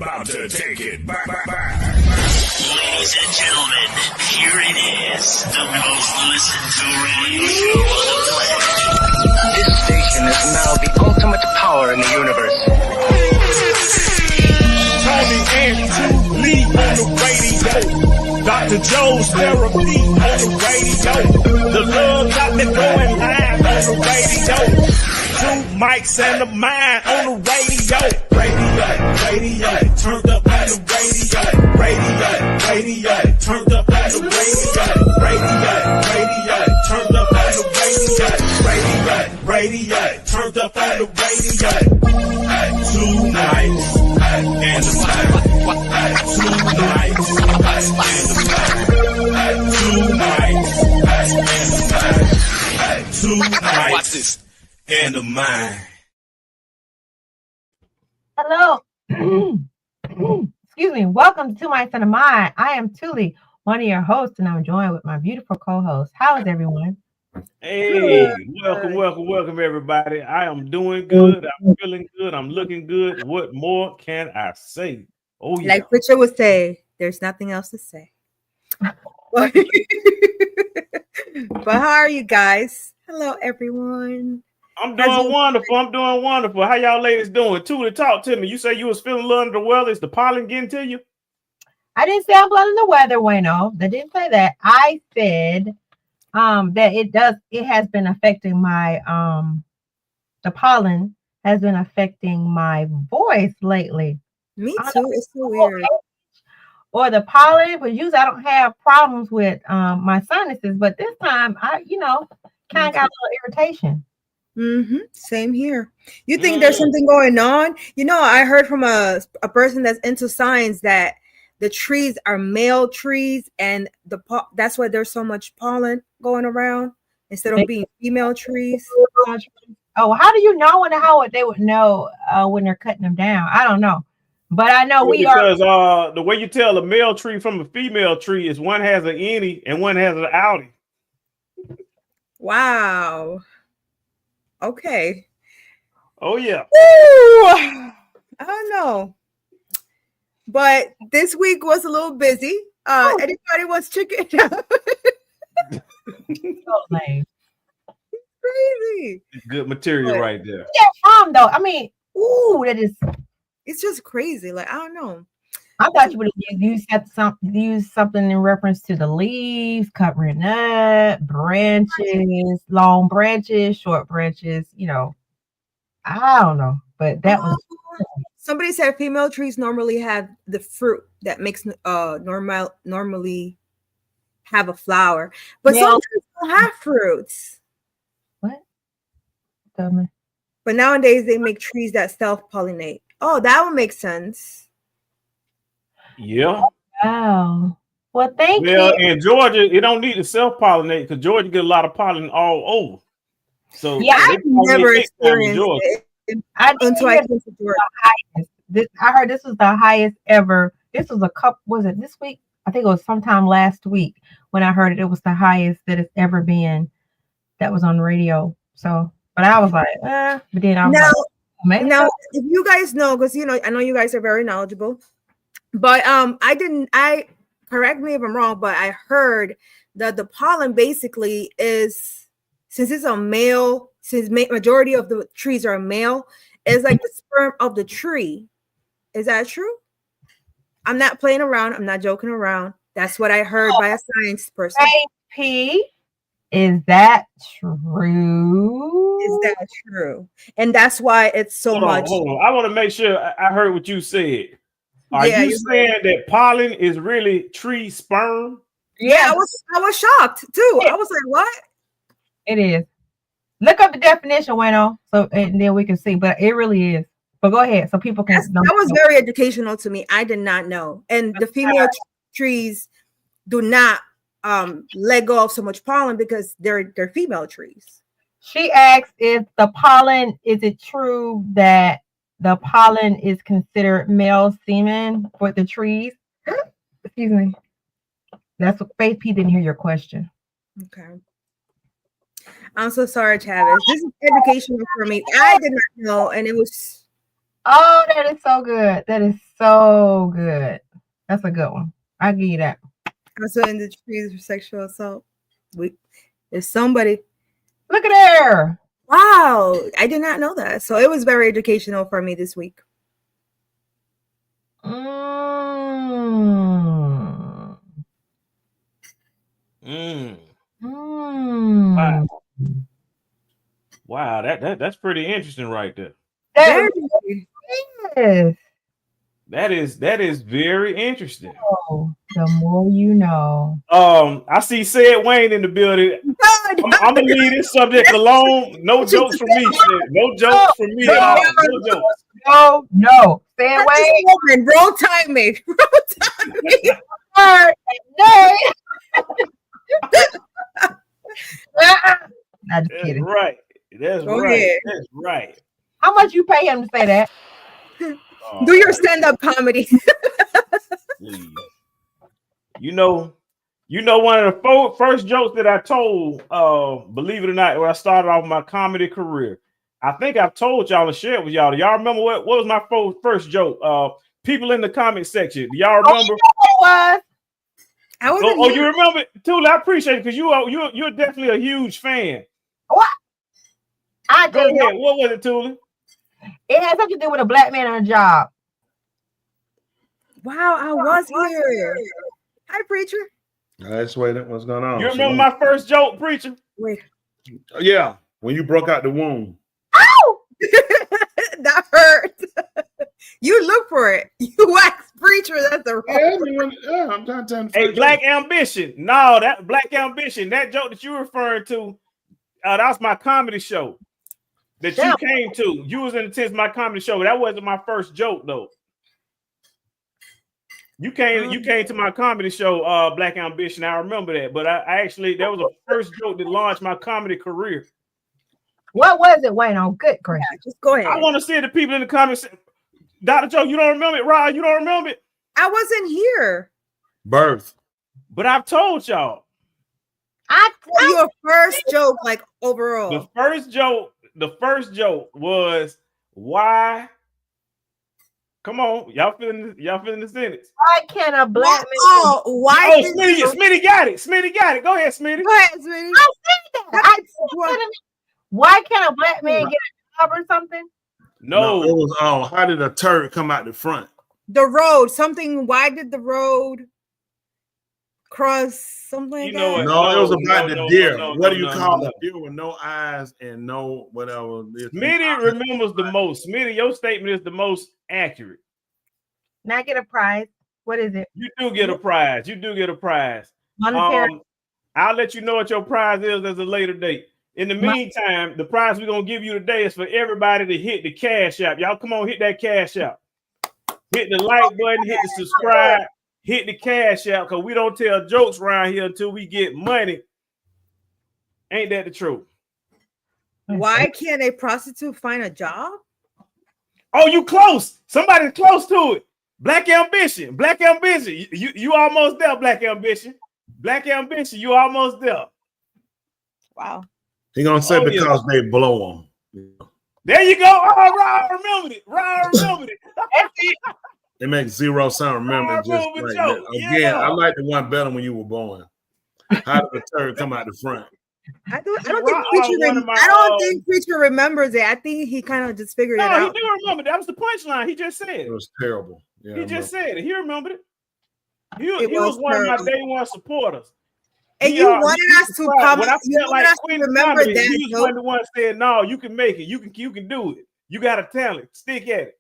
about to take it back. Ladies and gentlemen, here it is, the most listened to radio show on the planet. This station is now the ultimate power in the universe. Tony and Lee on the radio. Dr. Joe's therapy on the radio. The love got me going live on the radio. Two mics and a mind on the radio. Radio, turned up on the radio. Radio, turned up on the radio. Radio, turned up on the radio. Radio, turned up on the radio. Two nights and a mind. Two nights and a mind. Two nights and a mind. Two nights. Watch this. And a mind. Hello. Excuse me. Welcome to Two Mics and a Mind. I am Tuli, one of your hosts, and I'm joined with my beautiful co-host. How is everyone? Hey, welcome, everybody. I am doing good. I'm feeling good. I'm looking good. What more can I say? Oh, yeah. Like Richard would say, there's nothing else to say. But how are you guys? Hello, everyone. I'm doing wonderful. How y'all ladies doing? Tuli, talk to me. You say you was feeling a little under the weather. Is the pollen getting to you? I didn't say I'm blowing the weather, Wayno. I didn't say that. I said that it has been affecting my the pollen has been affecting my voice lately. Me too. It's so weird. Or the pollen, but usually I don't have problems with my sinuses, but this time I kind of got a little irritation. Same here. You think there's something going on? I heard from a person that's into science that the trees are male trees, and that's why there's so much pollen going around instead of being female trees. Oh, how do you know how they would know when they're cutting them down? I don't know, but I know because the way you tell a male tree from a female tree is one has an innie and one has an outie. Wow. Okay. Oh yeah. Ooh, I don't know. But this week was a little busy. Anybody wants chicken? so lame. Crazy. Good material right there. Where's that from though? I mean, that is. It's just crazy. Like I don't know. I thought you would have used something in reference to the leaves covering up, branches, long branches, short branches. I don't know, but that was. Somebody said female trees normally have the fruit that makes normally have a flower, but some trees don't have fruits. What? Tell me. But nowadays they make trees that self-pollinate. Oh, that would make sense. Yeah. Wow. Well, thank you. Well, in Georgia, it don't need to self-pollinate because Georgia get a lot of pollen all over. So yeah, I've never experienced it. Until I came to Georgia. I heard this was the highest ever. This was was it this week? I think it was sometime last week when I heard it. It was the highest that it's ever been that was on the radio. So, but I was like, but then I was now, if you guys know, because I know you guys are very knowledgeable, but I correct me if I'm wrong, but I heard that the pollen basically is, since it's a male, since majority of the trees are male, is like the sperm of the tree. Is that true? I'm not playing around. I'm not joking around. That's what I heard by a science person. P, is that true? Is that true? And that's why it's so much. Hold on. I want to make sure I heard what you said. Are you saying that pollen is really tree sperm? Yeah, I was shocked too. I was like, what? It is. Look up the definition, Wayno, and then we can see. But it really is. But go ahead, so people can. That was very educational to me. I did not know. And the female trees do not let go of so much pollen because they're female trees. She asked if the pollen, is it true that the pollen is considered male semen for the trees? Excuse me. That's what Faith P didn't hear your question. Okay. I'm so sorry, Travis. This is educational for me. I did not know, and it was Oh, that is so good. That is so good. That's a good one. I'll give you that. Also in the trees for sexual assault. There's somebody. Look at there. Wow, I did not know that. So it was very educational for me this week. Mm. Mm. Mm. Wow, that's pretty interesting right there. That is. That is very interesting. Oh, the more you know. I see Said Wayne in the building. I'm gonna leave this subject alone. No jokes from me. Sid. No jokes from me. No jokes. No. Said Wayne. Wrong timing. Wrong timing. Nay. I'm just That's kidding. right. That's Go right. ahead. That's right. How much you pay him to say that? Do your stand-up comedy. Please. You know one of the first jokes that I told, believe it or not, when I started off my comedy career. I think I've told y'all and shared with y'all. Do y'all remember what was my first joke? People in the comment section. Do y'all remember? I wasn't Oh, you remember? Tula, I appreciate it because you're definitely a huge fan. What? I Go did. ahead. What was it, Tula? It had something to do with a black man on a job. Wow, I was here. Hi, preacher. That's what's going on. You remember my first joke, preacher? Wait. Yeah, when you broke out the womb. Ow! That hurt. You look for it. You ask preacher. That's the Yeah, I'm trying to. Hey, Black Ambition. No, that Black Ambition. That joke that you referring to, that was my comedy show that you came to. You was in attendance of my comedy show. That wasn't my first joke though. You came to my comedy show, Black Ambition. I remember that, but I actually that was the first joke that launched my comedy career. What was it, Wayne? On good gracious. Yeah, just go ahead. I want to see the people in the comments. Dr. Joe, you don't remember it, Rod? You don't remember it? I wasn't here. Birth. But I've told y'all. Your first joke, like overall. The first joke was why. Come on, y'all feeling the sentence? Why can't a black man? Oh, why? Oh, Smitty got it. Smitty got it. Go ahead, Smitty. Go ahead, Smitty. I said that. Why can't a black man get a job or something? No, it was how did a turd come out the front? The road, something. Why did the road cross something? You know like what? No, it was about the deer. What do you call it? a deer with no eyes and no whatever? Smitty remembers the most. Smitty, your statement is the most accurate. Now I get a prize. What is it? You do get a prize. Monetary. I'll let you know what your prize is as a later date. In the meantime, the prize we're gonna give you today is for everybody to hit the Cash App. Y'all come on, hit that Cash App. Hit the like button, hit the subscribe, hit the Cash App, because we don't tell jokes around here until we get money. Ain't that the truth? Why can't a prostitute find a job? Oh, you close. Somebody's close to it. Black Ambition. Black Ambition. You almost there, Black Ambition. Black Ambition, you almost there. Wow. He gonna say because they blow them. There you go. Oh, Ryan remembered it. Ryan remembered it. It makes zero sound. Remember, just like that. Again, I like the one better when you were born. How did the turd come out the front? I don't think Preacher remembers it. I think he kind of just figured it out. No, he do remember. That was the punchline. He just said it. It was terrible. Yeah, he just said it. He remembered it. He was was one of my day one supporters. And you wanted us to come. You wanted us to remember that. He was one of the ones saying, "No, you can make it. You can do it. You got a talent. Stick at it."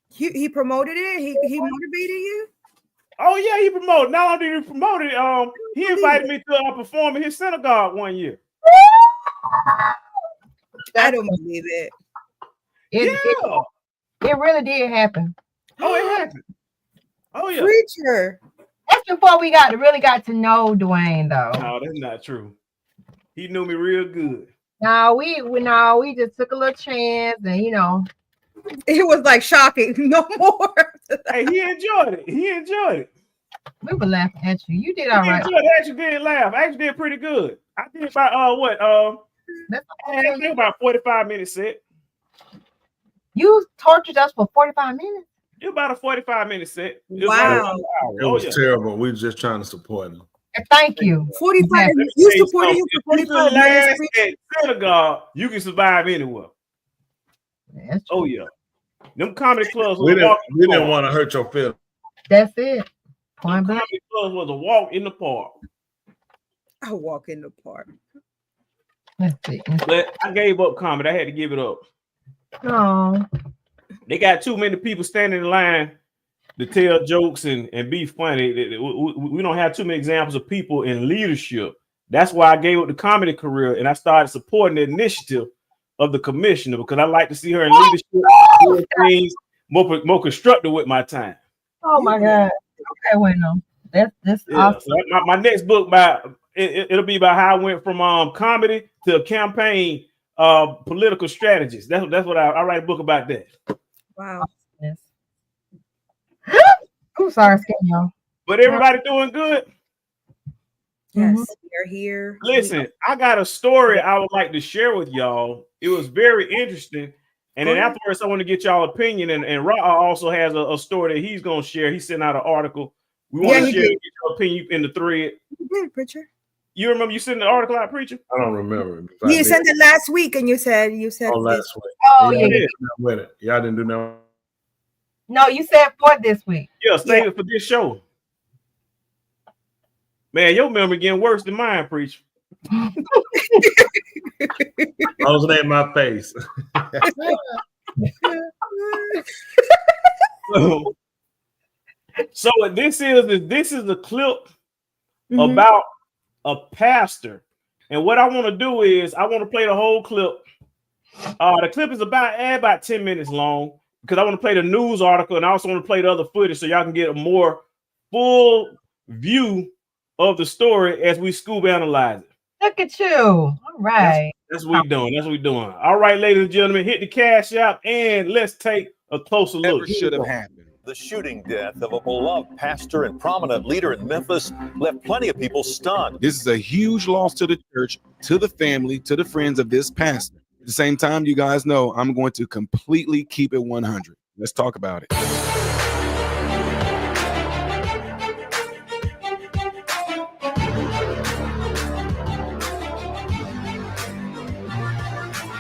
He promoted it. He motivated you. Oh yeah, he promoted. Not only did he promote it, he invited me to perform in his synagogue one year. I don't believe it. It really did happen. Oh, it happened. Oh yeah. Preacher. That's before we really got to know Dwayne, though. No, that's not true. He knew me real good. No, we just took a little chance, and it was like shocking. No more. Hey, he enjoyed it. He enjoyed it. We were laughing at you. You did all right. I actually did laugh. I actually did pretty good. I did about about 45 minutes set. You tortured us for 45 minutes. It was about a 45-minute set. It was Wow. right around an It hour. was terrible. We were just trying to support him. Thank you. 45. Yeah. You supported him for If you 45 can last minutes. at synagogue, you can survive anywhere. That's, Oh yeah, them comedy clubs We was a didn't, walk. we didn't want to hurt your feelings. that's it. Them Point blank. comedy clubs was a walk in the park. I walk in the park. That's it. But I gave up comedy. I had to give it up. Oh, They got too many people standing in line to tell jokes and be funny. We don't have too many examples of people in leadership. That's why I gave up the comedy career and I started supporting the initiative of the commissioner because I like to see her in leadership, doing things more constructive with my time. oh my God. Okay, wait, no. That's Yeah. awesome. So my next book it'll be about how I went from comedy to campaign political strategies. That's what I write a book about that. Wow. Yes. I'm sorry, skin y'all. But everybody doing good. Yes, Mhm. we're here. Listen, I got a story I would like to share with y'all. It was very interesting. And then afterwards, I want to get y'all opinion. And Ra also has a story that he's going to share. He sent out an article. We want to he share did. get your opinion in the thread. You did, preacher. You remember you sent the article out, preacher? I don't remember. If I You did. sent it last week, and you said Oh, last week. Oh, Y'all yeah. didn't do nothing with it. Y'all didn't do nothing. No, you said for this week. Yeah, save it for this show. Man, your memory getting worse than mine, preacher. I was in my face. So what this is a clip Mhm. about a pastor. And what I want to do is I want to play the whole clip. The clip is about 10 minutes long because I want to play the news article and I also want to play the other footage so y'all can get a more full view of the story as we scuba analyze it. Look at you. All right. That's what we doing. That's what we doing. All right, ladies and gentlemen, hit the cash app and let's take a closer look. Never should have happened. The shooting death of a beloved pastor and prominent leader in Memphis left plenty of people stunned. This is a huge loss to the church, to the family, to the friends of this pastor. At the same time, you guys know I'm going to completely keep it 100. Let's talk about it.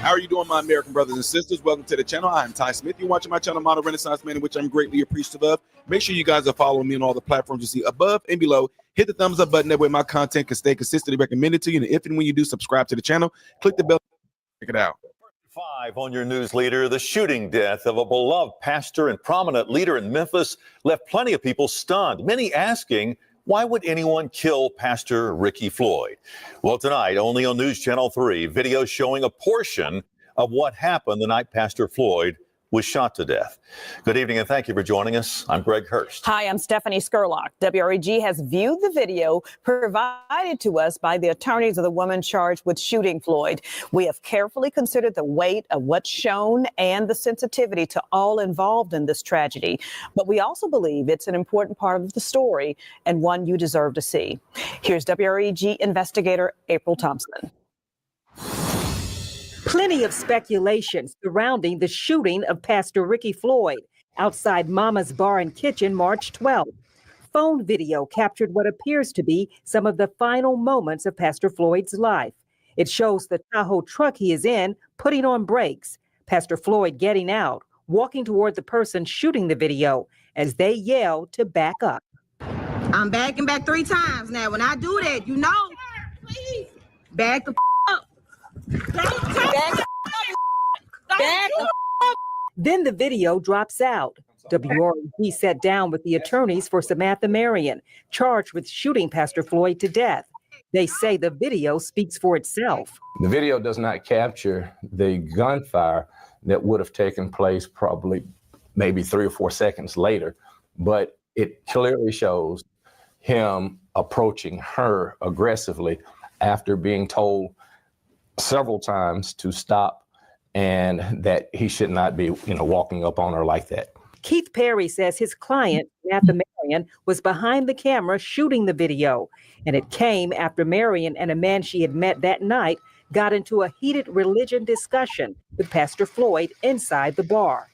How are you doing, my American brothers and sisters? Welcome to the channel. I'm Ty Smith. You're watching my channel, Model Renaissance Man, in which I'm greatly appreciative of. Make sure you guys are following me on all the platforms you see above and below. Hit the thumbs up button. That way my content can stay consistently recommended to you. And if and when you do subscribe to the channel, click the bell. Check it out. 5 on your news leader, the shooting death of a beloved pastor and prominent leader in Memphis left plenty of people stunned, many asking, why would anyone kill Pastor Ricky Floyd? Well, tonight, only on News Channel 3, video showing a portion of what happened the night Pastor Floyd was shot to death. Good evening and thank you for joining us. I'm Greg Hurst. Hi, I'm Stephanie Skurlock. WREG has viewed the video provided to us by the attorneys of the woman charged with shooting Floyd. We have carefully considered the weight of what's shown and the sensitivity to all involved in this tragedy. But we also believe it's an important part of the story and one you deserve to see. Here's WREG investigator April Thompson. Plenty of speculation surrounding the shooting of Pastor Ricky Floyd outside Mama's Bar and Kitchen March 12th. Phone video captured what appears to be some of the final moments of Pastor Floyd's life. It shows the Tahoe truck he is in putting on brakes, Pastor Floyd getting out, walking toward the person shooting the video as they yell to back up. I'm backing back 3 times now. When I do that, you know, please back the up. Back up. Then the video drops out. WREG sat down with the attorneys for Samantha Marion, charged with shooting Pastor Floyd to death. They say the video speaks for itself. The video does not capture the gunfire that would have taken place probably maybe 3 or 4 seconds later, but it clearly shows him approaching her aggressively after being told several times to stop and that he should not be, walking up on her like that. Keith Perry says his client, Samantha Marion, was behind the camera shooting the video, and it came after Marion and a man she had met that night got into a heated religion discussion with Pastor Floyd inside the bar.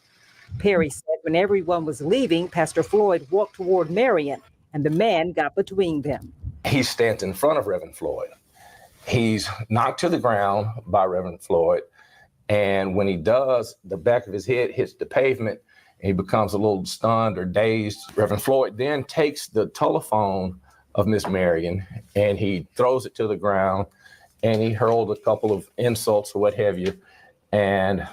Perry said when everyone was leaving, Pastor Floyd walked toward Marion, and the man got between them. He stands in front of Reverend Floyd. He's knocked to the ground by Reverend Floyd. And when he does, the back of his head hits the pavement, and he becomes a little stunned or dazed. Reverend Floyd then takes the telephone of Miss Marion and he throws it to the ground, and he hurled a couple of insults or what have you, and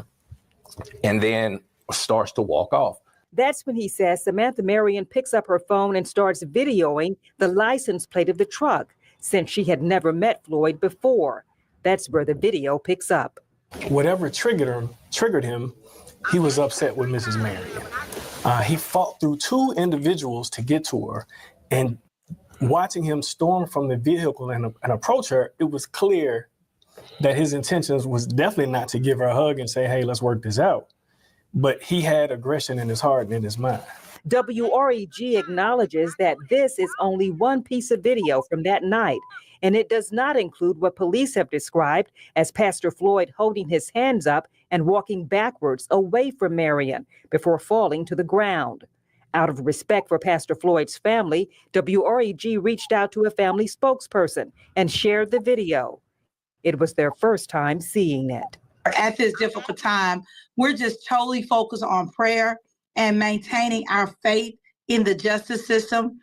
then starts to walk off. That's when he says Samantha Marion picks up her phone and starts videoing the license plate of the truck, since she had never met Floyd before. That's where the video picks up. Whatever triggered him, he was upset with Mrs. Marion. He fought through two individuals to get to her, and watching him storm from the vehicle and approach her, it was clear that his intentions was definitely not to give her a hug and say, hey, let's work this out. But he had aggression in his heart and in his mind. WREG acknowledges that this is only one piece of video from that night, and it does not include what police have described as Pastor Floyd holding his hands up and walking backwards away from Marion before falling to the ground. Out of respect for Pastor Floyd's family, WREG reached out to a family spokesperson and shared the video. It was their first time seeing it. At this difficult time, we're just totally focused on prayer and maintaining our faith in the justice system.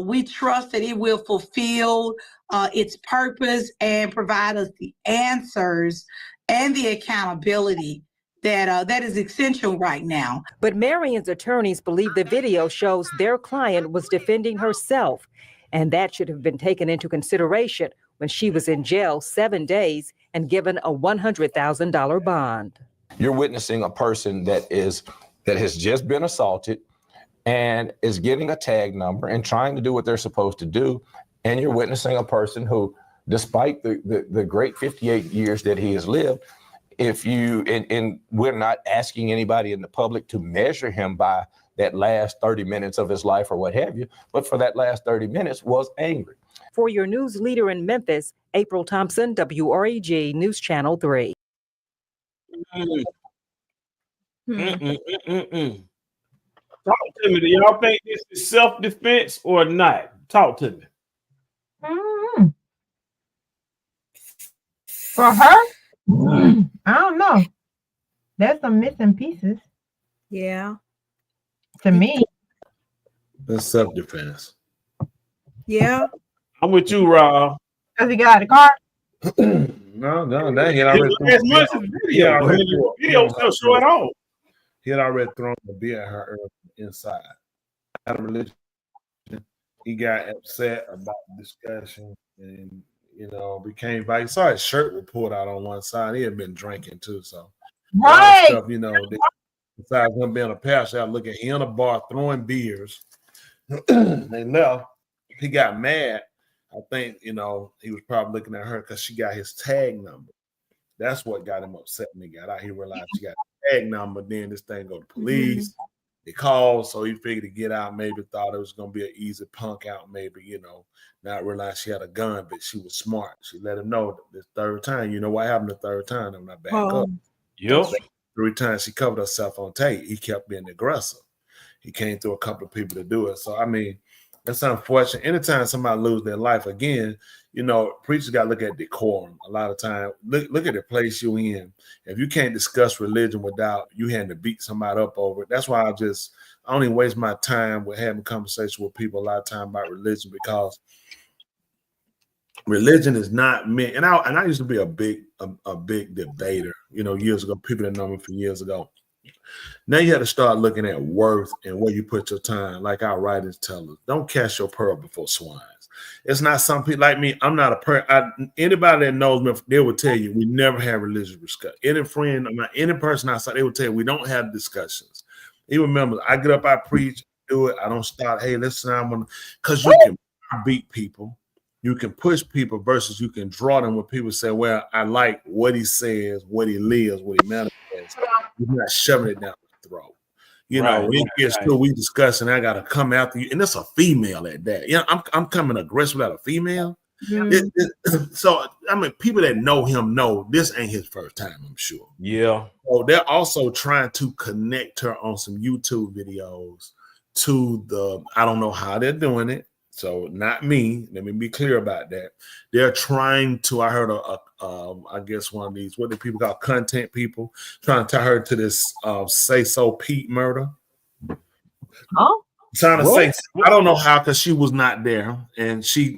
We trust that it will fulfill its purpose and provide us the answers and the accountability that is essential right now. But Marion's attorneys believe the video shows their client was defending herself, and that should have been taken into consideration when she was in jail 7 days and given a $100,000 bond. You're witnessing a person that has just been assaulted and is getting a tag number and trying to do what they're supposed to do. And you're witnessing a person who, despite the great 58 years that he has lived, and we're not asking anybody in the public to measure him by that last 30 minutes of his life or what have you, but for that last 30 minutes was angry. For your news leader in Memphis, April Thompson, WREG News Channel 3. Talk to me. Do y'all think this is self-defense or not? Talk to me. For her? I don't know. There's some missing pieces. Yeah. To me. That's self-defense. Yeah. I'm with you, Rob. Does he get out of the car? No, that he had already video still show it all. He had already thrown the beer at her inside. Out of religion, he got upset about the discussion and became violent. Saw his shirt was pulled out on one side. He had been drinking too, so right. Stuff, besides him being a pastor, I look at him in a bar throwing beers. They left. He got mad. I think, he was probably looking at her because she got his tag number. That's what got him upset when he got out. He realized she got a tag number. Then this thing go to police. They called, so he figured to get out. Maybe thought it was going to be an easy punk out. Maybe, not realize she had a gun, but she was smart. She let him know the third time. You know what happened the third time? I'm not back up. Yep. 3 times she covered herself on tape. He kept being aggressive. He came through a couple of people to do it. So, I mean, that's unfortunate. Anytime somebody lose their life again, preachers got to look at decorum. A lot of time, look at the place you in. If you can't discuss religion without you having to beat somebody up over it, that's why I don't even waste my time with having conversation with people a lot of time about religion, because religion is not meant. And I used to be a big debater, years ago. People that know me for years ago. Now you have to start looking at worth and where you put your time. Like our writers tell us, don't cast your pearl before swines. It's not some people like me. I'm not anybody that knows me, they will tell you we never have religious discussion. Any friend, any person outside, they will tell you we don't have discussions. Even members, I get up, I preach, do it. I don't start, hey, listen, because you can beat people. You can push people versus you can draw them when people say, well, I like what he says, what he lives, what he manifests. You're not shoving it down the throat. When it gets through, we discussing, I got to come after you. And it's a female at that. I'm coming aggressive at a female. So I mean, people that know him know this ain't his first time, I'm sure. Yeah. So they're also trying to connect her on some YouTube videos to the, I don't know how they're doing it. So not me. Let me be clear about that. They're trying to, I heard I guess one of these, what do people call content people, trying to tie her to this Say So Pete murder. Oh, Trying to say, I don't know how, because she was not there, and she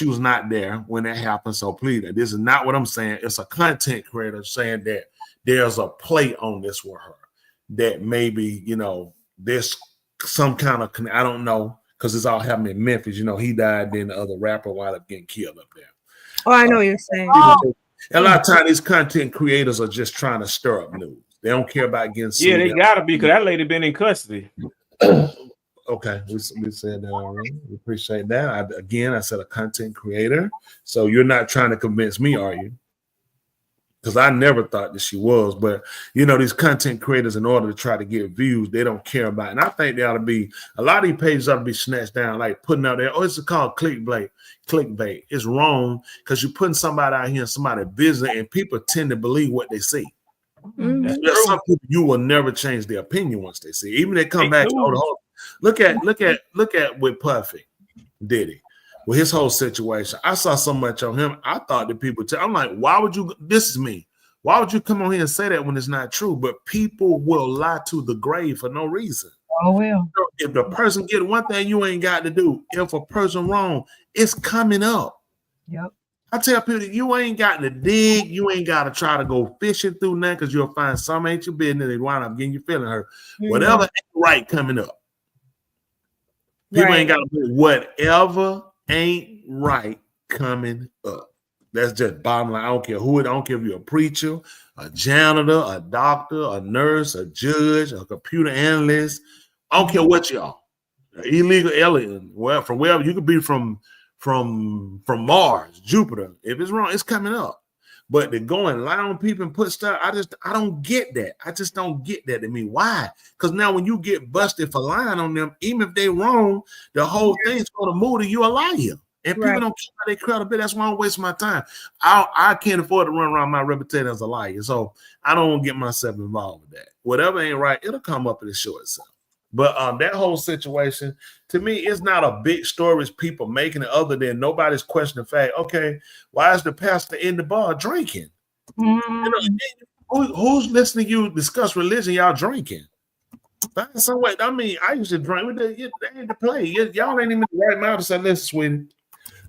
was not there when that happened. So please, this is not what I'm saying. It's a content creator saying that there's a play on this with her, that maybe there's some kind of, I don't know, because it's all happening in Memphis. He died, then the other rapper wound up getting killed up there. Oh, I know what you're saying. A lot of times, these content creators are just trying to stir up news. They don't care about getting sued. Yeah, they gotta be, because that lady been in custody. Okay, we said that already. We appreciate that. I said a content creator. So you're not trying to convince me, are you? Because I never thought that she was. But, these content creators, in order to try to get views, they don't care about it. And I think they ought to be, a lot of these pages ought to be snatched down, like putting out there, it's called clickbait. It's wrong because you're putting somebody out here and somebody visit, and people tend to believe what they see. There's some people you will never change their opinion once they see. Even they come back. Look at with Puffy Diddy with his whole situation. I saw so much on him. I thought that people. I'm like, why would you? This is me. Why would you come on here and say that when it's not true? But people will lie to the grave for no reason. Oh well. If the person get one thing you ain't got to do, if a person wrong, it's coming up. Yep. I tell people, you ain't got to dig, you ain't got to try to go fishing through that, because you'll find some ain't your business. They wind up getting you feeling hurt. Whatever ain't right coming up. People ain't got to do whatever ain't right coming up. That's just bottom line. I don't care who it. I don't care if you're a preacher, a janitor, a doctor, a nurse, a judge, a computer analyst. I don't care what y'all. Illegal alien. Well, from wherever you could be from Mars, Jupiter. If it's wrong, it's coming up. But to go and lie on people and put stuff, I don't get that. I just don't get that to me. Why? Because now when you get busted for lying on them, even if they're wrong, the whole thing's going to move to you a liar. And people don't care about their credibility. That's why I don't waste my time. I can't afford to run around my reputation as a liar. So I don't want to get myself involved with that. Whatever ain't right, it'll come up and it show itself. But that whole situation, to me, it's not a big story as people making it, other than nobody's questioning the fact, okay, why is the pastor in the bar drinking? Who's listening to you discuss religion, y'all drinking? Find some way. I mean, I used to drink. They ain't to play. Y'all ain't even in the right mouth to say, listen, sweetie,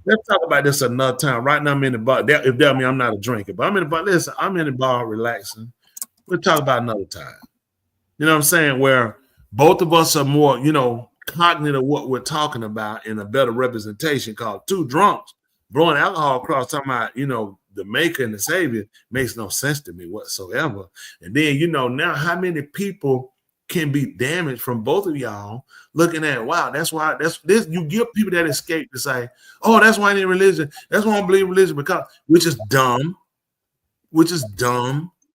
let's talk about this another time. Right now, I'm in the bar. If that means I'm not a drinker, but I'm in the bar. Listen, I'm in the bar relaxing. We'll talk about another time. You know what I'm saying? Where both of us are more, cognizant of what we're talking about, in a better representation. Called two drunks blowing alcohol across, talking about, the maker and the savior, makes no sense to me whatsoever. And then, now how many people can be damaged from both of y'all looking at, wow, that's why you give people that escape to say, oh, that's why I need religion. That's why I don't believe religion, because which is dumb.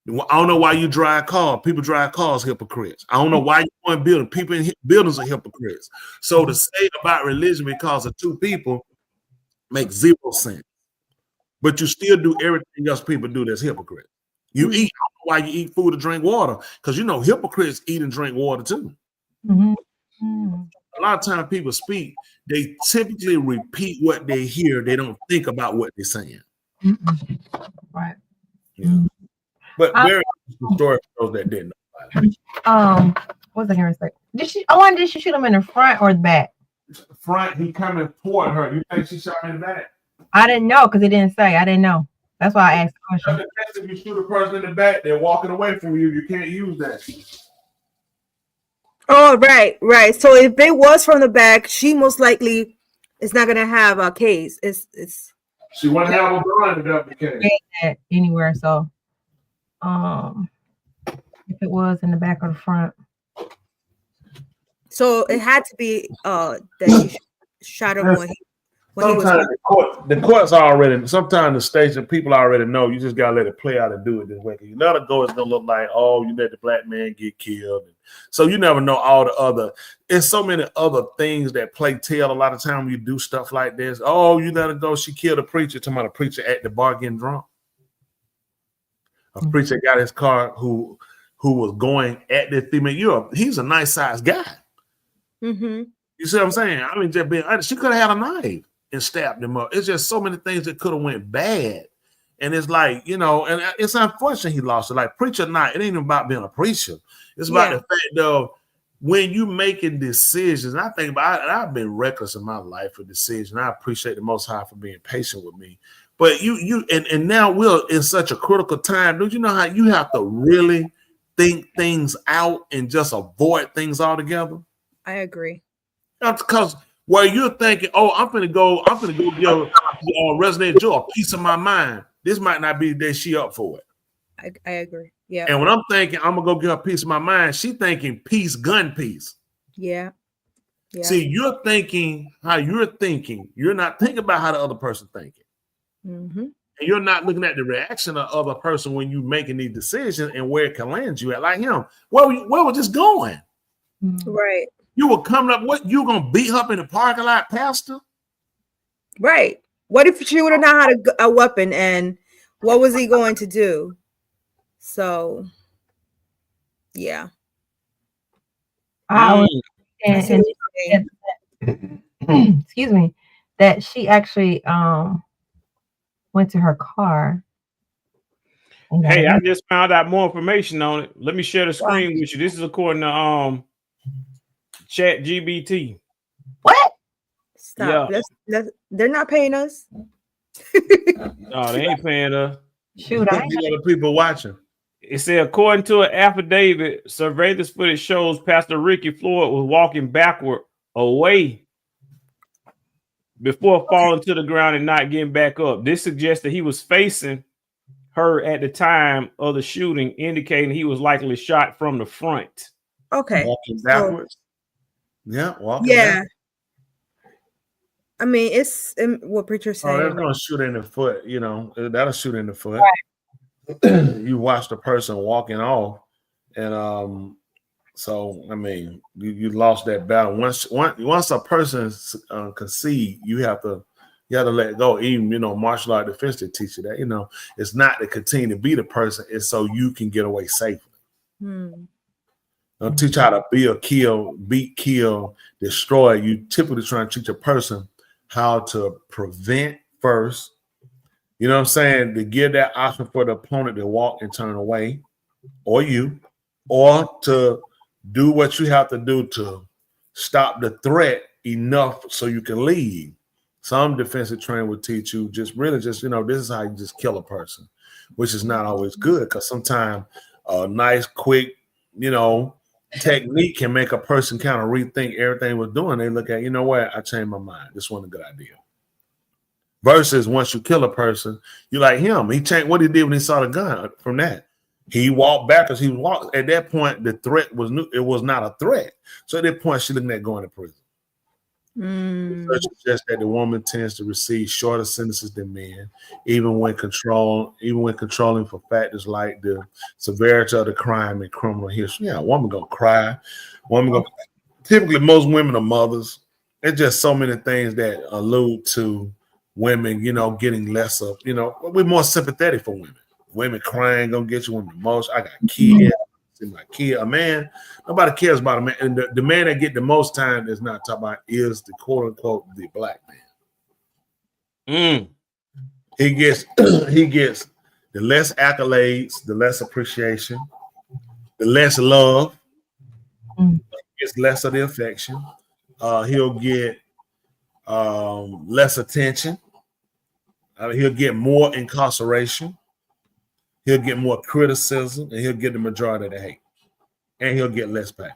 I don't know why you drive cars. People drive cars hypocrites. I don't know why you go in buildings. People in buildings are hypocrites. So to say about religion because of two people makes zero sense. But you still do everything else people do that's hypocrite. You eat. I don't know why you eat food or drink water, because hypocrites eat and drink water too. A lot of times people speak, they typically repeat what they hear. They don't think about what they're saying. Right. Yeah. But very interesting story for those that didn't know. What was I going to say? Did she shoot him in the front or the back? Front. He coming toward her. You think she shot him in the back? I didn't know, because it didn't say. I didn't know. That's why I asked the question. If you shoot a person in the back, they're walking away from you. You can't use that. Oh, right. So if it was from the back, she most likely is not gonna have a case. It's she wouldn't have a gun to dump the case anywhere. So, if it was in the back or the front, so it had to be that he shot him when he was Sometimes the courts already. Sometimes the station people already know. You just gotta let it play out and do it this way. You let it go, it's gonna look like, oh, you let the black man get killed. So you never know all the other. There's so many other things that play tail. A lot of time when you do stuff like this. Oh, you let it go. She killed a preacher. Talking about a preacher at the bar getting drunk. A preacher got his car who was going at the female. He's a nice sized guy. Mm-hmm. You see what I'm saying? I mean, just being honest, she could have had a knife and stabbed him up. It's just so many things that could have went bad. And it's like, and it's unfortunate he lost it. Like, preacher not, it ain't about being a preacher. It's about the fact of when you making decisions. I think about I've been reckless in my life for decisions. I appreciate the Most High for being patient with me. But and now we're in such a critical time. Don't you know how you have to really think things out and just avoid things altogether? I agree. Because where you're thinking, oh, I'm gonna go give Resident Joe a piece of my mind. This might not be the day she up for it. I agree. Yeah. And when I'm thinking I'm gonna go get her a piece of my mind, she thinking peace, gun peace. Yeah. Yeah. See, you're thinking how you're thinking. You're not thinking about how the other person thinking. Mm-hmm. And you're not looking at the reaction of the other person when you're making these decisions and where it can land you at. Like him, where was this going? Right. You were coming up. What you gonna beat her up in the parking lot, Pastor? Right. What if she would have not had a weapon, and what was he going to do? So, yeah. I was excuse me, that she actually went to her car. Hey, I just found out more information on it. Let me share the screen with you. This is according to ChatGPT. What? Stop. Yeah. They're not paying us. No, they ain't paying us. Shoot, I ain't the people watching. It said, according to an affidavit, surveillance footage shows Pastor Ricky Floyd was walking backward away before falling to the ground and not getting back up. This suggests that he was facing her at the time of the shooting, indicating he was likely shot from the front. Okay. Walking backwards. Yeah, walking. Yeah. Backwards. I mean, it's what preacher saying. Oh, they're gonna shoot in the foot. That'll shoot in the foot. Right. You watch the person walking off, and so I mean, you lost that battle. Once a person concede, you have to let go. Even martial art defense they teach you that. It's not to continue to be the person; it's so you can get away safely. They'll teach how to build, kill, beat, kill, destroy. You typically try and teach a person how to prevent first. You know what I'm saying? To give that option for the opponent to walk and turn away, or to do what you have to do to stop the threat enough so you can leave. Some defensive training will teach you this is how you just kill a person, which is not always good because sometimes a nice, quick, technique can make a person kind of rethink everything we're doing. They look at, what? I changed my mind. This wasn't a good idea. Versus once you kill a person, you're like him. He changed what he did when he saw the gun. From that, he walked back as at that point, the threat was new. It was not a threat. So at that point, she looking at going to prison. Research suggests that the woman tends to receive shorter sentences than men, even when controlling for factors like the severity of the crime and criminal history. Yeah, a woman gonna cry. Typically, most women are mothers. It's just so many things that allude to women, getting less of, we're more sympathetic for women. Women crying gonna get you the most. I got kids. My kid, a man, nobody cares about a man. And the man that get the most time is not talking about is the quote unquote the black man. He gets the less accolades, the less appreciation, the less love, he gets less of the affection. He'll get less attention. He'll get more incarceration. He'll get more criticism, and he'll get the majority of the hate, and he'll get less pay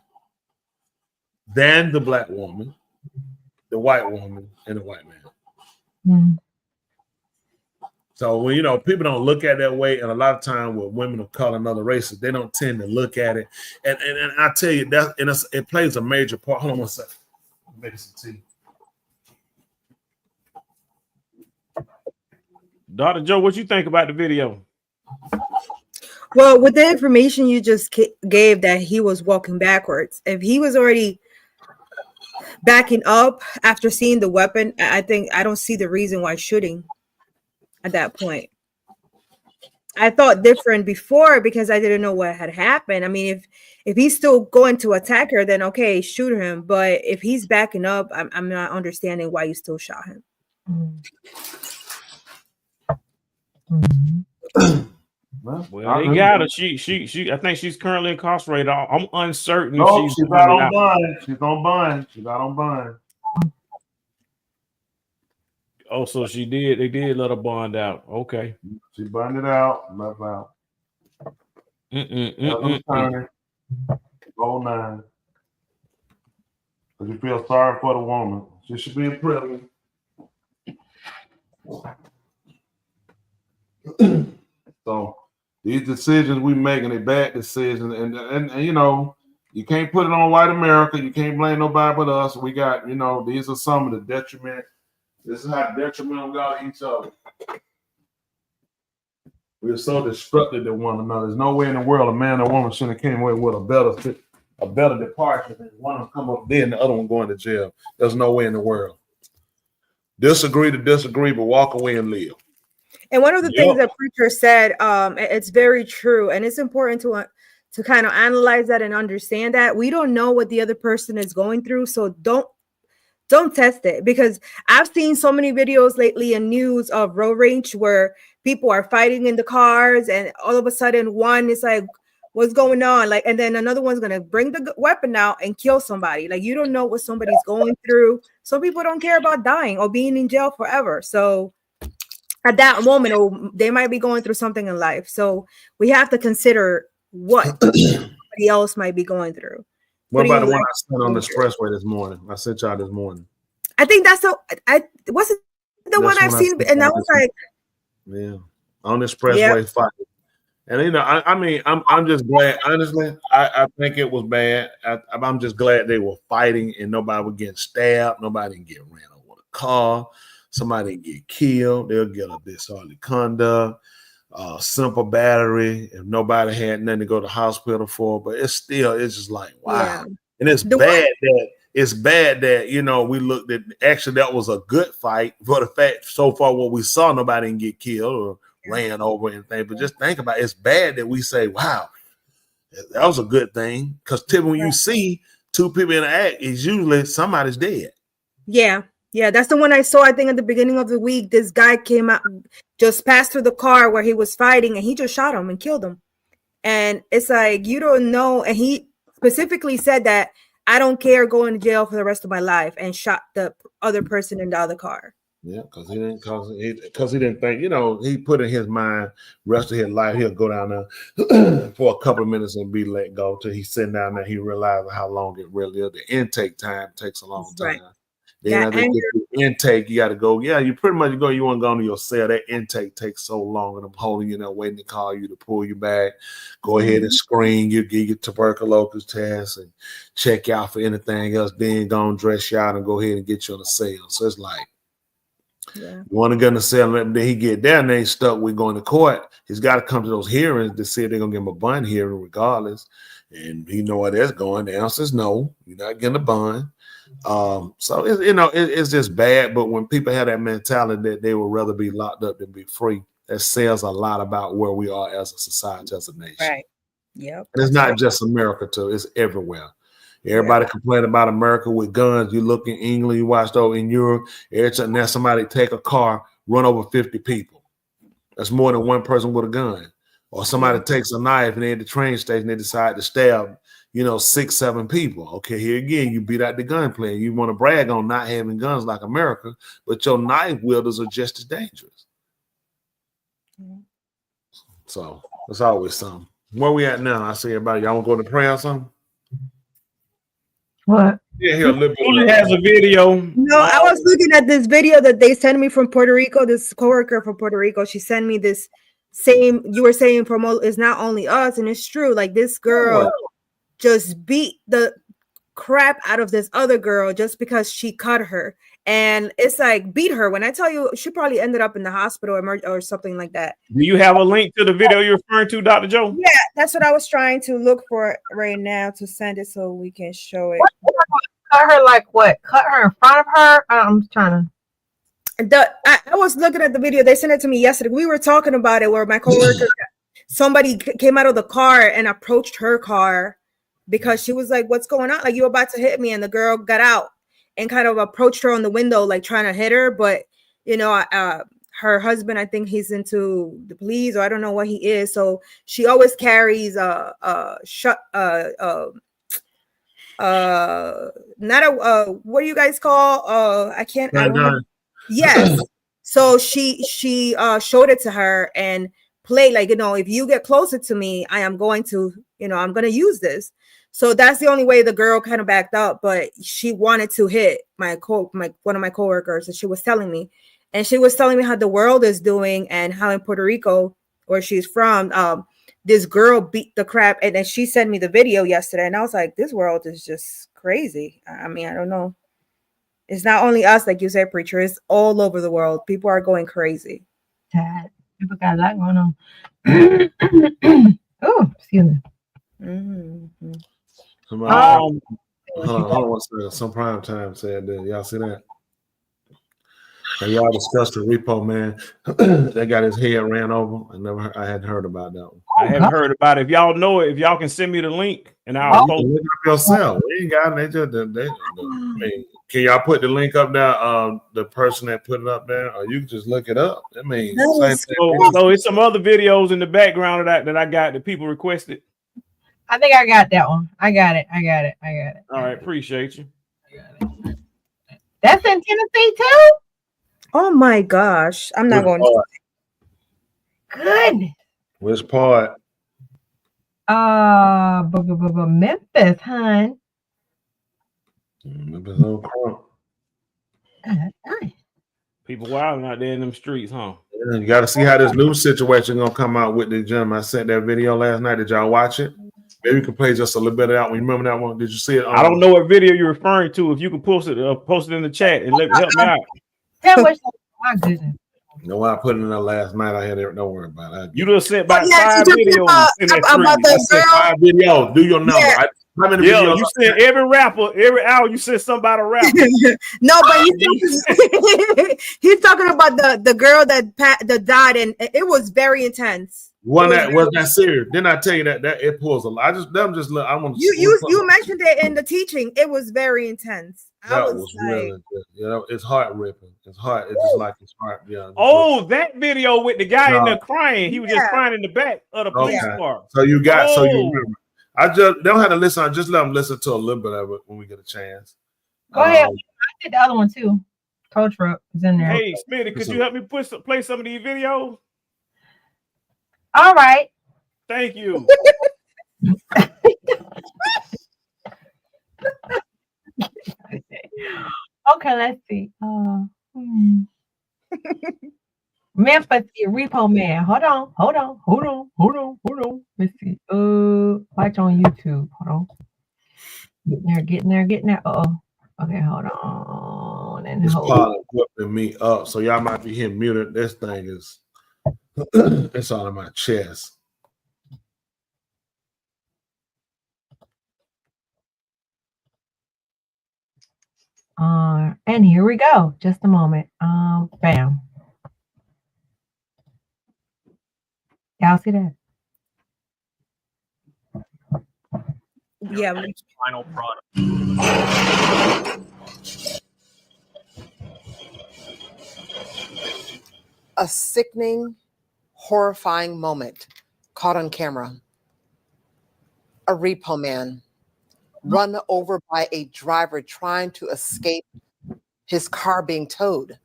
than the black woman, the white woman, and the white man. So when people don't look at it that way, and a lot of time with women of color and other races, they don't tend to look at it. And I tell you it plays a major part. Hold on one second. Make some tea. Dr. Joe, what you think about the video? Well, with the information you just gave that he was walking backwards, if he was already backing up after seeing the weapon, I don't see the reason why shooting at that point. I thought different before because I didn't know what had happened. I mean, if he's still going to attack her, then okay, shoot him. But if he's backing up, I'm not understanding why you still shot him. Well, they got her. She. I think she's currently incarcerated. I'm uncertain. No, if she's not on bond. She's on bond. She's not on bond. Oh, so she did. They did let her bond out. Okay. She bonded out. Left out. All 9. Because you feel sorry for the woman. She should be in prison. So these decisions we making are bad decisions, and you know, you can't put it on white America. You can't blame nobody but us. We got, you know, these are some of the detriment. This is how detrimental we are to each other. We're so destructive to one another. There's no way in the world a man or woman should have came away with a better departure than one of them come up there and the other one going to jail. There's no way in the world. Disagree to disagree, but walk away and live. And one of the things that preacher said, it's very true, and it's important to kind of analyze that and understand that we don't know what the other person is going through, so don't test it, because I've seen so many videos lately in news of road rage where people are fighting in the cars, and all of a sudden one is like, "What's going on?" Like, and then another one's gonna bring the weapon out and kill somebody. Like, you don't know what somebody's going through. Some people don't care about dying or being in jail forever. So at that moment, they might be going through something in life. So we have to consider what somebody else might be going through. What about the one I sent on the expressway this morning? I sent y'all this morning. I think that's wasn't the one I've seen, and I was like, yeah, on the expressway fight. And you know, I mean, I'm just glad. Honestly, I think it was bad. I'm just glad they were fighting and nobody was getting stabbed, nobody didn't get ran over with a car, somebody didn't get killed. They'll get a disorderly conduct, simple battery. If nobody had nothing to go to the hospital for, but it's just like wow. Yeah. And it's bad that you know we looked at. Actually, that was a good fight for the fact so far what we saw, nobody didn't get killed or ran over anything. But just think about it. It's bad that we say, wow, that was a good thing. Because typically when you see two people interact, it's usually somebody's dead. Yeah, that's the one I saw. I think at the beginning of the week, this guy came out, just passed through the car where he was fighting, and he just shot him and killed him. And it's like, you don't know. And he specifically said that I don't care going to jail for the rest of my life, and shot the other person in the other car. Yeah, because he didn't think, you know, he put in his mind, rest of his life, he'll go down there for a couple of minutes and be let go till he's sitting down there. He realizes how long it really is. The intake time takes a long time. Right. Then after you get the intake, you got to go. Yeah, you pretty much go. You want to go to your cell. That intake takes so long, and I'm holding you there, waiting to call you to pull you back. Go ahead and screen you, get your tuberculosis test, and check you out for anything else. Then go and dress you out and go ahead and get you on the cell. So it's like, you want to get in the cell, and then he get down there, he's stuck with going to court. He's got to come to those hearings to see if they're gonna give him a bond hearing regardless. And you know where that's going. The answer is no, you're not getting a bond. So it's just bad. But when people have that mentality that they would rather be locked up than be free, that says a lot about where we are as a society, as a nation. Right. Yep. And it's not just America too, it's everywhere. Everybody complain about America with guns. You look in England, you watch over in Europe, every time now somebody take a car, run over 50 people. That's more than one person with a gun. Or somebody takes a knife and they're at the train station, they decide to stab, 6, 7 people. Okay, here again, you beat out the gunplay. You want to brag on not having guns like America, but your knife wielders are just as dangerous. So it's always something. Where we at now? I see everybody. Y'all want to go to prayer or something? What? Yeah, here a little bit. Has a video. No, I was looking at this video that they sent me from Puerto Rico. This coworker from Puerto Rico, she sent me this same. You were saying from it's not only us, and it's true. Like this girl just beat the crap out of this other girl just because she cut her. And it's like beat her. When I tell you, she probably ended up in the hospital or something like that. Do you have a link to the video you're referring to, Dr. Joe? Yeah, that's what I was trying to look for right now to send it so we can show it. Cut her like what? Cut her in front of her? I'm trying to. I was looking at the video. They sent it to me yesterday. We were talking about it where my coworker, somebody came out of the car and approached her car because she was like, "What's going on? Like, you're about to hit me." And the girl got out and kind of approached her on the window, like trying to hit her. But, you know, her husband, I think he's into the police, or I don't know what he is. So she always carries not a what do you guys call I can't I don't yes. So she showed it to her and played like, you know, if you get closer to me, I am going to, you know, I'm going to use this. So that's the only way the girl kind of backed up, but she wanted to hit one of my coworkers, and she was telling me how the world is doing and how in Puerto Rico, where she's from, this girl beat the crap. And then she sent me the video yesterday, and I was like, this world is just crazy. I mean, I don't know. It's not only us, like you said, preacher. It's all over the world. People are going crazy. People got a lot going on. Oh, excuse me. Mm-hmm. Hold on one second. Some prime time said that. Y'all see that? And y'all discussed the repo man that got his head ran over. I hadn't heard about that one. I haven't heard about it. If y'all know it, if y'all can send me the link, and I'll post look up yourself. We ain't got it. Can y'all put the link up there? The person that put it up there, or you can just look it up. I mean, so it's some other videos in the background of that I got that people requested. I think I got that one. I got it. All right, appreciate you. That's in Tennessee too? Oh my gosh. I'm not going to. Goodness. Which part? Memphis, hon. Memphis on Crump. Nice. People wilding out there in them streets, huh? Yeah, you got to see how this new situation gonna come out with the gym. I sent that video last night. Did y'all watch it? Maybe you can play just a little bit of that one. You remember that one? Did you see it? I don't know what video you're referring to. If you can post it in the chat and help me out. My goodness. You know, when I put it in there last night, I had it. Don't worry about it. You just sent about 5 videos in that about the girl. 5 videos. Do your number. Yeah. How many videos? You sent every rapper, every hour you sent somebody a rapper. No, but he's talking about the girl that died, and it was very intense. One that was that serious. Didn't I tell you that it pulls a lot? I want to. You mentioned it in the teaching. It was very intense. That was like, really good. You know, it's heart ripping. It's heart. It's just like it's heart. Yeah. Oh, that video with the guy in there crying. He was just crying in the back of the police car. So you got. So you remember. I just don't have to listen. I just let them listen to a little bit of it when we get a chance. Go ahead. I did the other one too. Tow truck is in there. Hey, Smitty, could you help me play some of these videos? All right. Thank you. Okay, let's see. Memphis Repo Man. Hold on. Let's see. Watch on YouTube. Hold on. Getting there. Okay, hold on. And it's probably whipping me up. So y'all might be hearing muted. This thing is it's all in my chest. And here we go. Just a moment. Bam. Y'all see that? Yeah. Final product. A sickening, horrifying moment caught on camera. A repo man run over by a driver trying to escape his car being towed.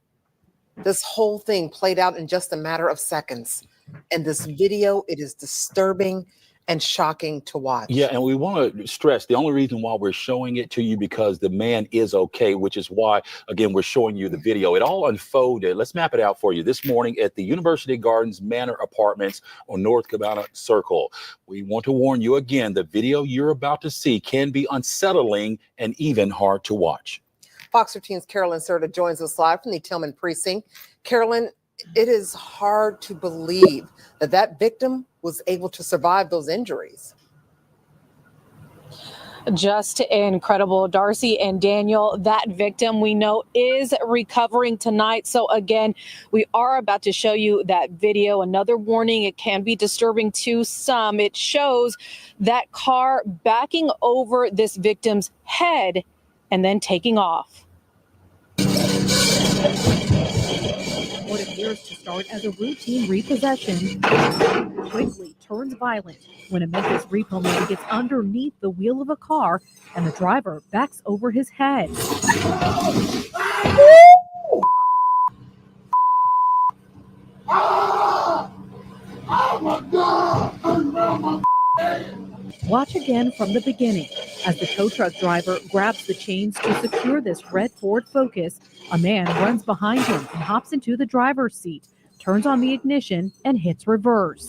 This whole thing played out in just a matter of seconds. And this video, it is disturbing and shocking to watch. Yeah, and we want to stress the only reason why we're showing it to you because the man is okay, which is why, again, we're showing you the video. It all unfolded. Let's map it out for you this morning at the University Gardens Manor Apartments on North Cabana Circle. We want to warn you again, the video you're about to see can be unsettling and even hard to watch. Fox 13's Carolyn Serta joins us live from the Tillman precinct. Carolyn, it is hard to believe that that victim was able to survive those injuries. Just incredible. Darcy and Daniel, that victim we know is recovering tonight. So again, we are about to show you that video. Another warning, it can be disturbing to some. It shows that car backing over this victim's head and then taking off. What appears to start as a routine repossession quickly turns violent when a Memphis repo man gets underneath the wheel of a car and the driver backs over his head. Oh my God! Watch again from the beginning as the tow truck driver grabs the chains to secure this red Ford Focus. A man runs behind him and hops into the driver's seat, turns on the ignition, and hits reverse.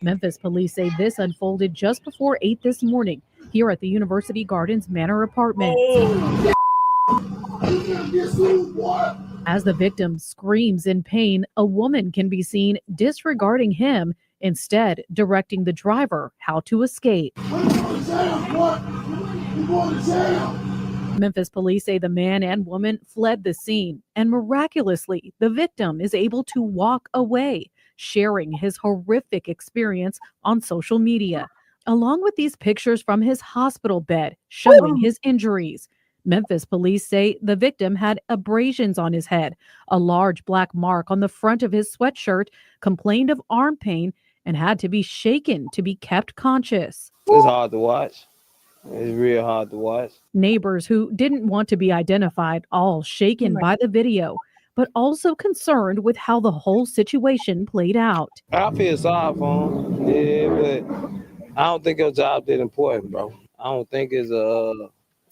Memphis police say this unfolded just before 8 this morning here at the University Gardens Manor Apartments. As the victim screams in pain, a woman can be seen disregarding him, instead directing the driver how to escape. Memphis police say the man and woman fled the scene, and miraculously, the victim is able to walk away, sharing his horrific experience on social media, along with these pictures from his hospital bed showing his injuries. Memphis police say the victim had abrasions on his head, a large black mark on the front of his sweatshirt, complained of arm pain, and had to be shaken to be kept conscious. It's hard to watch. It's real hard to watch. Neighbors who didn't want to be identified, all shaken by the video, but also concerned with how the whole situation played out. I feel sorry for him, yeah, but I don't think your job that important, bro. I don't think it's a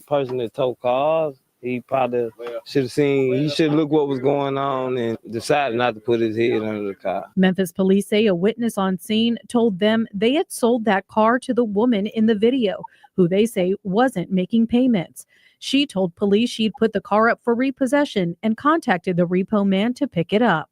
person that tow cars. He probably should have seen, he should look what was going on and decided not to put his head under the car. Memphis police say a witness on scene told them they had sold that car to the woman in the video, who they say wasn't making payments. She told police she'd put the car up for repossession and contacted the repo man to pick it up.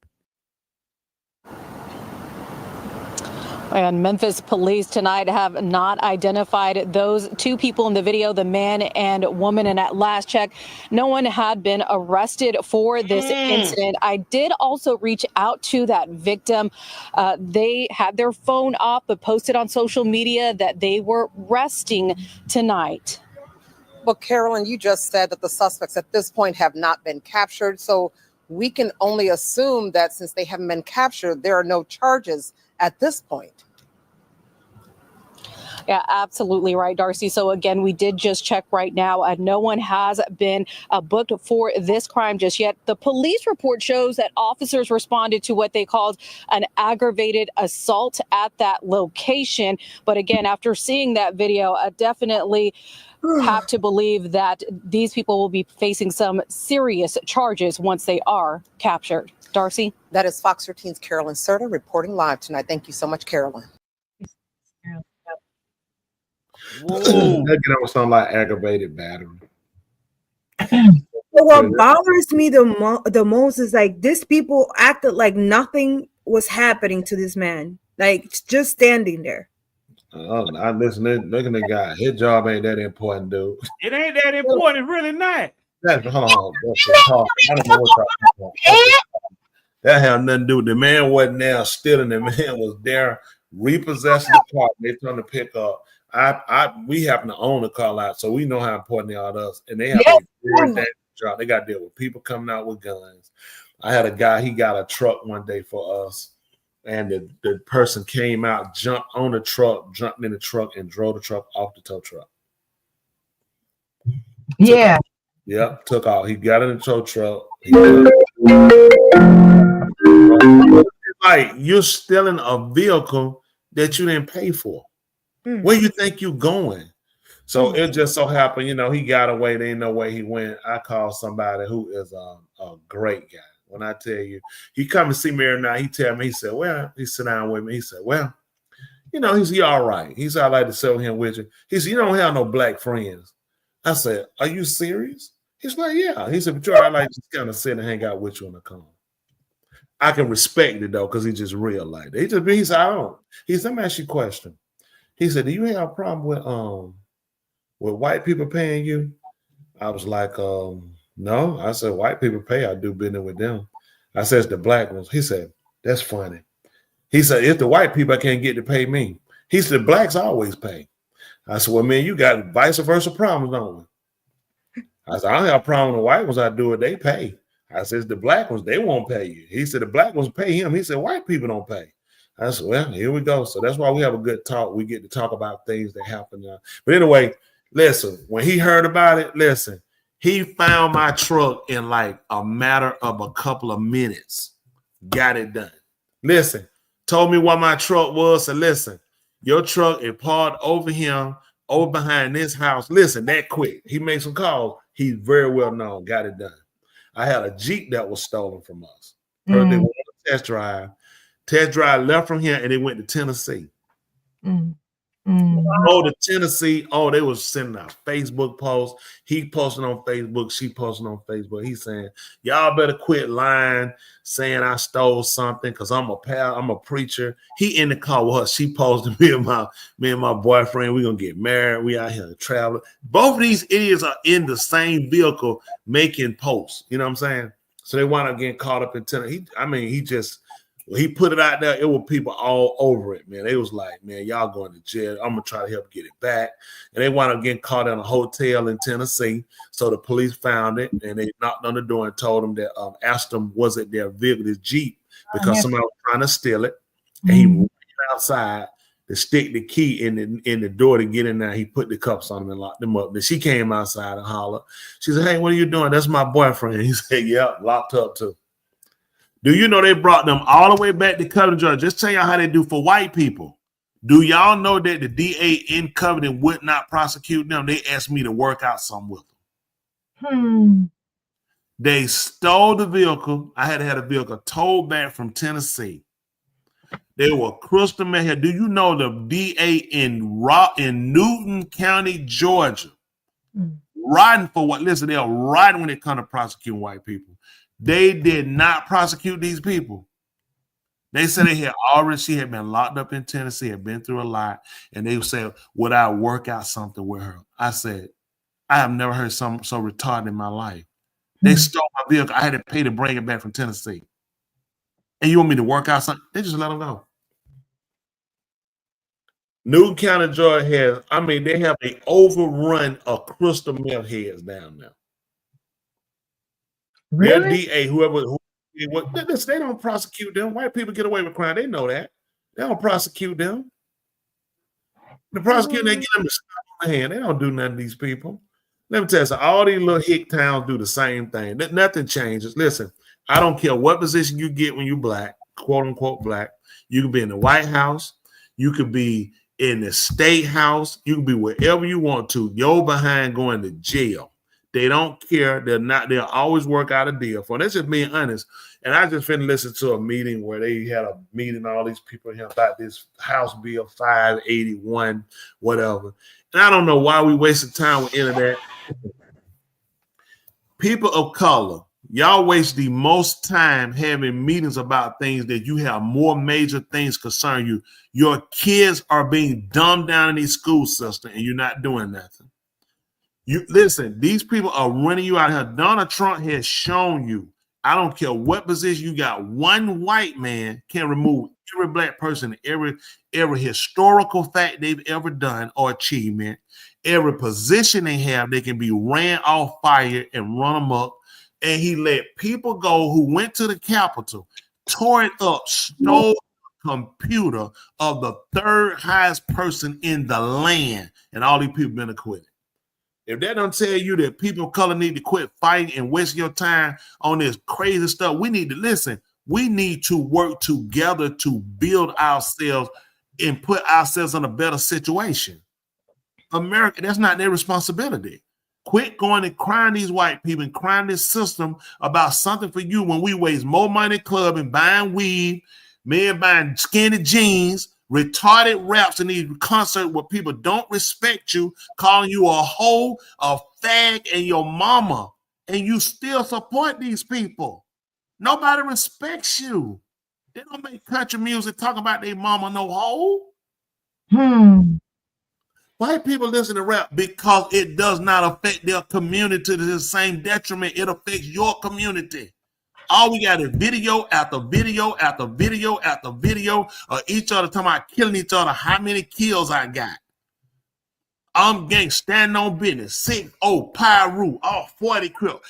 And Memphis police tonight have not identified those two people in the video, the man and woman. And at last check, no one had been arrested for this incident. I did also reach out to that victim. They had their phone off, but posted on social media that they were resting tonight. Well, Carolyn, you just said that the suspects at this point have not been captured. So we can only assume that since they haven't been captured, there are no charges at this point. Yeah, absolutely right, Darcy. So again, we did just check right now. No one has been booked for this crime just yet. The police report shows that officers responded to what they called an aggravated assault at that location. But again, after seeing that video, I definitely have to believe that these people will be facing some serious charges once they are captured. Darcy? That is Fox 13's Carolyn Serta reporting live tonight. Thank you so much, Carolyn. That can almost sound like aggravated battery. So what bothers me the most is like these people acted like nothing was happening to this man, like just standing there. I listen. Look at the guy. His job ain't that important, dude. It ain't that important. It's really not. Hold on. I don't know what that had nothing to do with the man. Wasn't there stealing. The man was there repossessing the car. They trying to pick up. We happen to own a car lot, so we know how important they are to us. And they have a very dangerous job. They got to deal with people coming out with guns. I had a guy, he got a truck one day for us, and the person came out, jumped on the truck, jumped in the truck, and drove the truck off the tow truck. Yeah. Yep, took off. He got in the tow truck. Like, you're stealing a vehicle that you didn't pay for? Mm. Where you think you going? So it just so happened, you know, he got away. There ain't no way he went. I called somebody who is a great guy. When I tell you, he come and see me every night. He tell me, he said, well, he sit down with me. He said, well, you know, he all right. He said, I like to sell him with you. He said, you don't have no black friends. I said, are you serious? He's like, yeah. He said, but I like to kind of sit and hang out with you on the corner. I can respect it though, because he's just real like that. He said, I don't. He said, let me ask you a question. He said, do you have a problem with white people paying you? I was like, no. I said, white people pay. I do business with them. I said, it's the black ones. He said, that's funny. He said, if the white people I can't get to pay me. He said, the blacks always pay. I said, well, man, you got vice versa problems, don't we? I said, I don't have a problem with the white ones. I do it. They pay. I said, the black ones, they won't pay you. He said, the black ones pay him. He said, white people don't pay. I said, well, here we go. So that's why we have a good talk. We get to talk about things that happen now. But anyway, listen, when he heard about it, listen, he found my truck in like a matter of a couple of minutes. Got it done. Listen, told me what my truck was. So listen, your truck is parked over here, over behind this house. Listen, that quick. He made some calls. He's very well known. Got it done. I had a Jeep that was stolen from us. They went on a test drive. Test drive left from here and they went to Tennessee. Oh, to Tennessee. Oh, they was sending out Facebook posts. He posted on Facebook. She posted on Facebook. He's saying, y'all better quit lying, saying I stole something because I'm a preacher. He in the car with her. She posted me and my boyfriend. We're gonna get married. We out here traveling. Both of these idiots are in the same vehicle making posts. You know what I'm saying? So they wind up getting caught up in Tennessee. He put it out there. It was people all over it, man. They was like, man, y'all going to jail. I'm going to try to help get it back. And they wound up getting caught in a hotel in Tennessee. So the police found it, and they knocked on the door and told them that asked them, was it their vehicle, this Jeep, because somebody was trying to steal it. And he ran outside to stick the key in the door to get in there. He put the cuffs on them and locked them up. Then she came outside and hollered. She said, hey, what are you doing? That's my boyfriend. He said, yeah, locked up too. Do you know they brought them all the way back to Covington, Georgia? Just tell y'all how they do for white people. Do y'all know that the DA in Covington would not prosecute them? They asked me to work out something with them. They stole the vehicle. I had to have a vehicle towed back from Tennessee. They were crystal mad here. Do you know the DA in Newton County, Georgia, riding for what? Listen, they're riding when they come to prosecute white people. They did not prosecute these people. They said she had been locked up in Tennessee, had been through a lot, and they said, would I work out something with her? I said, I have never heard something so retarded in my life. They stole my vehicle. I had to pay to bring it back from Tennessee. And you want me to work out something? They just let them go. Newton County, Georgia they have an overrun of crystal meth heads down there. Really? Their DA, they don't prosecute them. White people get away with crime. They know that. They don't prosecute them. The prosecutor, they get them to stop on the hand. They don't do nothing to these people. Let me tell you, so all these little hick towns do the same thing. Nothing changes. Listen, I don't care what position you get when you're black, quote unquote black. You can be in the White House. You could be in the State House. You can be wherever you want to. You're behind going to jail. They don't care. They'll always work out a deal for them. That's just being honest. And I just finished listening to a meeting where they had a meeting, all these people here about this House Bill 581, whatever. And I don't know why we wasted time with any of that. People of color, y'all waste the most time having meetings about things that you have more major things concern you. Your kids are being dumbed down in these school system and you're not doing nothing. You listen, these people are running you out here. Donald Trump has shown you, I don't care what position you got, one white man can remove every black person, every historical fact they've ever done or achievement, every position they have, they can be ran off fire and run them up. And he let people go who went to the Capitol, tore it up, stole the computer of the third highest person in the land, and all these people been acquitted. If that don't tell you that people of color need to quit fighting and waste your time on this crazy stuff, we need to listen. We need to work together to build ourselves and put ourselves in a better situation. America, that's not their responsibility. Quit going and crying these white people and crying this system about something for you when we waste more money club and buying weed, men buying skinny jeans, retarded raps in these concerts where people don't respect you, calling you a hoe, a fag, and your mama, and you still support these people. Nobody respects you. They don't make country music talk about their mama no hoe. White people listen to rap because it does not affect their community to the same detriment it affects your community. All we got is video after video after video after video of each other talking about killing each other. How many kills I got? I'm gang standing on business. 6-0 Pyru, all 40 crip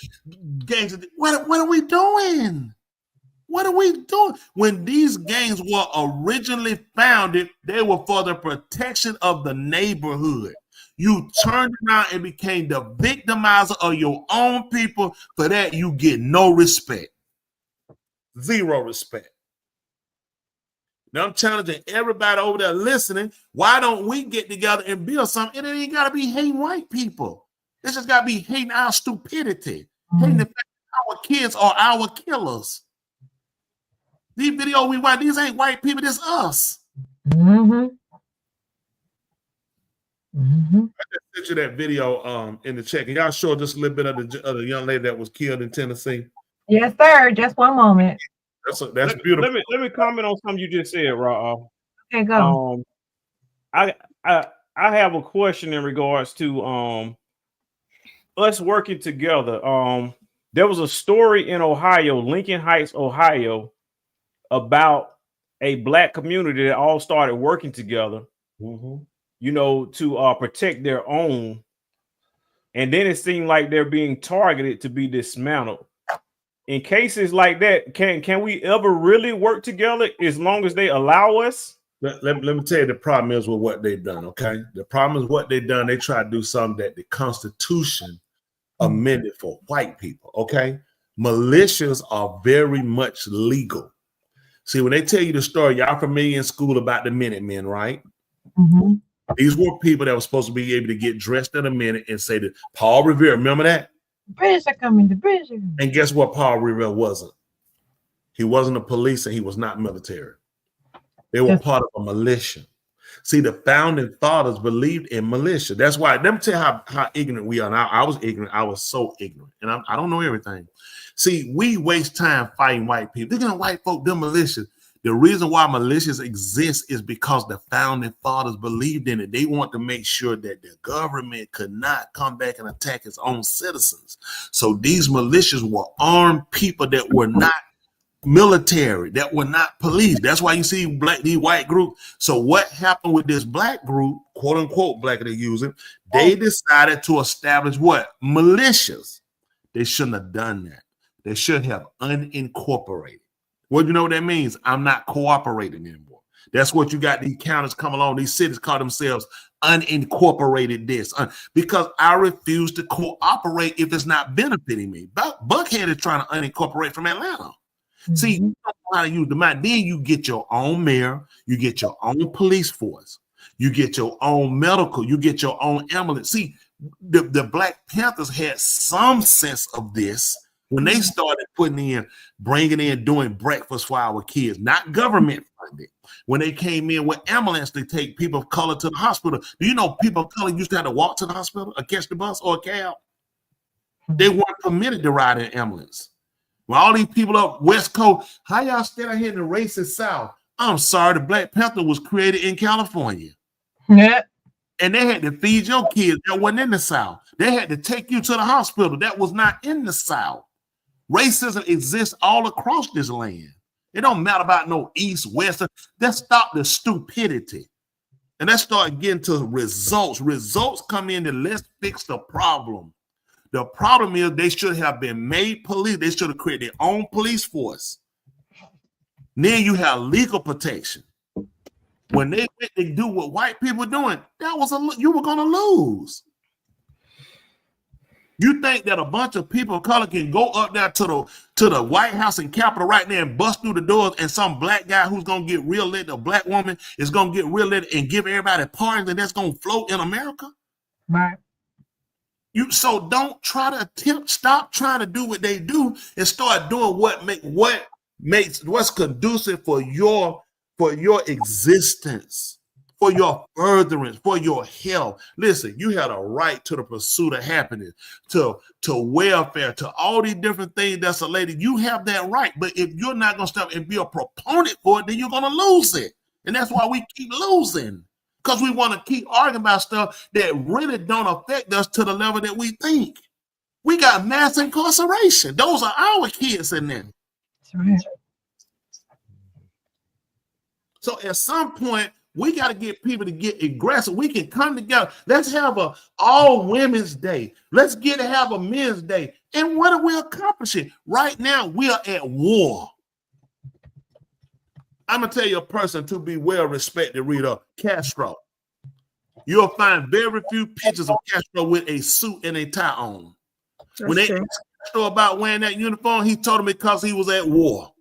gangs. What are we doing? What are we doing? When these gangs were originally founded, they were for the protection of the neighborhood. You turned around and became the victimizer of your own people. For that, you get no respect. Zero respect. Now I'm challenging everybody over there listening. Why don't we get together and build something? It ain't got to be hating white people. This just got to be hating our stupidity. Hating the fact that our kids are our killers. These videos we watch, these ain't white people, this us. I just sent you that video in the chat. Can y'all show just a little bit of the young lady that was killed in Tennessee? Yes, sir. Just one moment. That's beautiful. Let me comment on something you just said, Raw. Okay, go. I have a question in regards to us working together. There was a story in Ohio, Lincoln Heights, Ohio, about a black community that all started working together, you know, to protect their own. And then it seemed like they're being targeted to be dismantled. In cases like that, can we ever really work together as long as they allow us? Let me tell you the problem is with what they've done, okay? The problem is what they've done. They try to do something that the Constitution amended for white people, okay? Militias are very much legal. See, when they tell you the story, y'all familiar in school about the Minutemen, right? These were people that were supposed to be able to get dressed in a minute and say that Paul Revere, remember that? British are coming, the British are coming. And guess what Paul Revere wasn't? He wasn't a police and he was not military. They were part of a militia. See, the founding fathers believed in militia. That's why, let me tell you how ignorant we are. Now, I was ignorant. I was so ignorant. And I don't know everything. See, we waste time fighting white people. They're going to white folk, them militias. The reason why militias exist is because the founding fathers believed in it. They want to make sure that the government could not come back and attack its own citizens. So these militias were armed people that were not military, that were not police. That's why you see these white groups. So what happened with this black group, quote unquote black they're using, they decided to establish what? Militias. They shouldn't have done that. They should have unincorporated. Well, you know what that means? I'm not cooperating anymore. That's what you got these counties come along. These cities call themselves unincorporated this. Because I refuse to cooperate if it's not benefiting me. Buckhead is trying to unincorporate from Atlanta. See, you don't know how to use the mind. Then you get your own mayor, you get your own police force, you get your own medical, you get your own ambulance. See, the Black Panthers had some sense of this when they started bringing in, doing breakfast for our kids, not government funded. When they came in with ambulance to take people of color to the hospital. Do you know people of color used to have to walk to the hospital or catch the bus or a cab? They weren't permitted to ride in an ambulance. Well, all these people up West Coast, how y'all still out here in the racist South? I'm sorry, the Black Panther was created in California. Yeah. And they had to feed your kids that wasn't in the South. They had to take you to the hospital that was not in the South. Racism exists all across this land. It don't matter about no East, West. Let's stop the stupidity. And let's start getting to results. Results come in and let's fix the problem. The problem is they should have been made police. They should have created their own police force. Then you have legal protection. When they do what white people are doing, you were going to lose. You think that a bunch of people of color can go up there to the White House and Capitol right now and bust through the doors, and some black guy who's gonna get reelected, a black woman is gonna get reelected and give everybody parties, and that's gonna float in America? Right. So don't try to stop trying to do what they do and start doing what's conducive for your existence, for your furtherance, for your health. Listen, you had a right to the pursuit of happiness, to welfare, to all these different things that's a lady. You have that right. But if you're not going to stop and be a proponent for it, then you're going to lose it. And that's why we keep losing, because we want to keep arguing about stuff that really don't affect us to the level that we think. We got mass incarceration. Those are our kids in there. That's right. So at some point, we got to get people to get aggressive. We can come together. Let's have a all women's day. Let's have a men's day. And what are we accomplishing? Right now, we are at war. I'm going to tell you a person to be well respected, Rita, Castro. You'll find very few pictures of Castro with a suit and a tie on. When they asked Castro about wearing that uniform, he told them because he was at war.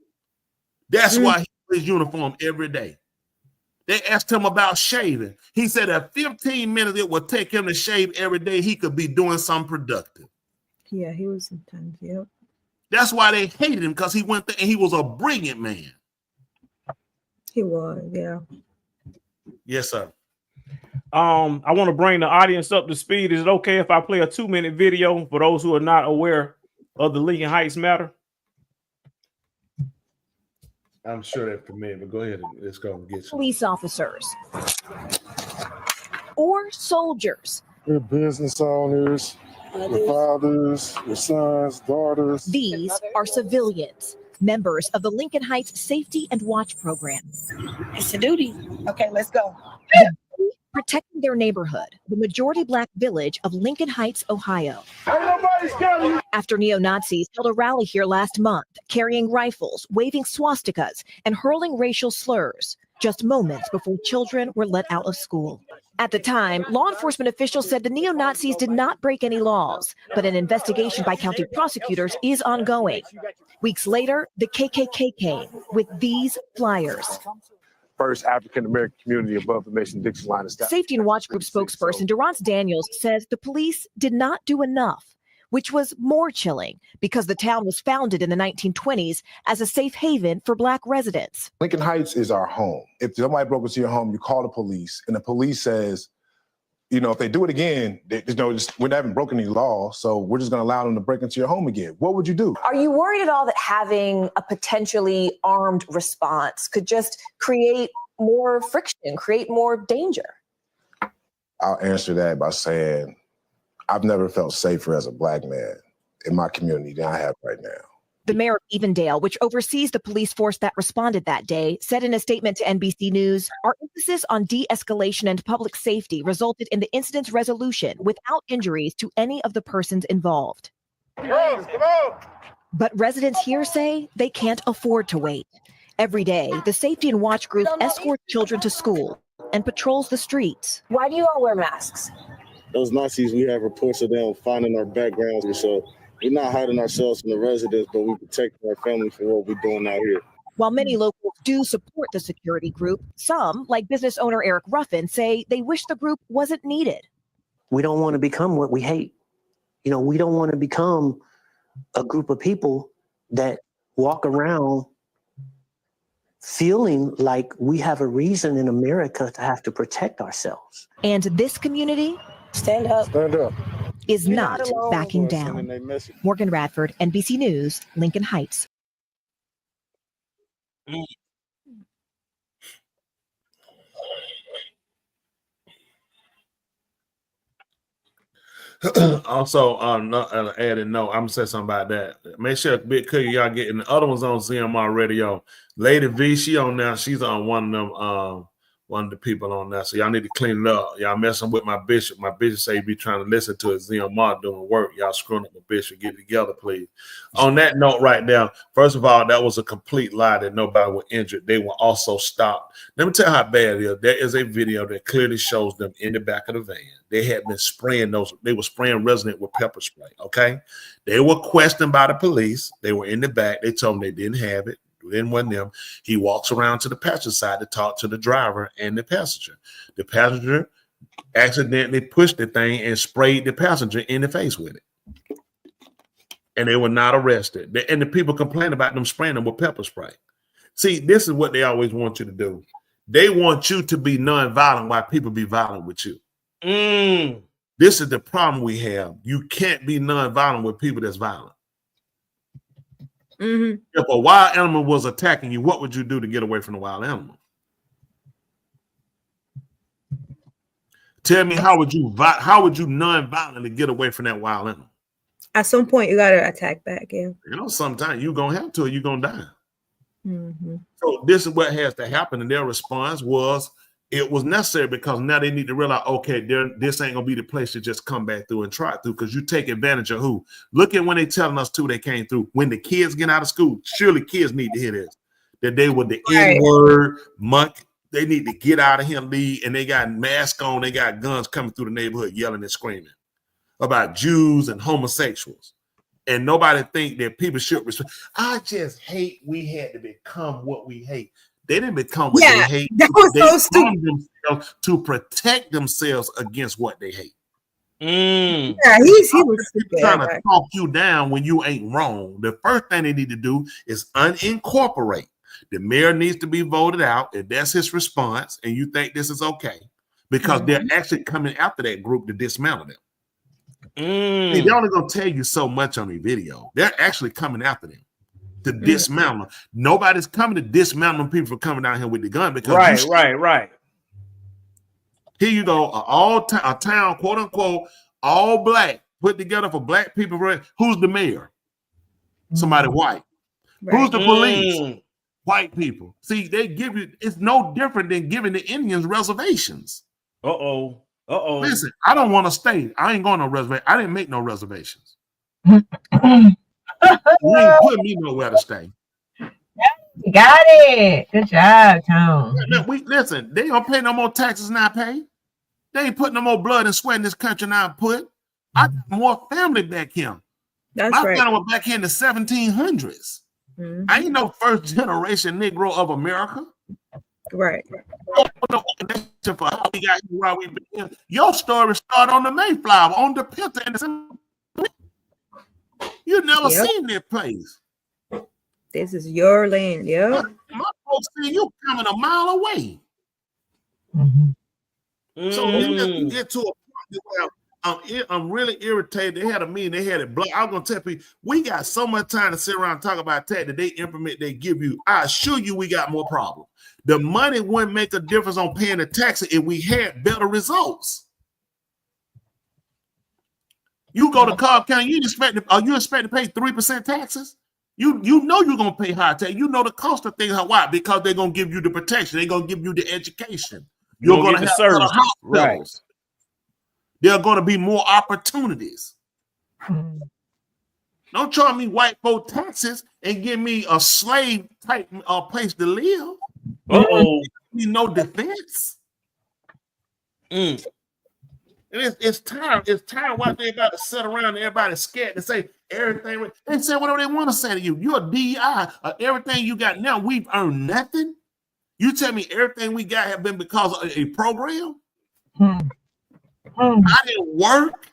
That's why he wears his uniform every day. They asked him about shaving. He said that 15 minutes it would take him to shave every day, he could be doing something productive. Yeah, he was sometimes, yep. That's why they hated him, because he went there and he was a brilliant man. He was, yeah. Yes, sir. I want to bring the audience up to speed. Is it okay if I play a 2-minute video for those who are not aware of the Lincoln Heights matter? I'm sure they're familiar, but go ahead and let's go and get some. Police officers or soldiers. We're business owners, the fathers, the sons, daughters. These are civilians, members of the Lincoln Heights Safety and Watch Program. It's a duty. Okay, let's go. Protecting their neighborhood, the majority Black village of Lincoln Heights, Ohio. After neo-Nazis held a rally here last month, carrying rifles, waving swastikas, and hurling racial slurs, just moments before children were let out of school. At the time, law enforcement officials said the neo-Nazis did not break any laws, but an investigation by county prosecutors is ongoing. Weeks later, the KKK came with these flyers. First African-American community above the Mason-Dixon line of staff. Safety and Watch Group spokesperson Durrance Daniels says the police did not do enough, which was more chilling because the town was founded in the 1920s as a safe haven for Black residents. Lincoln Heights is our home. If somebody broke into your home, you call the police, and the police says, you know, if they do it again, we haven't broken any law, so we're just going to allow them to break into your home again. What would you do? Are you worried at all that having a potentially armed response could just create more friction, create more danger? I'll answer that by saying I've never felt safer as a Black man in my community than I have right now. The mayor of Evendale, which oversees the police force that responded that day, said in a statement to NBC News, our emphasis on de-escalation and public safety resulted in the incident's resolution without injuries to any of the persons involved. Come on. But residents here say they can't afford to wait. Every day, the Safety and Watch Group escorts children to school and patrols the streets. Why do you all wear masks? Those Nazis, we have reports of them finding our backgrounds, so we're not hiding ourselves from the residents, but we protect our family from what we're doing out here. While many locals do support the security group, some, like business owner Eric Ruffin, say they wish the group wasn't needed. We don't want to become what we hate. You know, we don't want to become a group of people that walk around feeling like we have a reason in America to have to protect ourselves. And this community, stand up, is not backing down. Morgan Radford, NBC News, Lincoln Heights. Also, adding note, I'm gonna say something about that. Make sure Big Cookie y'all getting the other ones on ZMR Radio. Lady V, she on now. She's on one of them one of the people on that. So y'all need to clean it up. Y'all messing with my bishop. My bishop say be trying to listen to his ZMR doing work. Y'all screwing up my bishop. Get it together, please. On that note right now, first of all, that was a complete lie that nobody was injured. They were also stopped. Let me tell you how bad it is. There is a video that clearly shows them in the back of the van. They had been spraying those. They were spraying resident with pepper spray, okay? They were questioned by the police. They were in the back. They told them they didn't have it. Then one of them, he walks around to the passenger side to talk to the driver and the passenger. The passenger accidentally pushed the thing and sprayed the passenger in the face with it. And they were not arrested. And the people complain about them spraying them with pepper spray. See, this is what they always want you to do. They want you to be nonviolent while people be violent with you. This is the problem we have. You can't be nonviolent with people that's violent. If a wild animal was attacking you, what would you do to get away from the wild animal? Tell me, how would you non-violently get away from that wild animal? At some point, you gotta attack back. Yeah. You know, sometimes you're gonna have to, or you're gonna die. So this is what has to happen, and their response was it was necessary because now they need to realize, okay, this ain't gonna be the place to just come back through and try through, because you take advantage of who? Look at when they telling us too, they came through. When the kids get out of school, surely kids need to hear this. That they were the N-word, monk. They need to get out of here and leave, and they got masks on, they got guns coming through the neighborhood yelling and screaming about Jews and homosexuals. And nobody think that people should respect. I just hate we had to become what we hate. They didn't become what they hate. That was they so stupid. Themselves to protect themselves against what they hate. Yeah, he was trying to talk you down when you ain't wrong. The first thing they need to do is unincorporate. The mayor needs to be voted out, if that's his response, and you think this is okay, because they're actually coming after that group to dismantle them. See, they're only gonna tell you so much on the video. They're actually coming after them to dismantle them. Nobody's coming to dismantle people for coming down here with the gun, because right. Here you go, a town, quote unquote, all black, put together for black people. Who's the mayor? Somebody white. Who's the police? White people. See, they give you, it's no different than giving the Indians reservations. Listen, I don't want to stay. I ain't going no reservation. I didn't make no reservations. You ain't put me nowhere to stay. You got it. Good job, Tom. Listen, they don't pay no more taxes than I pay. They ain't putting no more blood and sweat in this country than I put. I got more family back here. My family was back here in the 1700s. I ain't no first generation Negro of America. Right. For how we got here, where we been here. Your story started on the Mayflower, on the Pinta, and you never seen that place. This is your land, My folks see you coming a mile away. So you get to a point where I'm really irritated. They had a meeting, they had it blocked. I'm gonna tell people, we got so much time to sit around and talk about tax that they implement, they give you. I assure you we got more problems. The money wouldn't make a difference on paying the taxes if we had better results. You go to Cobb County, you expect to pay 3% taxes? You know you're gonna pay high tax. You know the cost of things. Why? Because they're gonna give you the protection, they're gonna give you the education. You're gonna have better hospitals. There are going to be more opportunities. Don't charge me white folk taxes and give me a slave type place to live. No defense. And it's time. It's time. Why they about to sit around and everybody's scared to say everything. They say whatever they want to say to you. You're a DEI. Everything you got now, we've earned nothing. You tell me everything we got have been because of a program. I didn't work.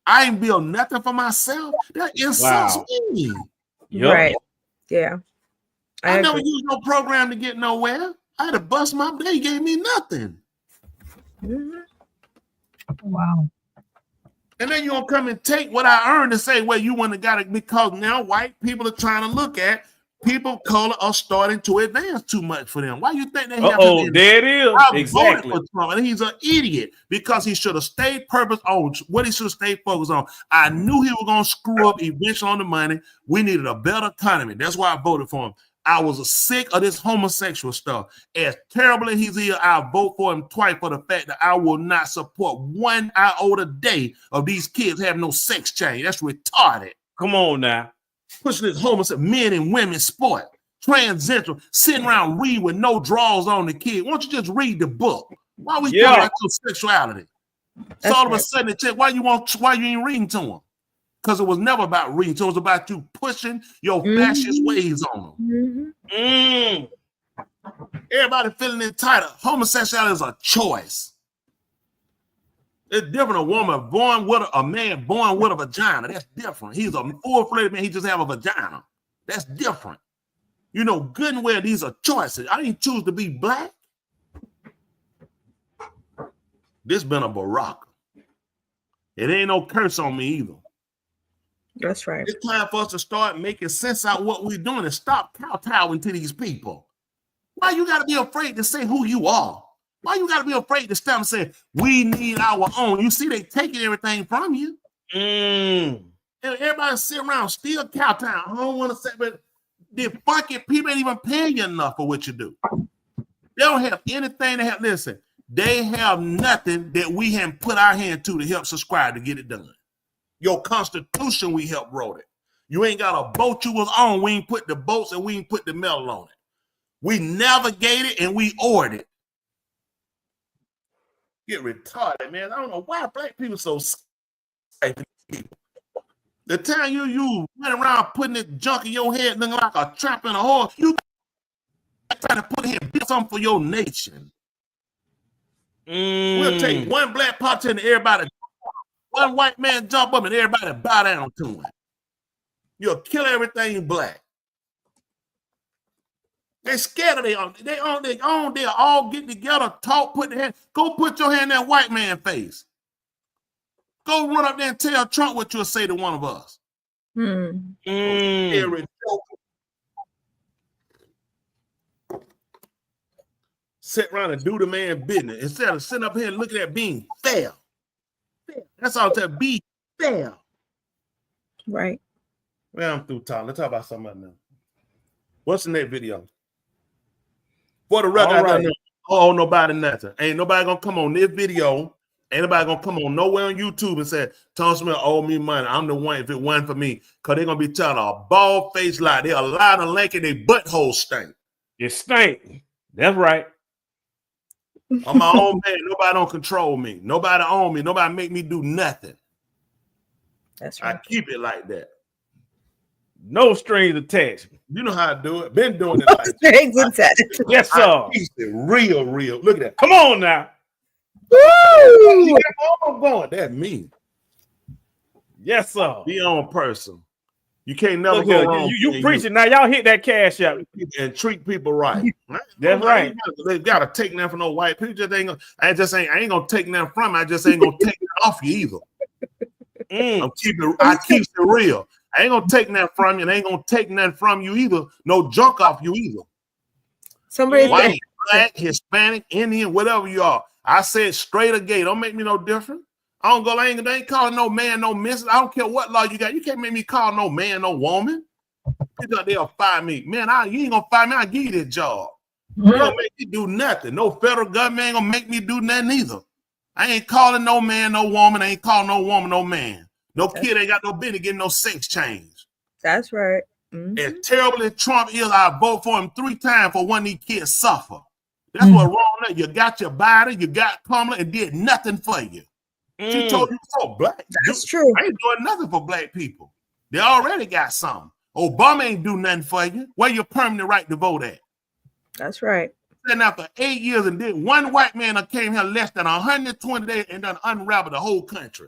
I ain't build nothing for myself. That insults me. Right. Yeah. I never used no program to get nowhere. I had to bust my day. He gave me nothing. Wow. And then you're going to come and take what I earned and say, well, you want to got it, because now white people are trying to look at people of color are starting to advance too much for them. Why you think they have there it is. Exactly. For Trump, and he's an idiot because he should have stayed purpose on what he should have stayed focused on. I knew he was going to screw up eventually on the money. We needed a better economy. That's why I voted for him. I was sick of this homosexual stuff. As terrible as he's here, I'll vote for him twice for the fact that I will not support 1 iota day of these kids having no sex change. That's retarded. Come on now. Pushing this homosexual men and women sport. Transgender, sitting around reading with no drawers on the kid. Why don't you just read the book? Why are we talking about your sexuality? So all of a sudden, why you ain't reading to them? Because it was never about reading. So it was about you pushing your fascist ways on them. Everybody feeling entitled. Homosexuality is a choice. It's different. A woman born with a man born with a vagina. That's different. He's a full-fledged man. He just have a vagina. That's different. You know good and well these are choices. I didn't choose to be black. This been a baraka. It ain't no curse on me either. That's right. It's time for us to start making sense out of what we're doing and stop kowtowing to these people. Why you got to be afraid to say who you are? Why you got to be afraid to stand and say, we need our own? You see, they taking everything from you. And everybody sit around still kowtowing. I don't want to say, but the fucking people ain't even paying you enough for what you do. They don't have anything to help. Listen, they have nothing that we haven't put our hand to help subscribe to get it done. Your Constitution, we helped wrote it. You ain't got a boat you was on. We ain't put the boats and we ain't put the metal on it. We navigated and we oared it. Get retarded, man. I don't know why black people so scared. The time you went around putting this junk in your head looking like a trap in a hole, you trying to put here and do something for your nation. We'll take one black politician and everybody, one white man jump up and everybody bow down to him. You'll kill everything black. They scared of they all get together, talk, put their hand. Go put your hand in that white man's face. Go run up there and tell Trump what you'll say to one of us. Sit around and do the man business instead of sitting up here and looking at being fair. That's all to be fair. Right. Well, I'm through talking. Let's talk about something else now. What's the next video? For the record, I don't owe nobody nothing. Ain't nobody gonna come on this video. Ain't nobody gonna come on nowhere on YouTube and say, Tom Smith owe me money. I'm the one if it wasn't for me. Because they're gonna be telling a bald-faced lie. They're a lie to link and their butthole stink. It stink. That's right. I'm my own man. Nobody don't control me. Nobody own me. Nobody make me do nothing. That's right. I keep it like that. No strings attached. You know how I do it. Been doing it like strings attached. Yes, sir. I keep it real. Look at that. Come on now. Woo! Going. That's me. Yes, sir. Be on person. You can't never Look go here, wrong. You preaching now. Y'all hit that cash out and treat people right. That's right. They gotta take nothing from no white people. Just ain't gonna, I ain't gonna take nothing from it. I just ain't gonna take it off you either. I keep it real. I ain't gonna take nothing from you, and I ain't gonna take nothing from you either. No junk off you either. Somebody white, black, Hispanic, Indian, whatever you are. I said straight or gay. Don't make me no different. I ain't calling no man, no missus. I don't care what law you got. You can't make me call no man, no woman. They'll fire me. Man, you ain't gonna fire me. I'll give you this job. You don't make me do nothing. No federal government ain't gonna make me do nothing either. I ain't calling no man, no woman. I ain't calling no woman, no man. No kid ain't got no business getting no sex change. That's right. As terrible as Trump is, I vote for him 3 times for one of these kids suffer. That's what wrong there. You got your Biden, you got Kamala, and did nothing for you. She told you so black. That's true. I ain't doing nothing for black people. They already got something. Obama ain't do nothing for you. Where your permanent right to vote at? That's right. Then after 8 years and did one white man that came here less than 120 days and done unraveled the whole country.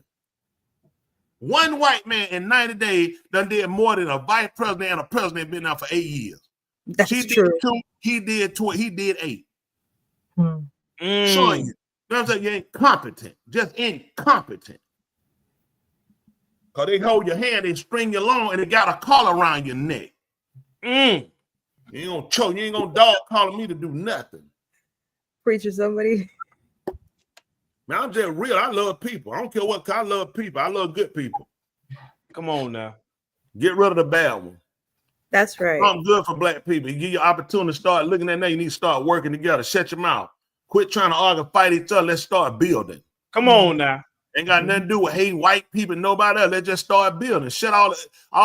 One white man in 90 days done did more than a vice president and a president been there for 8 years. That's she true. did 2, he did 2, he did 8. Showing you. I'm saying you're incompetent, just incompetent. Because they hold your hand, they string you along, and they got a collar around your neck. You ain't gonna choke, you ain't gonna dog calling me to do nothing. Preacher, somebody. Man, I'm just real. I love people. I don't care what, I love people. I love good people. Come on now. Get rid of the bad one. That's right. Something good for black people. You give you opportunity to start looking at that. You need to start working together. Shut your mouth. Quit trying to argue, fight each other. Let's start building. Come on now. Ain't got nothing to do with hating white people, nobody else. Let's just start building. Shut all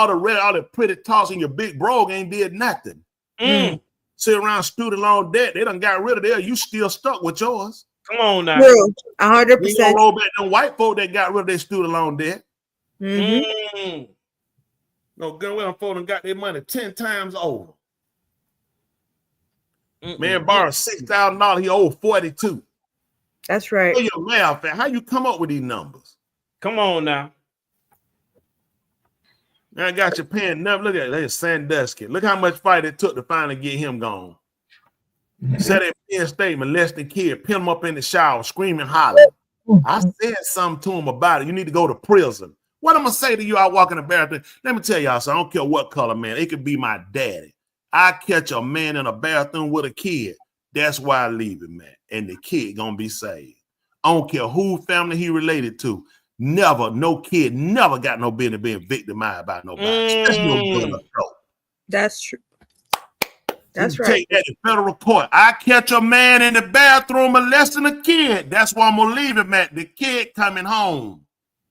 the pretty toss in your big brogue ain't did nothing. Sit around student loan debt. They done got rid of theirs. You still stuck with yours. Come on now. True. 100%. You gonna roll back them white folk that got rid of their student loan debt. No, good well, folk done got their money 10 times over. Man borrowed $6,000. He owed 42. That's right. Where your math at? How you come up with these numbers? Come on now. Now I got your pen. Never look at it. There's Sandusky. Look how much fight it took to finally get him gone. Said that Penn State molesting kid, pin him up in the shower, screaming, hollering. I said something to him about it. You need to go to prison. What I'm gonna say to you, I walk in the bathroom. Let me tell y'all, so I don't care what color, man. It could be my daddy. I catch a man in a bathroom with a kid. That's why I leave him, man. And the kid gonna be saved. I don't care who family he related to. Never, no kid, never got no business being victimized by nobody. That's true. That's You right. Take that to federal court. I catch a man in the bathroom molesting a kid. That's why I'm gonna leave him at. The kid coming home.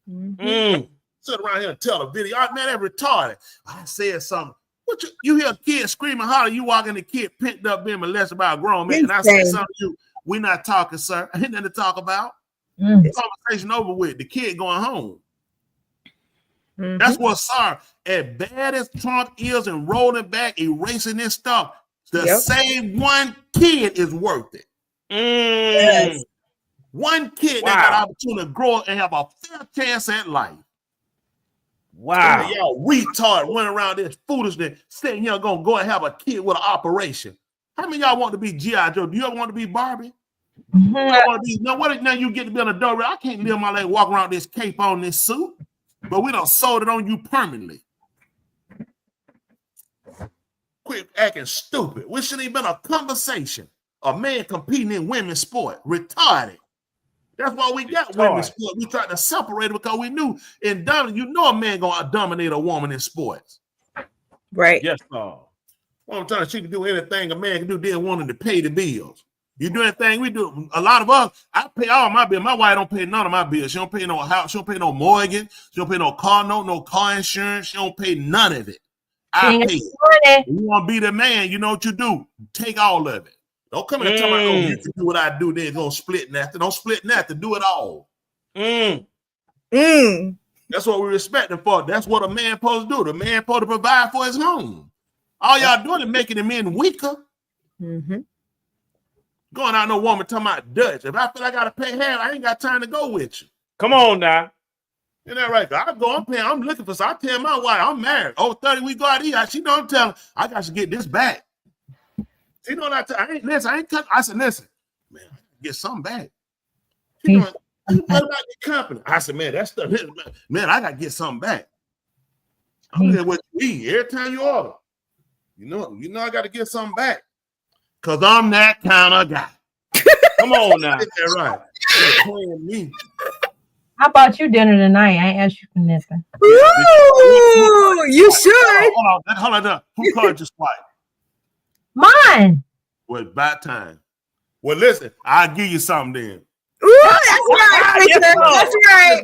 Sit around here and tell a video. Oh, man, that retarded. I said something. What you hear a kid screaming, holler, you walking the kid pent up being molested by a grown man. And I said something to you. We're not talking, sir. Ain't nothing to talk about. The conversation over with. The kid going home. That's what, sir, as bad as Trump is and rolling back, erasing this stuff, the same one kid is worth it. Yes. One kid that got opportunity to grow and have a fair chance at life. Wow. Y'all retard running around this foolishness, saying y'all gonna go and have a kid with an operation. How many of y'all want to be G.I. Joe? Do you ever want to be Barbie? Now you get to be an adult. I can't live my life walking around with this cape on, this suit, but we done sold it on you permanently. Quit acting stupid. We shouldn't even been a conversation. A man competing in women's sport. Retarded. That's why we got women's sport. We tried to separate it because we knew in dominant, you know a man gonna dominate a woman in sports. Right. Yes, sir. Well, I'm telling you, she can do anything a man can do, then wanting to pay the bills. You do anything we do. A lot of us, I pay all my bills. My wife don't pay none of my bills. She don't pay no house. She don't pay no mortgage. She don't pay no car note, no car insurance. She don't pay none of it. I pay it. You want to be the man, you know what you do. Take all of it. Don't come in and tell me, oh, you can do what I do, then go split nothing. Don't split nothing. Do it all. That's what we respect him for. That's what a man supposed to do. The man supposed to provide for his home. All y'all doing is making the men weaker. Going out no woman talking about Dutch. If I feel I gotta pay half, I ain't got time to go with you. Come on now. Isn't that right? I'm looking for some. I tell my wife, I'm married. Oh, 30 we go out to eat. She know I'm telling I got to get this back. She know that I said, listen, man, get something back. She know, what about the company? I said, man, that's the man, I gotta get something back. I'm there what you eat every time you order. You know I gotta get something back. Cause I'm that kind of guy. Come on now. That's right. They're playing me. How about you dinner tonight? I ain't asked you for nothing. Ooh, you should. Hold on. Who called your wife? Mine. Well, it's about time. Well, listen, I'll give you something then. Ooh, that's right. That's right.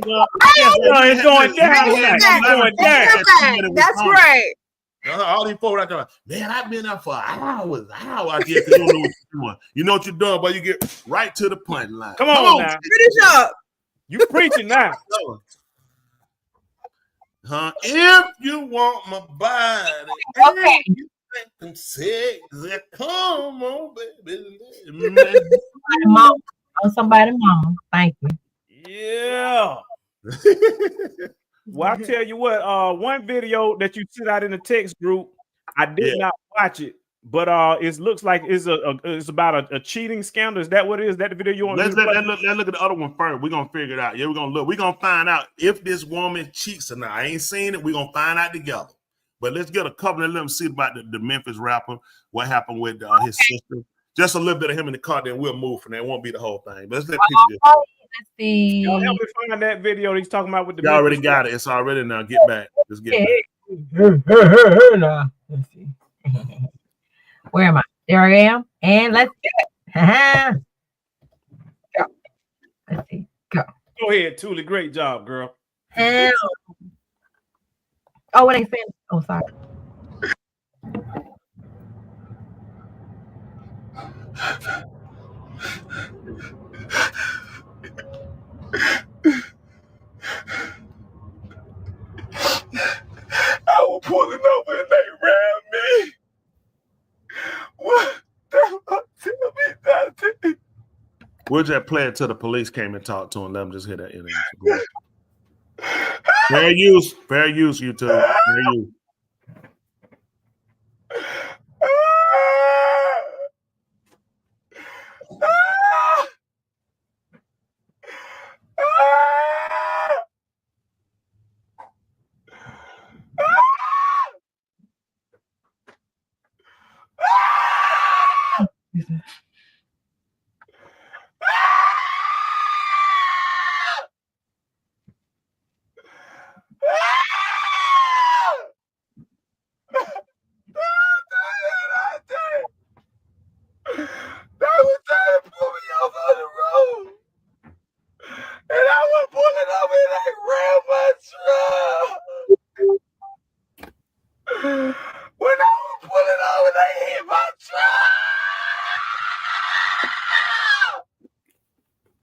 It's going down. That's right. All these folks out there, man, I've been there for hours. I guess you don't know what you're doing. You know what you're doing, but you get right to the punch line. Come on now. Finish up. You preaching now. If you want my body, okay. You sexy, come on, baby. Somebody mom. Thank you. Yeah. Well, I tell you what, one video that you sent out in the text group, I did not watch it, but it looks like it's about a cheating scandal. Is that what it is? That the video you want? Let's look at the other one first. We're gonna figure it out. Yeah, we're gonna look. We're gonna find out if this woman cheats or not. I ain't seen it. We're gonna find out together. But let's get a couple and let them see about the Memphis rapper, what happened with his sister. Just a little bit of him in the car, then we'll move from there. It won't be the whole thing. But let's let people get let's see. Y'all help me find that video he's talking about with the Y'all already got it. It's already now. Get back. Let's get back. Nah. Let's see. Where am I? There I am. And let's do it. Go. Let's see. Go. Go ahead, Tuli. Great job, girl. And oh, what I said. Oh, sorry. I was pulling over and they ran me. What the fuck? Tell me nothing. We'll just play it till the police came and talked to him. Let them just hear that interview. Fair use, you two. Fair use. They was trying to pull me off on the road. And I was pulling over and they ran my truck. When I was pulling over, they hit my truck.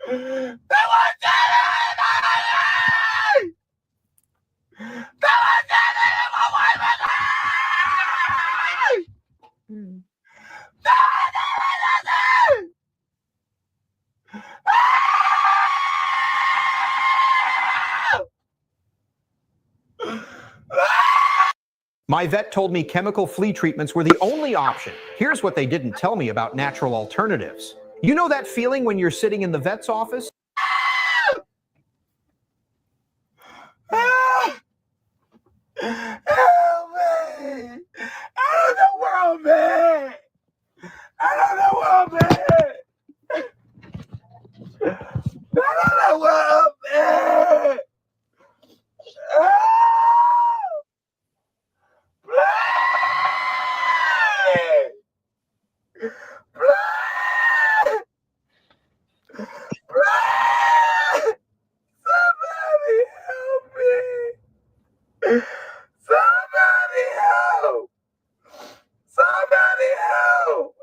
They were trying to hit my wife. They were trying to hit my wife and I. My vet told me chemical flea treatments were the only option. Here's what they didn't tell me about natural alternatives. You know that feeling when you're sitting in the vet's office? Help me! I don't know where I'm at. I don't know where I'm at. I don't know where I'm at. Somebody help me! Somebody help! Somebody help!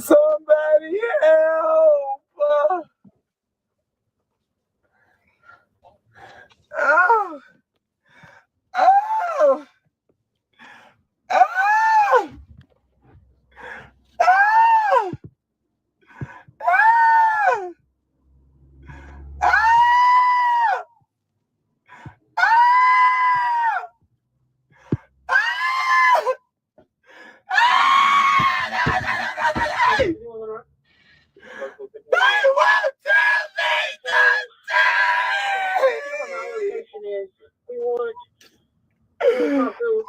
Somebody help! Oh! Oh! Oh! Oh! Oh!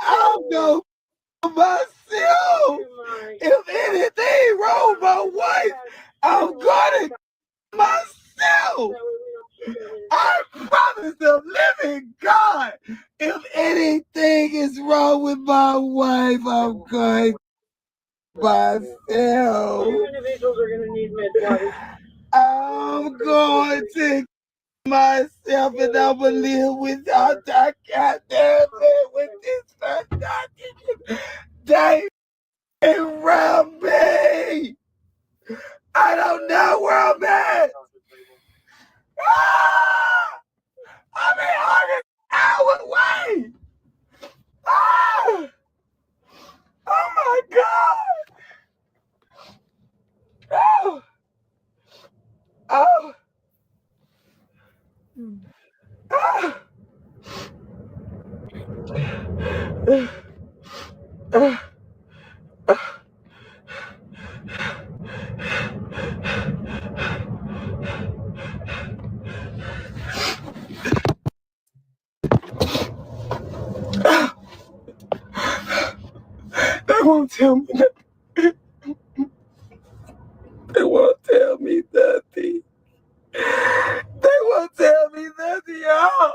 I'll go myself. If anything wrong with my wife, I'm gonna myself. I promise the living God, if anything is wrong with my wife, I'm going myself. You individuals are going to need midwives. I'm going to myself and I'm gonna live without that goddamn man with this fantastic day around me. I don't know where I'm at. Ah! I'm in hour away. Ah! Oh my God. Oh. Oh. They won't tell me nothing. They won't tell me nothing. They won't tell me nothing, y'all.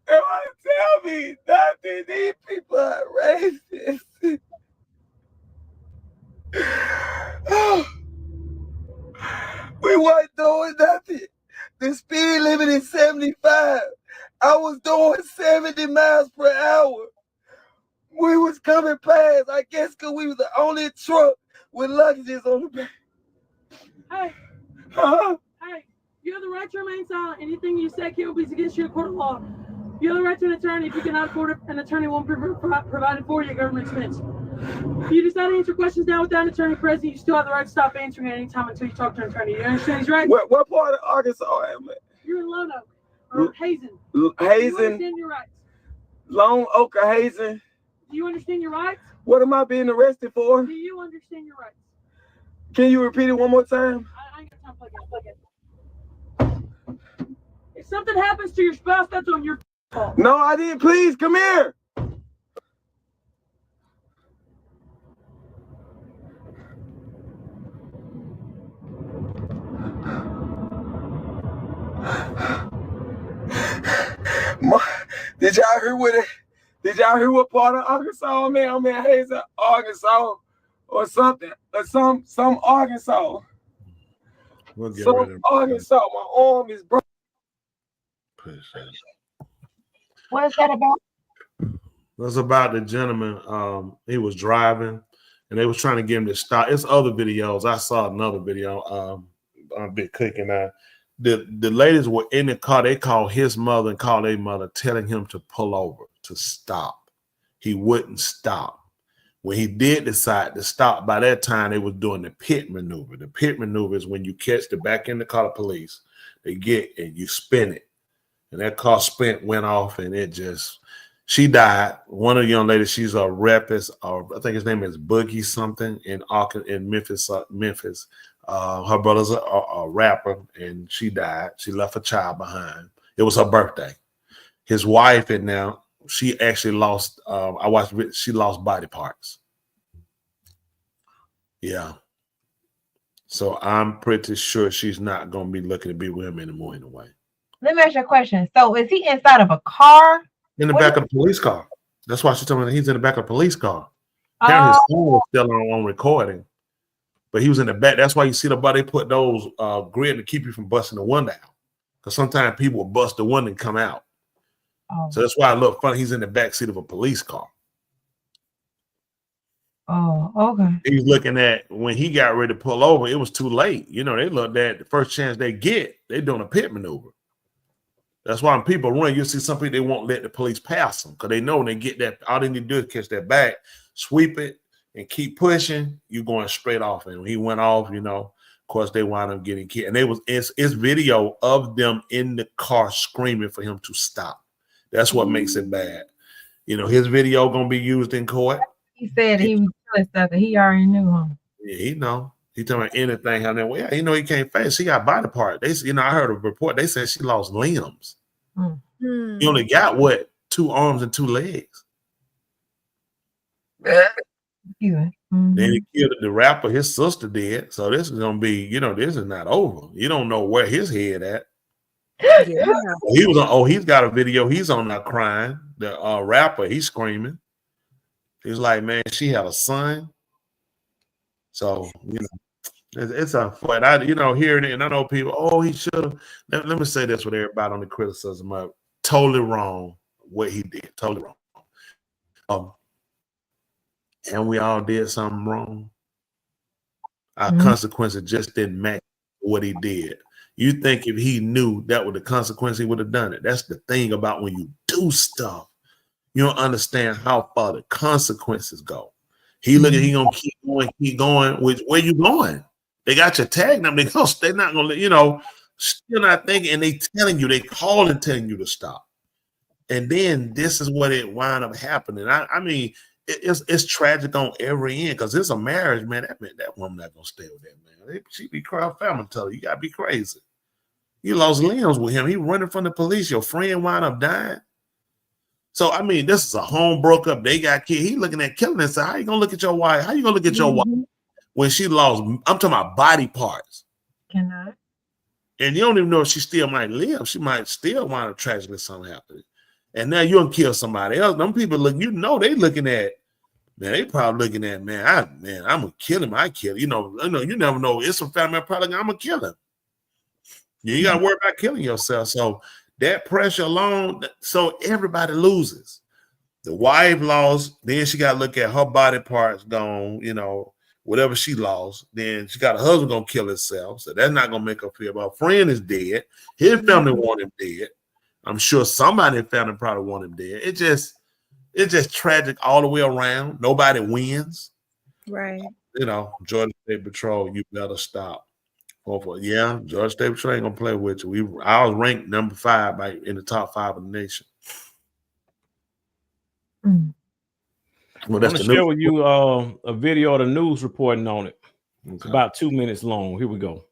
They won't tell me nothing. These people are racist. We weren't doing nothing. The speed limit is 75. I was doing 70 miles per hour. We was coming past, I guess, because we was the only truck with luggages on the back. Hey. Huh? Hey, you have the right to remain silent. Anything you say can be against you in court of law. You have the right to an attorney. If you cannot afford it, an attorney won't be provided for you at government expense. If you decide to answer questions now without an attorney present, you still have the right to stop answering at any time until you talk to an attorney. You understand these rights? What part of Arkansas am I? You're in Lone Oak or Hazen. Hazen. Do you understand your rights? Lone Oak or Hazen? Do you understand your rights? What am I being arrested for? Do you understand your rights? Can you repeat it one more time? I ain't got time to plug it. If something happens to your spouse, that's on your fault. No, I didn't. Please, come here. Did y'all hear what it? Did y'all hear what part of Arkansas I'm in? I'm in Hazen, Arkansas, or something, or some Arkansas. We'll get Some rid of Arkansas. My arm is broken. What is that about? That's about the gentleman. He was driving, and they was trying to get him to stop. It's other videos. I saw another video. A bit cooking. The ladies were in the car. They called his mother and called their mother, telling him to pull over, to stop. He wouldn't stop. When he did decide to stop, by that time they was doing the pit maneuver. The pit maneuver is when you catch the back end of the car, the police, they get and you spin it, and that car went off, and it just. She died. One of the young ladies, she's a rapist, or I think his name is Boogie something in Memphis. Memphis. Her brother's a rapper, and she died. She left a child behind. It was her birthday. His wife, and now she actually lost. I watched. She lost body parts. Yeah. So I'm pretty sure she's not going to be looking to be with him anymore anyway. Let me ask you a question. So is he inside of a car? In the back of a police car. That's why she told me that he's in the back of a police car. Apparently his phone was still on recording, but he was in the back. That's why you see they put those grid to keep you from busting the window out. Because sometimes people will bust the window and come out. So that's why it looked funny. He's in the back seat of a police car. Oh, okay. He's looking at when he got ready to pull over, it was too late. You know, they looked at the first chance they get, they're doing a pit maneuver. That's why when people run, you see some people, they won't let the police pass them because they know when they get that, all they need to do is catch that back, sweep it, and keep pushing. You're going straight off. And when he went off, you know, of course, they wound up getting killed. And it's video of them in the car screaming for him to stop. That's what makes it bad. You know, his video going to be used in court. He said he was doing stuff that he already knew. Yeah, he know. He talking about anything. How well, yeah, you know, he can't face. She got body part. They, you know, I heard a report. They said she lost limbs. He only got what? 2 arms and 2 legs. Then he killed the rapper. His sister did. So this is gonna be, you know, this is not over. You don't know where his head at. He was on. Oh, he's got a video. He's on there crying. The rapper, he's screaming. He's like, man, she had a son. So you know. It's unfortunate. I, you know, hearing it, and I know people, oh, he should have. Let me say this with everybody on the criticism of totally wrong what he did. Totally wrong. And we all did something wrong. Our consequences just didn't match what he did. You think if he knew that was the consequence, he would have done it. That's the thing about when you do stuff, you don't understand how far the consequences go. He looking, he gonna keep going. Where you going? They got your tag number. They're not gonna, you know. Still not thinking, and they telling you, they call and telling you to stop. And then this is what it wound up happening. I mean, it's tragic on every end because it's a marriage, man. That woman not gonna stay with that man. She be crying. Family tell her, you gotta be crazy. You lost limbs with him. He running from the police. Your friend wound up dying. So I mean, this is a home broke up. They got kids. He looking at killing himself. How you gonna look at your wife? How you gonna look at your wife when she lost? I'm talking about body parts. Cannot. And you don't even know if she still might live. She might still wind up tragically something happening. And now you don't kill somebody else. Them people look, they looking at, man, they probably looking at, I'm gonna kill him. I kill him. You know, you never know. It's some family member probably I'm gonna kill him. You gotta worry about killing yourself. So that pressure alone, so everybody loses. The wife lost, then she gotta look at her body parts gone, whatever she lost. Then she got a husband gonna kill himself. So that's not gonna make her feel about. Her friend is dead. His family want him dead. I'm sure somebody in the family probably want him dead. It's just tragic all the way around. Nobody wins. Right. Georgia State Patrol, you better stop. Yeah, Georgia State Patrol ain't gonna play with you. I was ranked number 5 in the top 5 of the nation. Well, I'm going to share with you a video of the news reporting on it. It's about 2 minutes long. Here we go.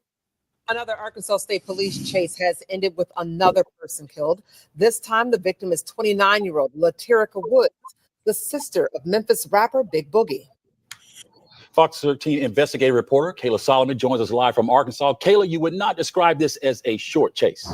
Another Arkansas State Police chase has ended with another person killed. This time, the victim is 29-year-old Laterica Woods, the sister of Memphis rapper Big Boogie. Fox 13 investigative reporter Kayla Solomon joins us live from Arkansas. Kayla, you would not describe this as a short chase.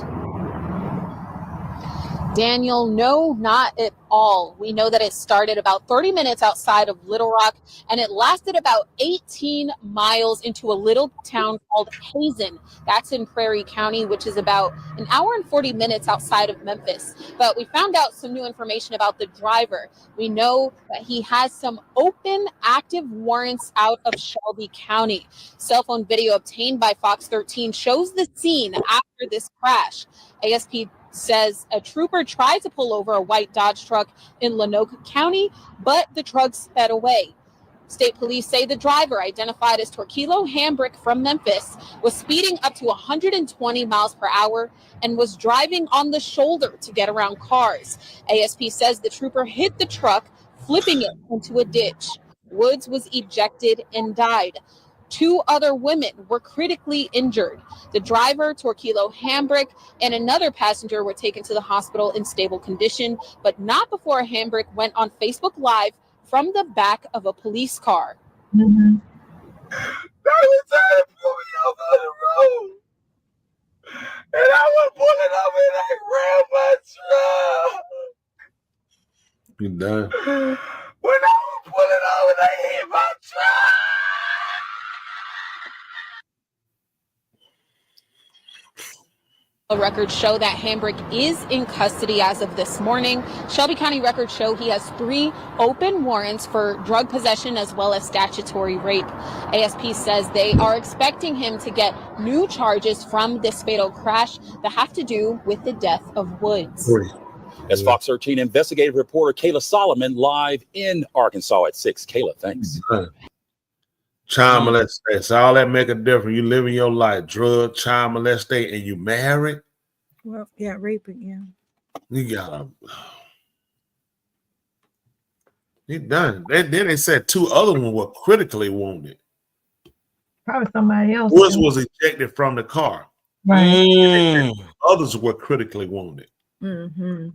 Daniel, no, not at all. We know that it started about 30 minutes outside of Little Rock, and it lasted about 18 miles into a little town called Hazen. That's in Prairie County, which is about an hour and 40 minutes outside of Memphis. But we found out some new information about the driver. We know that he has some open, active warrants out of Shelby County. Cell phone video obtained by Fox 13 shows the scene after this crash. ASP says a trooper tried to pull over a white Dodge truck in Lanoka County, but the truck sped away. State police say the driver, identified as Torquilo Hambrick from Memphis, was speeding up to 120 miles per hour and was driving on the shoulder to get around cars. ASP says the trooper hit the truck, flipping it into a ditch. Woods was ejected and died. 2 other women were critically injured. The driver, Torquilo Hambrick, and another passenger were taken to the hospital in stable condition, but not before Hambrick went on Facebook Live from the back of a police car. They were trying to pull me off on the road. And I was pulling up and they grabbed my truck. You done? When I was pulling over, they hit my truck. Records show that Hambrick is in custody as of this morning. Shelby County records show he has 3 open warrants for drug possession as well as statutory rape. ASP says they are expecting him to get new charges from this fatal crash that have to do with the death of Woods. As Fox 13 investigative reporter Kayla Solomon live in Arkansas at 6. Kayla, thanks. Child molestation. So all that make a difference. You living your life, drug, child molestation, and you married. Well, yeah, raping, yeah. You gotta. You done. Then they said 2 other ones were critically wounded. Probably somebody else. Woods was ejected from the car. Right. Others were critically wounded. Mm-hmm.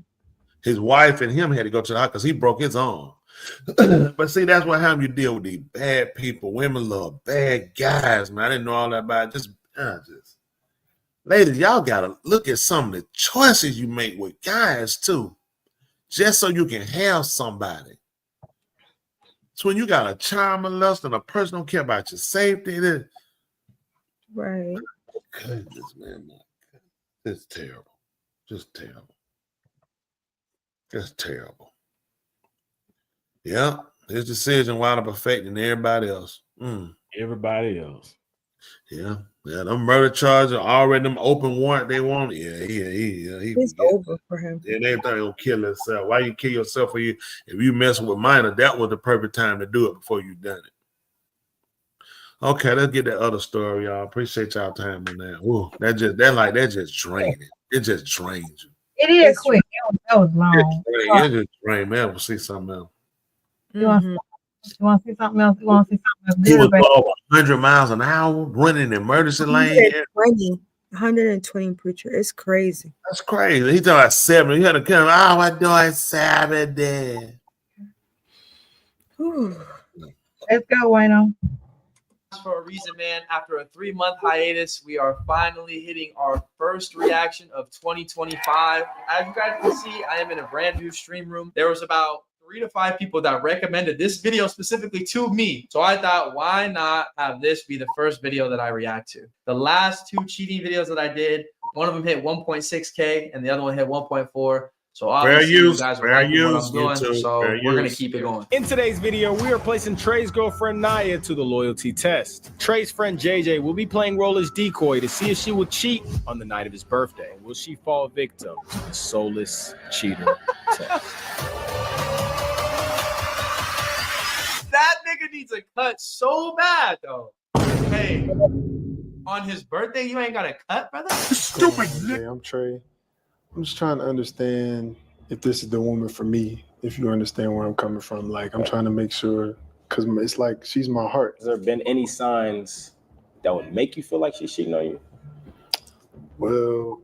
His wife and him had to go to the hospital because he broke his arm. But see, that's what happens. You deal with these bad people. Women love bad guys, man. I didn't know all that about it. Just ladies, y'all gotta look at some of the choices you make with guys too, just so you can have somebody. So when you got a child molester and a person don't care about your safety, then right. Goodness, man, it's terrible. Just terrible. Just terrible. Yeah, his decision wound up affecting everybody else. Everybody else. Yeah, them murder charges already, them open warrant they want. It's over for him. And they thought he'll kill himself. Why you kill yourself if you messing with minor? That was the perfect time to do it before you done it. Okay, let's get that other story, y'all. Appreciate y'all time on that. Ooh, that just draining. It just drains you. It is quick. That was long. It just drains. Man, we'll see something else. You want to see something else? You want to see something else? He was Good, baby? over 100 miles an hour running in emergency lane. 120 preacher. It's crazy. That's crazy. He talking about 70. You had to come. Oh, I'm doing 70. Let's go, Wayno. For a reason, man. After a 3-month hiatus, we are finally hitting our first reaction of 2025. As you guys can see, I am in a brand new stream room. There was about 3 to 5 people that recommended this video specifically to me. So I thought, why not have this be the first video that I react to? The last 2 cheating videos that I did, one of them hit 1.6K and the other one hit 1.4. So obviously you guys are liking what I'm doing, so we're going to keep it going. In today's video, we are placing Trey's girlfriend Naya to the loyalty test. Trey's friend JJ will be playing role as decoy to see if she will cheat on the night of his birthday. Will she fall victim to the soulless cheater test? That nigga needs a cut so bad, though. Hey, on his birthday, you ain't got a cut, brother? Stupid. Hey, I'm Trey. I'm just trying to understand if this is the woman for me, if you understand where I'm coming from. Like, I'm trying to make sure, because it's like she's my heart. Has there been any signs that would make you feel like she's cheating on you? Well,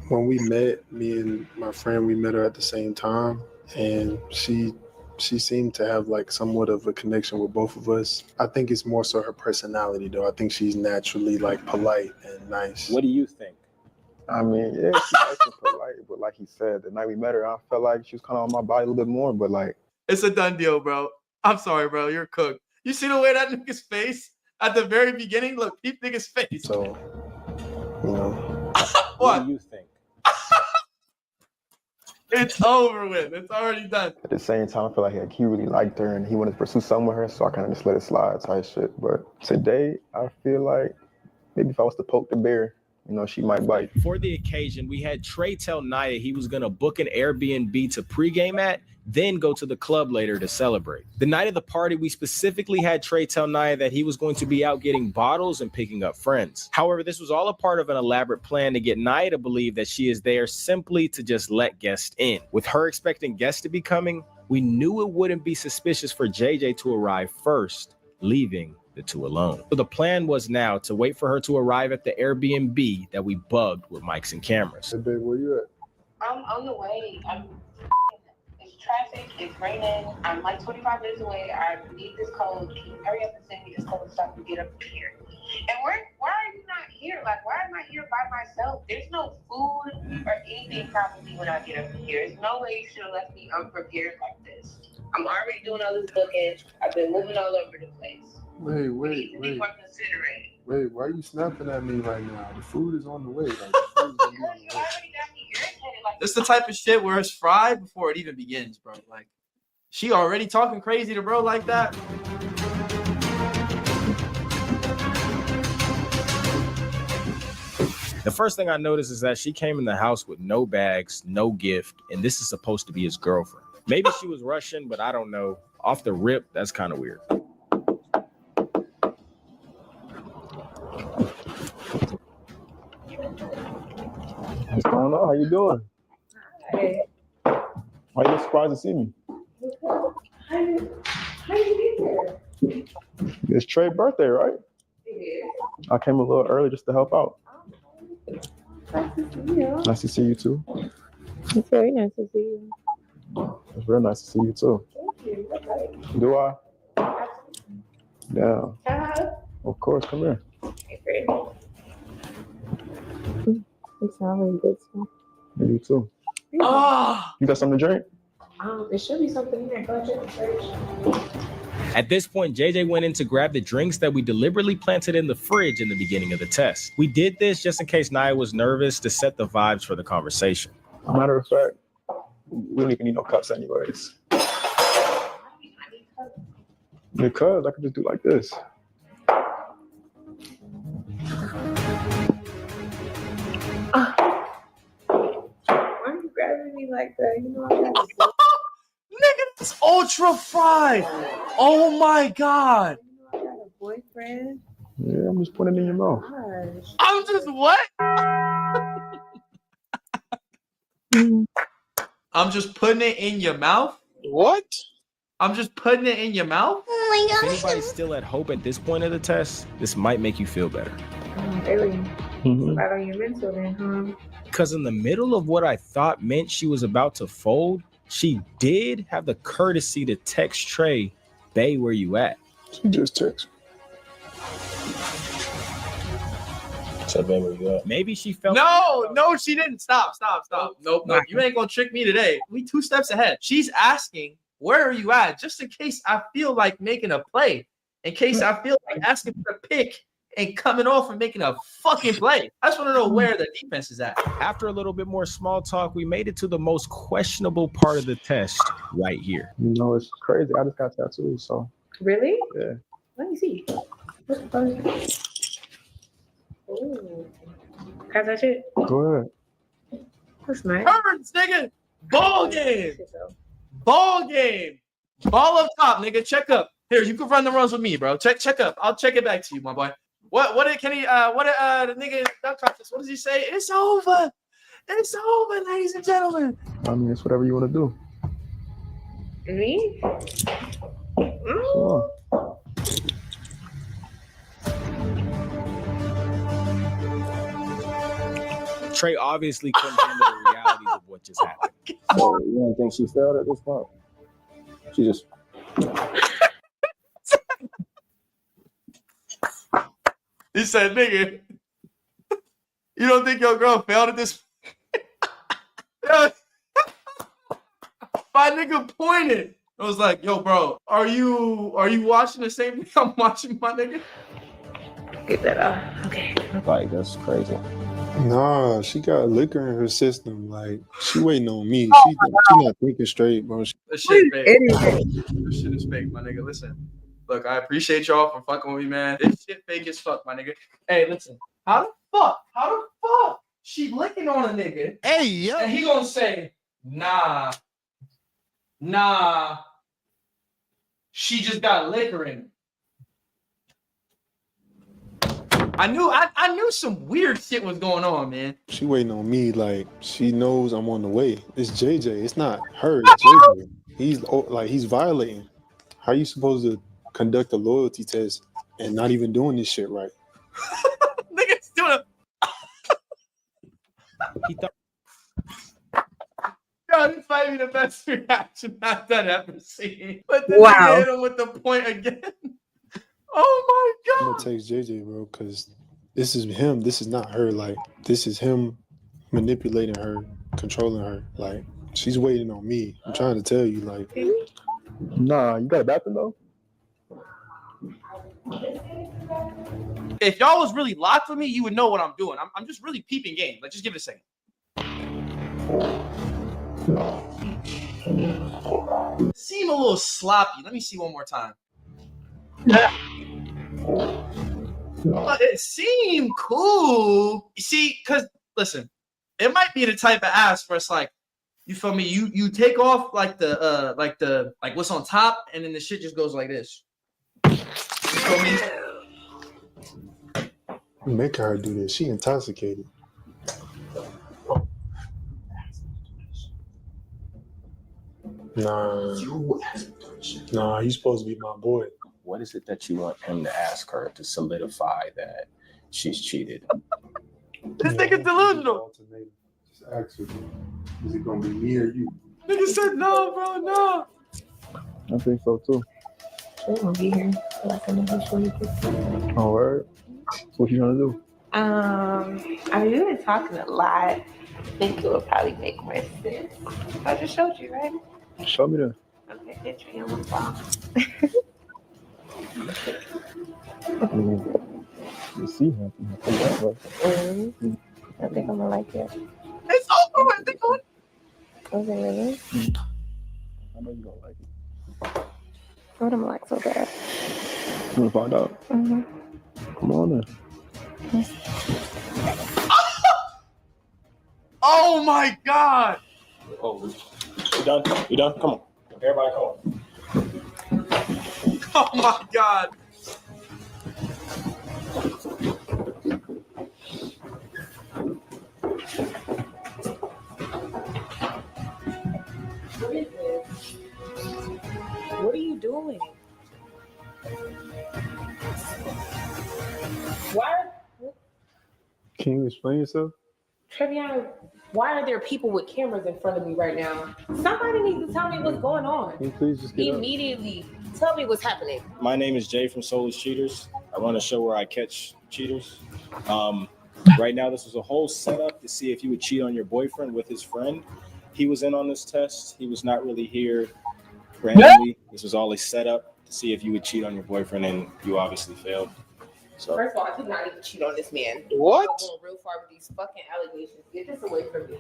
when we met, me and my friend, we met her at the same time, and she seemed to have like somewhat of a connection with both of us. I think it's more so her personality, though. I think she's naturally like polite and nice. What do you think? I mean, yeah, she's actually polite, but like he said, the night we met her, I felt like she was kind of on my body a little bit more, but like. It's a done deal, bro. I'm sorry, bro. You're cooked. You see the way that nigga's face at the very beginning? Look, peep nigga's face. So, you know. What do you think? It's over with. It's already done. At the same time, I feel like he really liked her and he wanted to pursue something with her, so I kind of just let it slide type shit. But today, I feel like maybe if I was to poke the bear, you know, she might bite. For the occasion, we had Trey tell Naya he was going to book an Airbnb to pregame at, then go to the club later to celebrate. The night of the party, we specifically had Trey tell Naya that he was going to be out getting bottles and picking up friends. However, this was all a part of an elaborate plan to get Naya to believe that she is there simply to just let guests in. With her expecting guests to be coming, we knew it wouldn't be suspicious for JJ to arrive first, leaving the two alone. So the plan was now to wait for her to arrive at the Airbnb that we bugged with mics and cameras. Hey, babe, where you at? I'm on the way. It's traffic. It's raining. I'm like 25 minutes away. I need this code. Can you hurry up and send me this code so I can get up here? And why are you not here? Like, why am I here by myself? There's no food or anything probably when I get up here. There's no way you should have left me unprepared like this. I'm already doing all this booking. I've been moving all over the place. Wait. Wait, why are you snapping at me right now? The food is on the way. Like, the food is gonna be on the way. This is the type of shit where it's fried before it even begins, bro. Like, she already talking crazy to bro like that. The first thing I noticed is that she came in the house with no bags, no gift, and this is supposed to be his girlfriend. Maybe she was Russian, but I don't know. Off the rip, that's kind of weird. What's going on? How you doing? Hey. Why are you surprised to see me? How you be here? It's Trey's birthday, right? I came a little early just to help out. Nice to see you. Nice to see you too. It's very nice to see you. It's very nice to see you too. Thank you. Okay. Do I? Yeah. Hi. Of course, come here. Hey, great. It sounds really good stuff. You too. Oh. You got something to drink? It should be something in there. Go check the fridge. At this point, JJ went in to grab the drinks that we deliberately planted in the fridge in the beginning of the test. We did this just in case Naya was nervous to set the vibes for the conversation. As a matter of fact, we don't even need no cups anyways. Because I could just do like this. Why are you grabbing me like that? You know I got to Nigga, it's ultra fried. Oh my God. I gotta boyfriend? Yeah, I'm just putting it in your mouth. Gosh. I'm just what? I'm just putting it in your mouth? What? I'm just putting it in your mouth? If anybody's still at hope at this point of the test, this might make you feel better. Really? Mhm. Bad on your mental then, huh? Because in the middle of what I thought meant she was about to fold, she did have the courtesy to text Trey, "Bae, where you at?" She just text. So, "Bae, where you at?" Maybe she felt. No, she didn't. Stop. Nope. You ain't gonna trick me today. We 2 steps ahead. She's asking, where are you at? Just in case I feel like making a play. In case I feel like asking for a pick and coming off and making a fucking play. I just want to know where the defense is at. After a little bit more small talk, we made it to the most questionable part of the test right here. You know, it's crazy. I just got tattoos, so Really? yeah. Let me see. What the fuck is that? Ooh. Can I touch it? Go ahead. That's nice. Turns, nigga. Ball game. Ball game. Ball up top, nigga. Check up. Here, you can run the runs with me, bro. Check up. I'll check it back to you, my boy. What did Kenny the nigga dunk contest? What does he say? It's over. It's over, ladies and gentlemen. I mean, it's whatever you want to do. Me? Sure. Trey obviously couldn't handle the realities of what just happened. So you don't think she failed at this point? She just. He said, nigga, you don't think your girl failed at this? Yo, my nigga pointed. I was like, yo, bro, are you watching the same thing I'm watching, my nigga? Get that off. Okay. Like, that's crazy. Nah, she got liquor in her system. Like, she waiting on me. She not thinking straight, bro. This shit fake. This shit is fake, my nigga. Listen, look, I appreciate y'all for fucking with me, man. This shit fake as fuck, my nigga. Hey, listen, how the fuck she licking on a nigga? Hey, yo. And he gonna say, nah, she just got liquor in it. I knew some weird shit was going on, man. She waiting on me. Like, she knows I'm on the way. It's JJ. It's not her. It's JJ. He's violating. How you supposed to conduct a loyalty test and not even doing this shit right? Niggas doing it. Yo, this might be the best reaction I've done ever seen. But then Wow. hit him with the point again. Oh my I'm god. gonna text JJ, bro, because this is him. This is not her. Like, this is him manipulating her, controlling her. Like, she's waiting on me. I'm trying to tell you, like, nah, you got a bathroom though? If y'all was really locked with me, you would know what I'm doing. I'm just really peeping game. Like, just give it a second. Seem a little sloppy. Let me see one more time. But it seemed cool. You see, because listen, it might be the type of ass where it's like, you feel me? You take off like what's on top, and then the shit just goes like this. You feel me? I'm making her do this. She intoxicated. Nah, he's supposed to be my boy. What is it that you want him to ask her to solidify that she's cheated? This nigga's delusional. Just ask her, is it gonna be me or you? Nigga said no, bro, no. I think so too. She's gonna be here. All right. What you gonna do? I mean, we've been talking a lot. I think it would probably make more sense. I just showed you, right? Show me that. Okay, picture you on my phone. You see him. I think I'm gonna like it. It's over with, nigga. Okay, really? I know you don't like it. What am I like so bad? You wanna find out? Mm-hmm. Come on then. Oh my god. Oh, you done? You done? Come on. Everybody come on. Oh my god. What is this? What are you doing? Why, Can you explain yourself? Trevion, why are there people with cameras in front of me right now? Somebody needs to tell me what's going on. Can you please just get up? Immediately. Tell me what's happening. My name is Jay from Soulless Cheaters. I run a show where I catch cheaters. Right now, this was a whole setup to see if you would cheat on your boyfriend with his friend. He was in on this test. He was not really here randomly. This was all a setup to see if you would cheat on your boyfriend, and you obviously failed. So First of all, I did not even cheat on this man. What? I'm going real far with these fucking allegations. Get this away from me.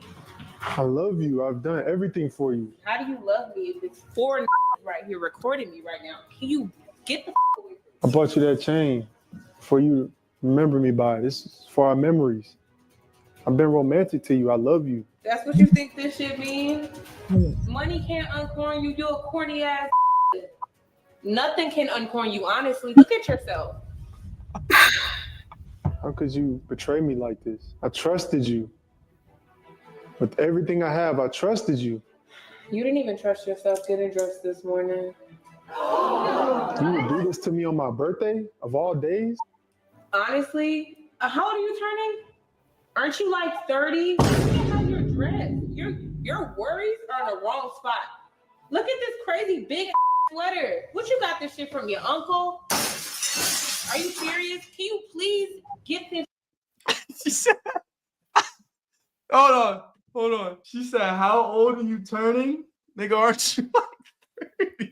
I love you. I've done everything for you. How do you love me if it's four right here recording me right now? Can you get the away from I bought you that chain for you to remember me by. This is for our memories. I've been romantic to you. I love you. That's what you think this shit means? Money can't uncorn you. You're a corny ass. Nothing can uncorn you, honestly. Look at yourself. How could you betray me like this? I trusted you. With everything I have, I trusted you. You didn't even trust yourself getting dressed this morning. You would do this to me on my birthday of all days? Honestly, how old are you turning? Aren't you like 30? Look at how you're dressed. Your worries are in the wrong spot. Look at this crazy big sweater. What you got this shit from your uncle? Are you serious? Can you please get this? She said, hold on. She said, how old are you turning? Nigga, aren't you like 30?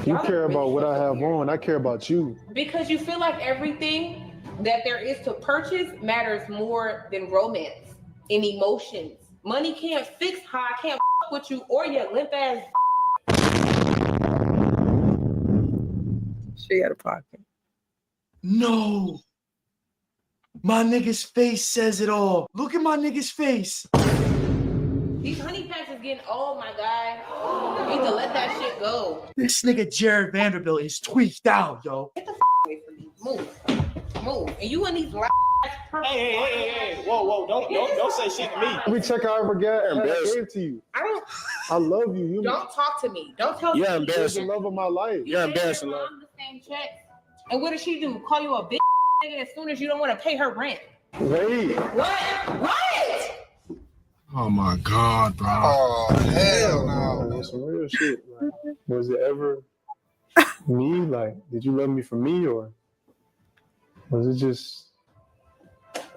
You care about what I have on. I care about you. Because you feel like everything that there is to purchase matters more than romance and emotions. Money can't fix how I can't fuck with you or your limp ass. She out of pocket. No. My nigga's face says it all. Look at my nigga's face. These honey packs is getting old, my guy. You need to let that shit go. This nigga Jared Vanderbilt is tweaked out, yo. Get the away from me. Move. And you and these loud ass. Hey. Whoa. Don't say shit to me. Let me check out every guy I gave to you. I love you. Don't talk to me. Don't tell me. You're You're embarrassing. the love of my life. You're embarrassing, love. The same check. And what does she do? Call you a bitch nigga as soon as you don't want to pay her rent. Wait. What? Oh my God, bro. Oh, hell no. That's some real shit. Like, was it ever me? Like, did you love me for me, or was it just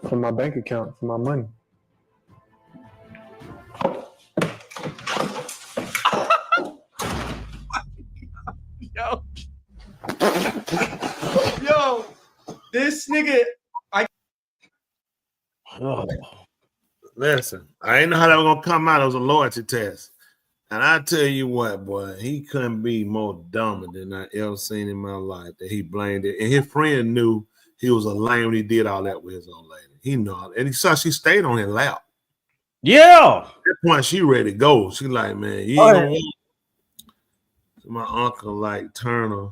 for my bank account, for my money? Yo, this nigga, Listen, I didn't know how that was gonna come out. It was a loyalty test. And I tell you what, boy, he couldn't be more dumber than I ever seen in my life that he blamed it. And his friend knew he was a lame when he did all that with his old lady. He knew it. And he saw she stayed on his lap. Yeah. At that point, she ready to go. She like, man, you ain't gonna want. So my uncle, like Turner,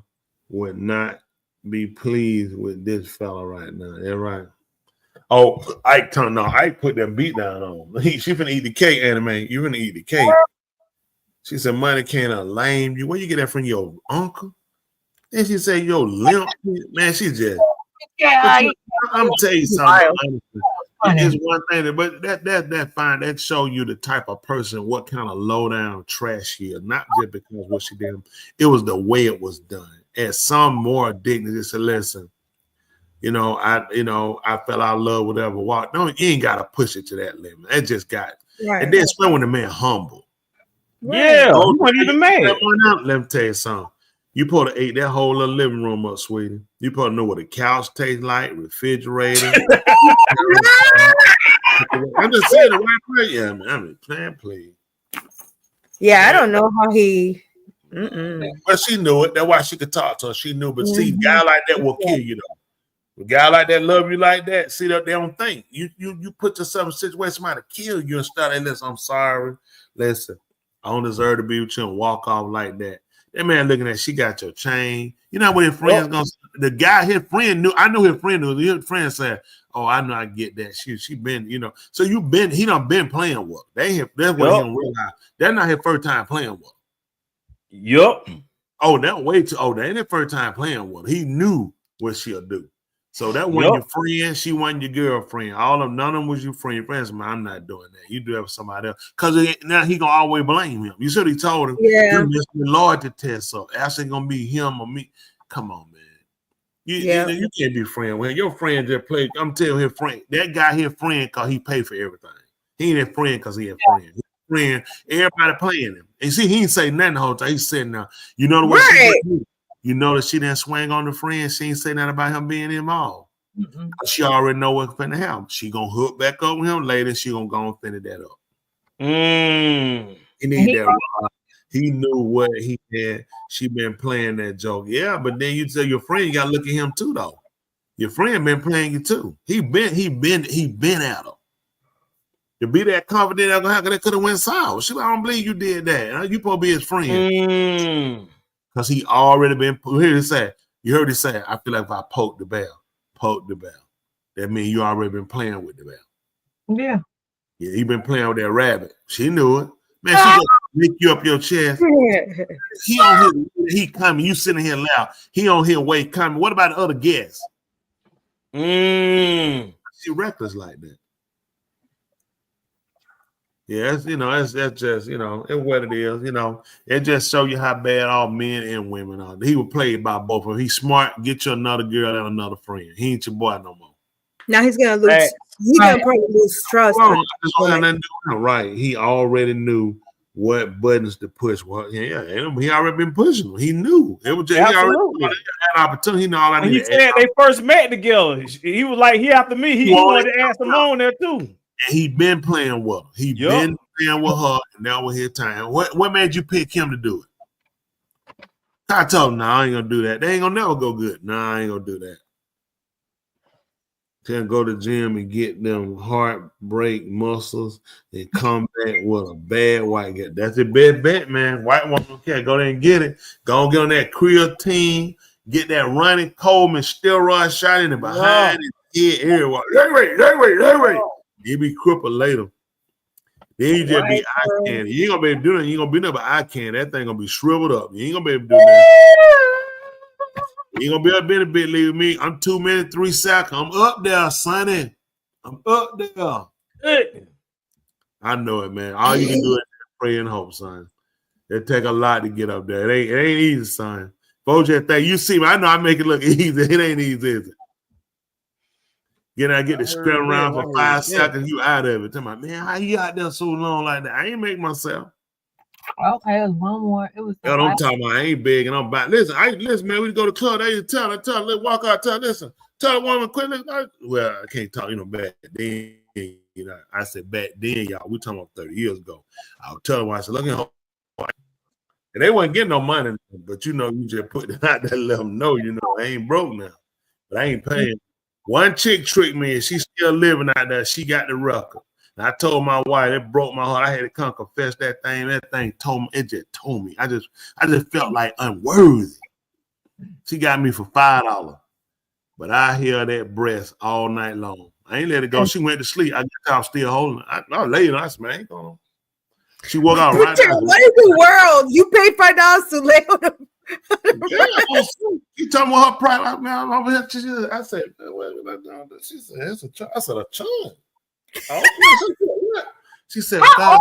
would not be pleased with this fella right now. Yeah, right. Oh, Ike Turner, no, Ike put that beat down on. She finna eat the cake, anime. You finna eat the cake. She said, money can't lame you. Where you get that from your uncle? Then she said, yo, limp. Man, she just. I'm gonna tell you something. It's one thing, but that fine. That show you the type of person, what kind of low down trash she is. Not just because what she did. It was the way it was done. And some more dignity. Said, listen, I fell out of love, whatever. Walk. No, you ain't gotta push it to that limit. That just got. Right. And then especially when the man humble. Yeah, you weren't even mad. Let me tell you something. You supposed to ate that whole little living room up, sweetie. You supposed to know what a couch tastes like, refrigerator. I'm just saying the right place. Yeah, man, I mean, plan, please. Yeah, I don't know how he. But she knew it. That's why she could talk to her. She knew. But see, a guy like that will kill you, though. A guy like that love you like that. See that they don't think. You put yourself in a situation somebody kill you and start. Hey, listen, I'm sorry. Listen, I don't deserve to be with you and walk off like that. That man looking at, she got your chain. You know what his friends gonna say? the guy, his friend knew. I knew his friend knew. His friend said, "Oh, I know I get that. She been, you know. So he done been playing with. That's what he don't realize. That's not his first time playing with. Yup. Oh, that way too. Oh, that ain't his first time playing with. He knew what she'll do. So that wasn't your friend. She wasn't your girlfriend. None of them was your friend. Friends, man, I'm not doing that. You do that with somebody else. Because now he gonna always blame him. You should have told him. Yeah. It's the loyalty test. So actually gonna be him or me. Come on, man. You can't be friend with him. Your friend just played. I'm telling his friend. That guy his friend because he paid for everything. He ain't a friend because he a friend. His friend, everybody playing him. And see, he ain't say nothing the whole time. He's sitting there. You know the way she did. You know that she didn't swing on the friend. She ain't say nothing about him being involved. She already know what's finna happen. She gonna hook back up with him later. She gonna go and finish that up. He need that. He knew what he had. She been playing that joke. Yeah, but then you tell your friend you gotta look at him too, though. Your friend been playing you too. He been at her. To be that confident, that could have went south. She, I don't believe you did that. You supposed to be his friend. Because he already been. You heard it say, I feel like if I poke the bell. That means you already been playing with the bell. Yeah. Yeah, he been playing with that rabbit. She knew it. Man, she gonna lick you up your chest. He on here, he coming. You sitting here loud. He on here wait coming. What about the other guests? She reckless like that. Yeah, that's just, it's what it is, It just show you how bad all men and women are. He was played by both of them. He's smart. Get you another girl and another friend. He ain't your boy no more. Now he's gonna lose. He's gonna probably lose trust. Right. He already knew what buttons to push. Well, he already been pushing them. He knew. It was just he already had an opportunity. He know all I need. He said they first met together. He was like, he after me. He wanted to ask him on there too. And he been playing with her. He been playing with her, and that was his time. What made you pick him to do it? I told him, no, I ain't gonna do that. They ain't gonna never go good. No, I ain't gonna do that. Can go to the gym and get them heartbreak muscles and come back with a bad white guy. That's a bad bet, man. White woman don't care. Go there and get it. Go and get on that creatine. Get that Ronnie Coleman steroid shot in the behind his head. Everywhere. Wait. You be crippled later. Then you just be eye candy. You ain't gonna be able to do that. You ain't gonna be nothing but eye candy. That thing gonna be shriveled up. You ain't gonna be able to do that. You ain't gonna be able to be in a bit, leave me. I'm 2 minutes, 3 seconds. I'm up there, sonny. I'm up there. I know it, man. All you can do is pray and hope, son. It take a lot to get up there. It ain't easy, son. Folks just think you see me. I know I make it look easy. It ain't easy, is it? Get the spin around for 5 seconds, you out of it. Tell me, man, how you out there so long like that? I ain't make myself. Okay, it was one more. It was. Yo, don't talk about I ain't big and I'm back. Listen, man, we go to the club. They tell, let's walk out, listen, tell the woman quick. Well, I can't talk, back then. I said back then, y'all, we talking about 30 years ago. I was telling her, I said, look at her. And they wasn't getting no money, but you just put it out there, let them know, I ain't broke now, but I ain't paying. One chick tricked me and she's still living out there. She got the record. And I told my wife, it broke my heart. I had to come confess that thing. That thing just told me. I just felt like unworthy. She got me for $5. But I hear that breast all night long. I ain't let it go. She went to sleep. I guess I was still holding her. I laid her. I said, man, ain't going on. She woke out right now. What in the world? You paid $5 to lay on them. She told me her private. Man, over here. I said, she said, it's a charge. I said, a charge. She said, I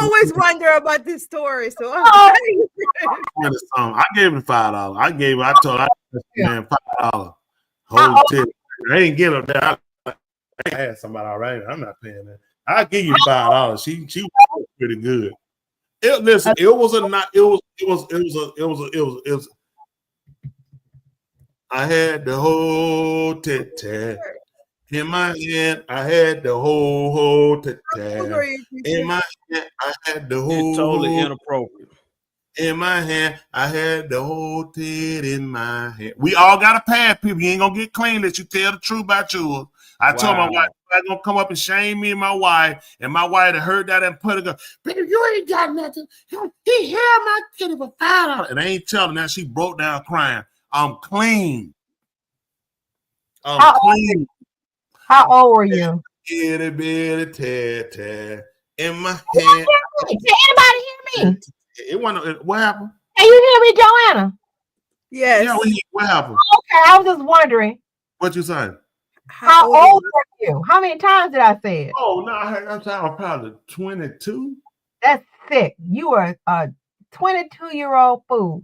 always wonder about this story. So I gave him $5. I told her, man, $5. Whole tip. I ain't get up there. I had somebody already. I'm not paying that. I'll give you $5. She was pretty good. It was. I had the whole tit-tat in my hand. I had the whole tit-tat in my hand. I had the whole. It's totally inappropriate. In my hand, I had the whole tit in my hand. We all got a pad, people. You ain't gonna get clean unless you tell the truth about yours. I told my wife, I'm gonna come up and shame me and my wife had heard that and put it go, baby, you ain't got nothing. He held my kitty for $5. And I ain't telling that she broke down crying. I'm clean. I'm How old- clean. How old were you? Itty bitty tat in my hand. Can anybody hear me? It wasn't. What happened? Can you hear me, Joanna? Yes. Yeah, what happened? Okay, I was just wondering. What you saying? How old were you? How many times did I say it? Oh no, I'm probably 22. That's sick. You are a 22-year-old fool.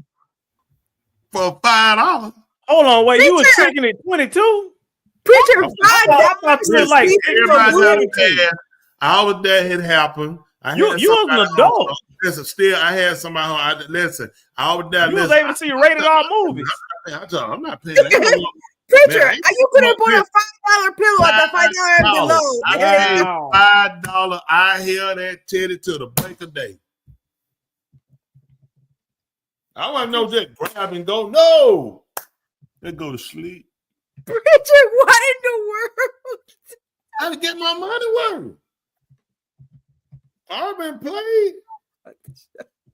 For $5. Hold on, wait, you was Preacher. checking at 22? Preacher, Listen, like everybody got a 22. pass. All of that had happened. You was an adult. Listen, still, I had somebody home. Listen, all of that. You was able to see rated R movies. I'm not paying that. Preacher, Man, you could have bought a $5 pillow at the $5 below. I paid $5. I held that teddy to the break of day. I want to know just grab and go. No, they go to sleep. Preacher, what in the world? I had to get my money worth. I've been played.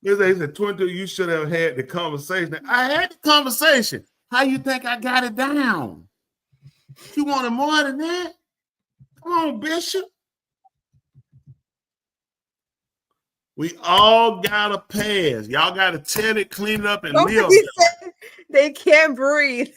They said 22. You should have had the conversation. I had the conversation. How you think I got it down? You wanted more than that? Come on, Bishop. We all got a pass. Y'all got to tell it, clean it up, and live. They can't breathe.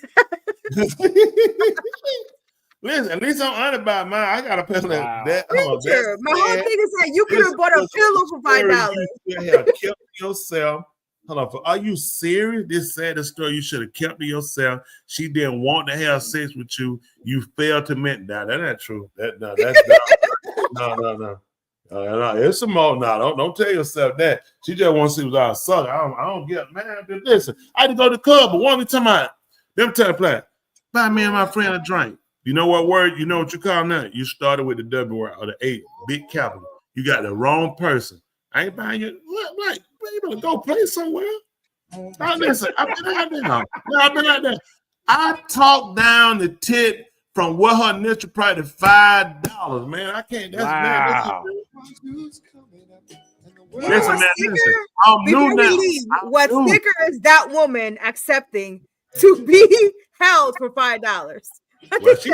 Listen, at least I'm honest about mine. I got a pillow that. Preacher, my whole thing is that you could have bought a pillow for $5. You should have kept yourself. Hold on. Are you serious? This saddest story. You should have kept to yourself. She didn't want to have sex with you. You failed to meet. Nah, that's not true. That's no. It's some more. No, don't tell yourself that. She just wants to see what I suck. I don't get, man. Listen, I had to go to the club, but one time out, them tell the plan, buy me and my friend a drink. You know what word? You know what you call now? You started with the W word or the 8, big capital. You got the wrong person. I ain't buying you. Like, you better go play somewhere. Now, listen, I've been out there. I talked down the tit from what her initial price to $5, man. I can't. That's wow. Listen, man. Listen. Before we leave, what sticker is that woman accepting to be held for $5? Well, she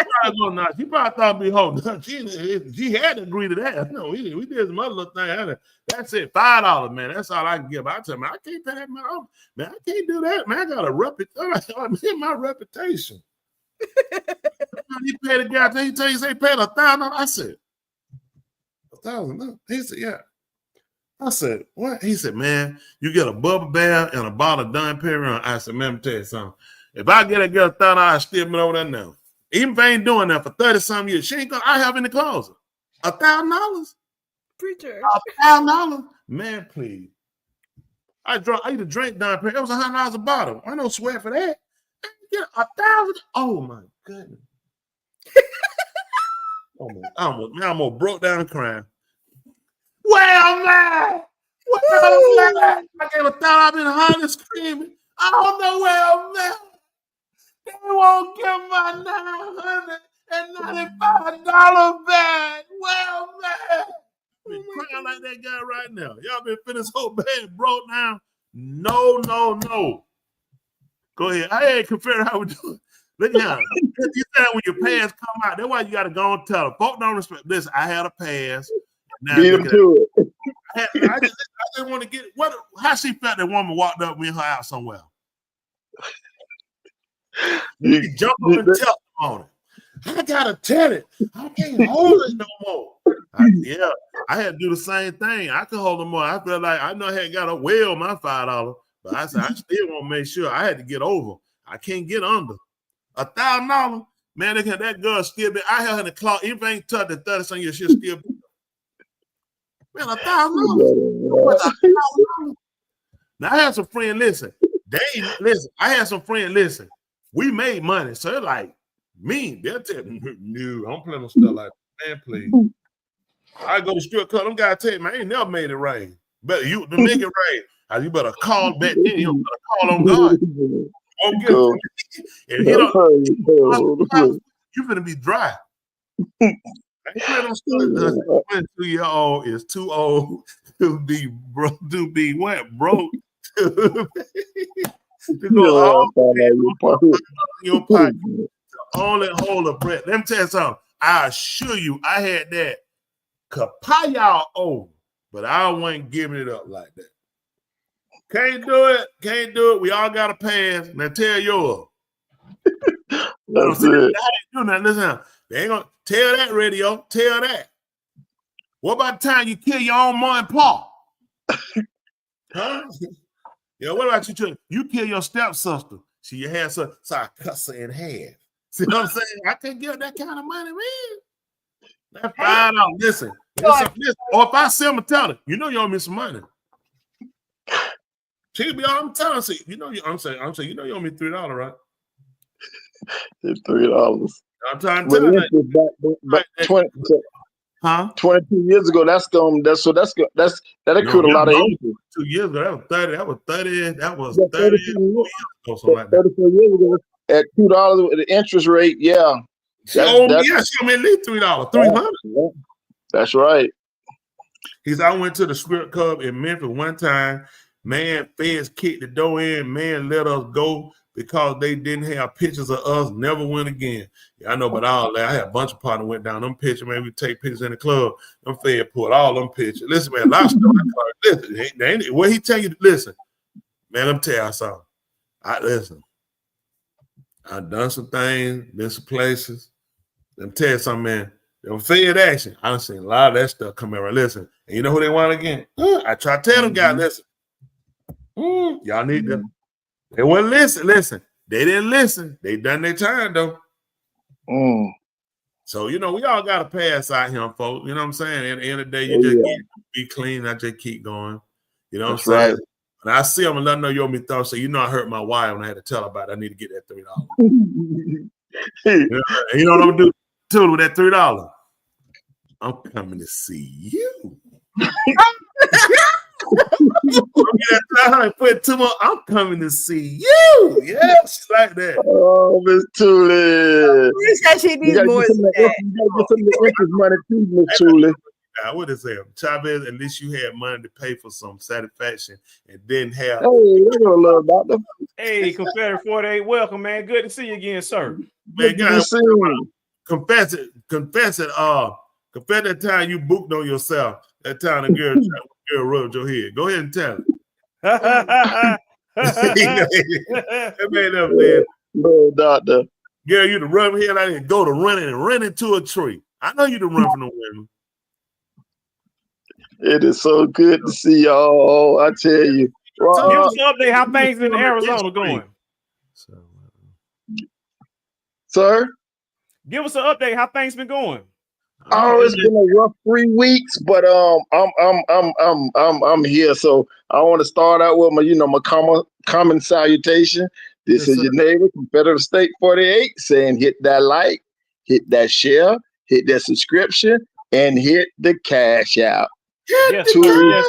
probably thought it'd be holding. She had to agree to that. No, we did some other little thing. That's it, $5, man. That's all I can give. I tell man, I can't pay that, man. I can't do that, man. I got a reputation. My reputation. He paid the guy. He tell you say paid $1,000. I said $1,000. He said, yeah. I said, what? He said, man, you get a bubble bath and a bottle of Dom Perignon. I said, man, let me tell you something. If I get a girl $1,000, I still been over there now. Even if I ain't doing that for 30-some years, she ain't gonna. I have in the closet $1,000. Preacher, $1,000, man, please. I used to drink Dom Perignon. It was $100 a bottle. I don't swear for that. I get $1,000. Oh my goodness. I'm almost broke down crying. Well, man. I gave $1,000. I've been hollering, screaming. I don't know where, man. They won't give my $995 back. Well, man. Be crying like that guy right now. Y'all been feeling so bad, broke down. No. Go ahead. I ain't comparing how we do it. Look now. You said when your pass come out, that's why you got to go and tell them. Folk don't respect. Listen, I had a pass. Now, beat him to it. I just want to get it. How she felt that woman walked up with her out somewhere. You can jump up and tell on it. I gotta tell it. I can't hold it no more. I had to do the same thing. I could hold them more. I felt like I know I had got a well my $5, but I said I still want to make sure I had to get over. I can't get under $1,000. Man, that girl still be. I had her in the clock. Even if I ain't touched it 30-some years, she'll still be. Man, $1,000. Now I had some friends. Listen. I had some friends. Listen. We made money, so they're like me. They'll tell me, no, I'm playing on stuff like that. Man, please. I go to strip club. Them guys tell me, man, I ain't never made it rain. But to make it rain, you better call back then. You better call on God. If you don't, you're gonna be dry. 22-year-old is too old to be broke. to go all your pocket. Only hold a breath. Let me tell you something. I assure you, I had that kapaya over, but I wasn't giving it up like that. Can't do it. Can't do it. We all got to pass. Now tell yours. That's it. Do nothing. Listen, they ain't gonna tell that radio. Tell that. What about the time you kill your own mom and pop? Huh? Yeah. What about you? You kill your stepsister. She had so I cuss her in half. See what I'm saying? I can't give that kind of money, man. That's $5. Listen. Or if I sell them, tell her, you know you owe me some money. She could be all I'm telling her, you know, I'm saying, you know you owe me $3, right? It's $3. I'm trying to tell you. But 22 years ago, that accrued a lot of interest. 2 years ago, that was 30. That was 34 years ago at $2 with the interest rate. Yeah. She owed me at least $3. $300. That's right. I went to the Script Club in Memphis one time. Man, feds kicked the door in. Man, let us go because they didn't have pictures of us. Never went again. Yeah, I know, but all that. I had a bunch of partners went down them pictures. Man, we take pictures in the club. Them feds pulled all them pictures. Listen, man, a lot of stuff. Listen, what he tell you? Listen, man, let me tell you something. I've done some things, been some places. Let me tell you something, man. Them Fed action. I've seen a lot of that stuff come around. Listen, and you know who they want again? I try to tell them guys, listen. Y'all need to. They wouldn't listen. Listen, they didn't listen. They done their time though. So you know we all got to pass out here, folks. You know what I'm saying? At the end of the day, you just be clean. I just keep going. You know what I'm saying? Right. When I see them and let them know you owe me $3, so you know I hurt my wife when I had to tell her about it. I need to get that $3. You know what I'm gonna do too with that $3? I'm coming to see you. I'm coming to see you. Yeah, she's like that. Oh, Miss Thule. She said she needs more than that. You gotta get some of the interest money too, Miss Thule. I would have said, Chavez, at least you had money to pay for some satisfaction and didn't have. Hey, you know a little about them. Hey, Confederate 48, welcome, man. Good to see you again, sir. Man, confess it. Confess that time you booked on yourself. That time the girl rubbed your head. Go ahead and tell it. That man up there. No, doctor. Girl, you the rub head. I didn't go to running and run into a tree. I know you the run from the women. It is so good to see y'all. I tell you. Give us an update. How things in Arizona going? Sir? Give us an update. How things been going? Oh, it's been a rough 3 weeks, but I'm here. So I want to start out with my common salutation. This is your neighbor, Confederate State 48, saying hit that like, hit that share, hit that subscription, and hit the cash out. Yes, sir.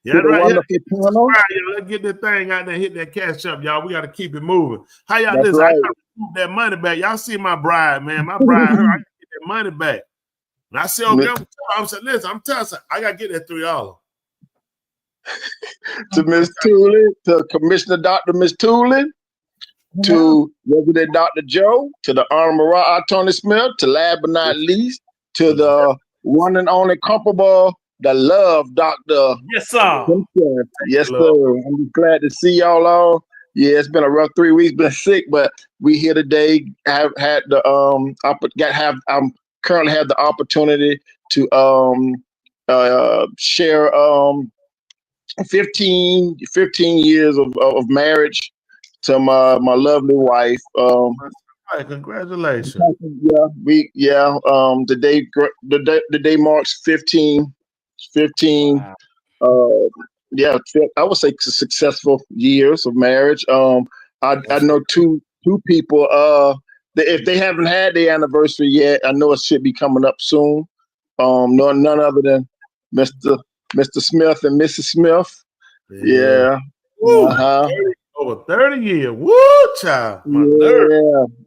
Yeah, right. Let's get that thing out there, hit that cash up, y'all. We got to keep it moving. How y'all listen? Right. I got to move that money back. Y'all see my bride, man. My bride, her, I got to get that money back. And I said, I'm saying, listen, I'm telling you, I got to get that $3. To Miss Thule, to Commissioner Dr. Miss Thule, to Resident Dr. Joe, to the Honorable Tony Smith, to last but not least, to the one and only comparable, the love Dr. Yes, sir. Yes, sir. I'm just glad to see y'all all. Yeah, it's been a rough 3 weeks, been sick, but we here today. Have had the currently have the opportunity to share 15 years of marriage to my lovely wife. Congratulations. Yeah, the day marks 15. Wow. I would say successful years of marriage. I know two people. If they haven't had their anniversary yet, I know it should be coming up soon. None other than Mr. Smith and Mrs. Smith. Yeah. Over 30 years. Woo, child.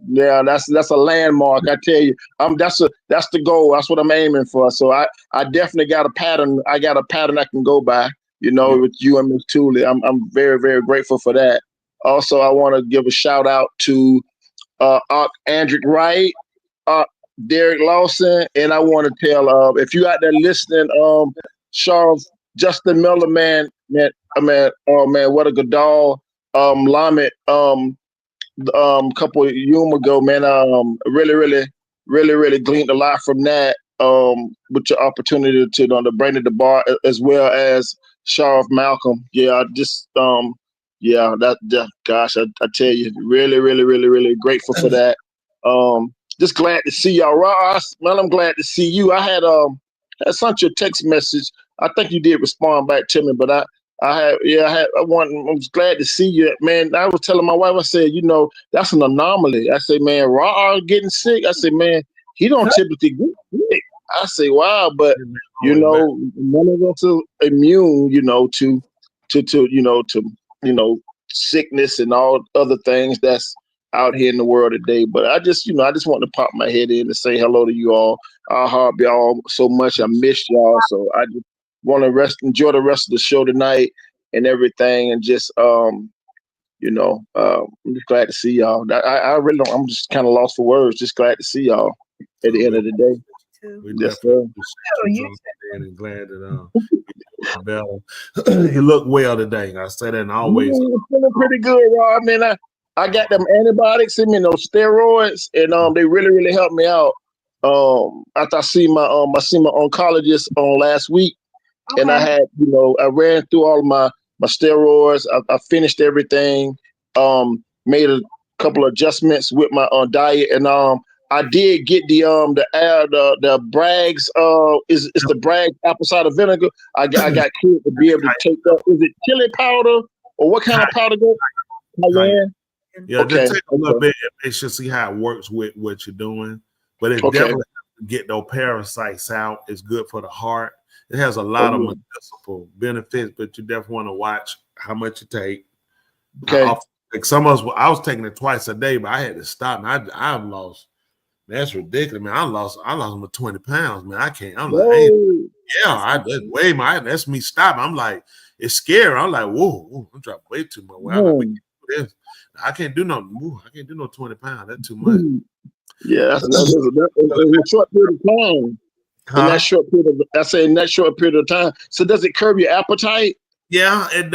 Yeah, that's a landmark. I tell you, that's the goal. That's what I'm aiming for. So I definitely got a pattern. I got a pattern I can go by. With you and Miss Thule. I'm very, very grateful for that. Also, I want to give a shout out to Andrew Wright, Derek Lawson, and I want to tell if you out there listening, Charles, Justin Miller, man, what a good dog. Lamet, couple of years ago, man, really gleaned a lot from that. With your opportunity to bring it to bar, as well as Sheriff Malcolm. Yeah, just gosh, I tell you, really grateful for that. Just glad to see y'all. Ross, man, I'm glad to see you. I had sent you a text message. I think you did respond back to me, but I was glad to see you, man. I was telling my wife, I said, that's an anomaly. I say, man, Raw getting sick. I said, man, he don't typically get sick. I say, wow, but none of us are immune, to sickness and all other things that's out here in the world today. But I just want to pop my head in and say hello to you all. I harp y'all so much. I missed y'all, so I just want to enjoy the rest of the show tonight and everything, and just I'm just glad to see y'all. I really don't. I'm just kind of lost for words. Just glad to see y'all at the end of the day. Yes, sir. And glad that he looked well today. I say that always. Feeling pretty good, Rob. I mean, I got them antibiotics in me, those steroids, and they really helped me out. After I see my oncologist on last week, and I had I ran through all of my steroids. I finished everything. Made a couple of adjustments with my diet, and I did get the Bragg's is the Bragg's apple cider vinegar. I got kids to be able to take that. Is it chili powder or what kind of powder? Yeah, just take a little bit and make sure see how it works with what you're doing. But it definitely get those parasites out. It's good for the heart. It has a lot of medicinal benefits, but you definitely want to watch how much you take. Okay. Like some of us, I was taking it twice a day, but I had to stop. And I've lost. That's ridiculous, man. I lost almost 20 pounds, man. I can't. I'm like, hey, that's me stopping. I'm like, it's scary. I'm like, whoa, I'm dropping way too much. I can't do no 20 pounds. That's too much. Yeah, that's a short period of time. In that short period of time. So does it curb your appetite? Yeah, it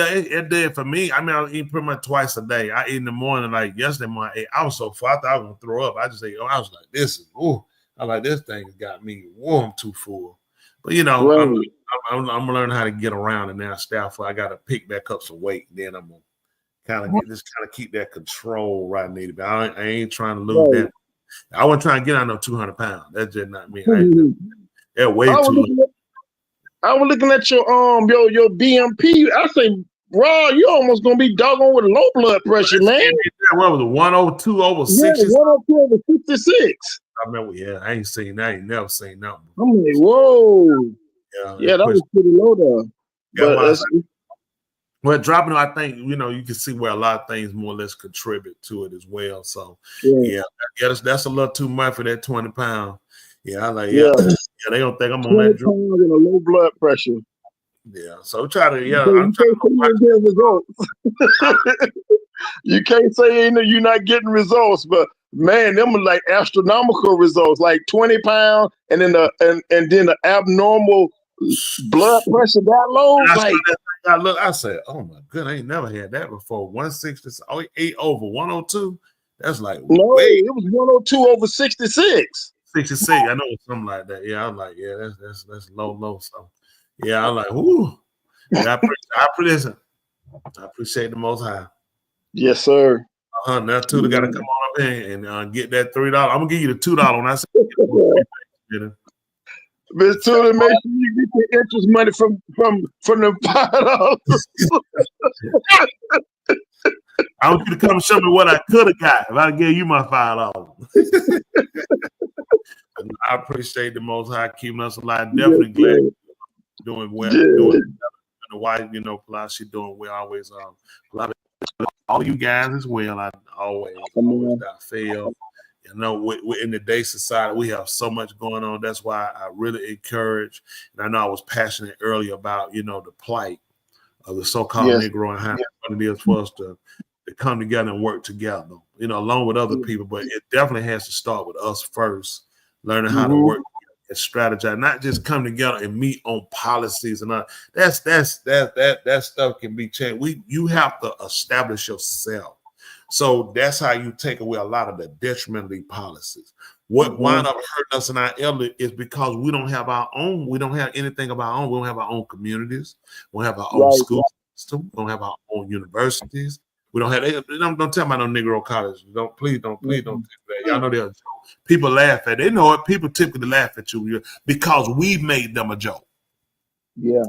did for me. I mean, I eat pretty much twice a day. I eat in the morning, like yesterday morning. I was so full, I thought I was gonna throw up. I just say, I was like, this thing got me warm too full. But I'm learning how to get around it now. I got to pick back up some weight. Then I'm gonna kind of keep that control right near it. I ain't trying to lose that. I wasn't trying to get under 200 pounds. That's just not me. They're way too low. I was looking at your BMP. I say, Raw, you almost gonna be doggone with low blood pressure, man. What was it, 102 over 60? 102 over 66. I remember, I ain't seen that. I ain't never seen that. I'm like, whoa. Yeah, that was pretty low there. But dropping it, I think you can see where a lot of things more or less contribute to it as well. So that's a little too much for that 20 pounds. Yeah, they don't think I'm on that drug. And a low blood pressure. Yeah, so try to I'm trying to get results. You can't say you're not getting results, but man, them are like astronomical results, like 20 pounds, and then the abnormal blood pressure that low. I said, oh my goodness, I ain't never had that before. 160, 8 over 102. That's like it was 102 over 66. 66, I know it's something like that. Yeah, I was like, that's low. So, I was like, ooh. I appreciate the Most High. Yes, sir. Now Tudor got to come on up here and get that $3. I'm gonna give you the $2 when I say. Miss Tudor, make sure you get your interest money from the $5. I want you to come show me what I could have got if I gave you my $5. I appreciate the Most High keeping us alive. Definitely glad you're doing well. The wife, Palacia doing well. Always, all you guys as well. I always not fail. In the day society, we have so much going on. That's why I really encourage. And I know I was passionate earlier about the plight of the so-called Negro and how important it is for us to to come together and work together, you know, along with other people. But it definitely has to start with us first, learning how to work and strategize, not just come together and meet on policies and all. That stuff can be changed. You have to establish yourself. So that's how you take away a lot of the detrimental policies. What wind up hurting us in our elderly is because we don't have our own. We don't have anything of our own. We don't have our own communities. We don't have our own school system. We don't have our own universities. We don't have. Don't tell me no Negro college. Please don't do that. Y'all know they're a joke. People laugh at it. They know it. People typically laugh at you because we made them a joke. Yeah.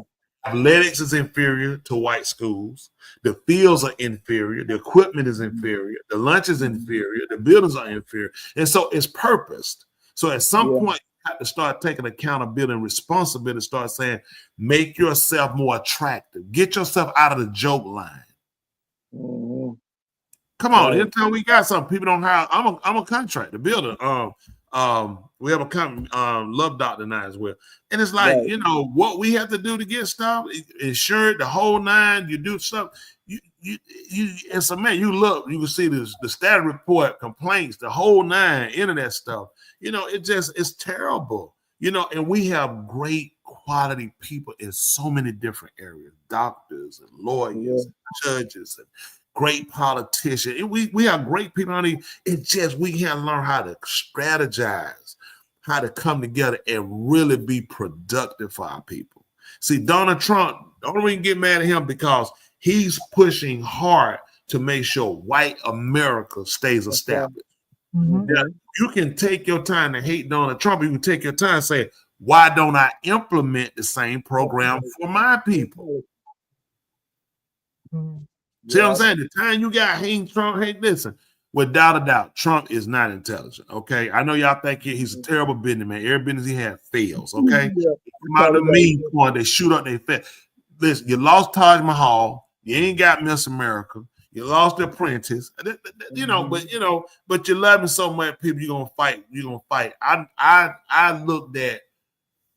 Athletics is inferior to white schools. The fields are inferior. The equipment is inferior. The lunch is inferior. The buildings are inferior. And so it's purposed. So at some point, you have to start taking accountability and responsibility, start saying, make yourself more attractive. Get yourself out of the joke line. Come on, anytime we got something, people don't have. I'm a contractor, builder. We have a company, Love Doctor now as well, and it's like you know what we have to do to get stuff insured, the whole nine. You do stuff. You it's a man. You look, you can see the status report, complaints, the whole nine, internet stuff. You know, it's terrible. You know, and we have great quality people in so many different areas, doctors and lawyers, and judges, and great politicians. We have great people on here. It's just we have to learn how to strategize, how to come together and really be productive for our people. See, Donald Trump, don't even get mad at him because he's pushing hard to make sure white America stays established. Now, you can take your time to hate Donald Trump. You can take your time and say, why don't I implement the same program for my people? See what I'm saying? The time you got hating Trump, listen, without a doubt, Trump is not intelligent. Okay. I know y'all think he's a terrible businessman. Every business he had fails. Okay. Come out of the meme point, they shoot up their face. Listen, you lost Taj Mahal, you ain't got Miss America, you lost The Apprentice, but you love him so much, people, you're gonna fight. I looked at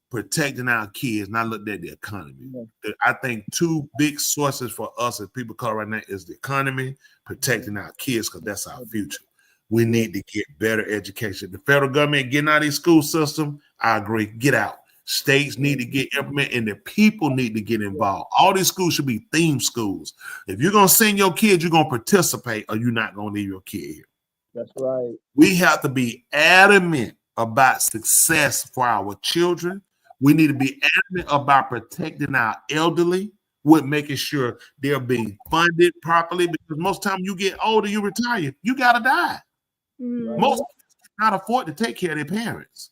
protecting our kids, and I looked at the economy. I think two big sources for us as people call right now is the economy, protecting our kids, because that's our future. We need to get better education. The federal government getting out of the school system, I agree, get out. States need to get implemented, and the people need to get involved. All these schools should be theme schools. If you're going to send your kids, you're going to participate, or you're not going to leave your kid here. That's right. We have to be adamant about success for our children. We need to be adamant about protecting our elderly with making sure they're being funded properly, because most time you get older, you retire, you got to die. Most cannot afford to take care of their parents.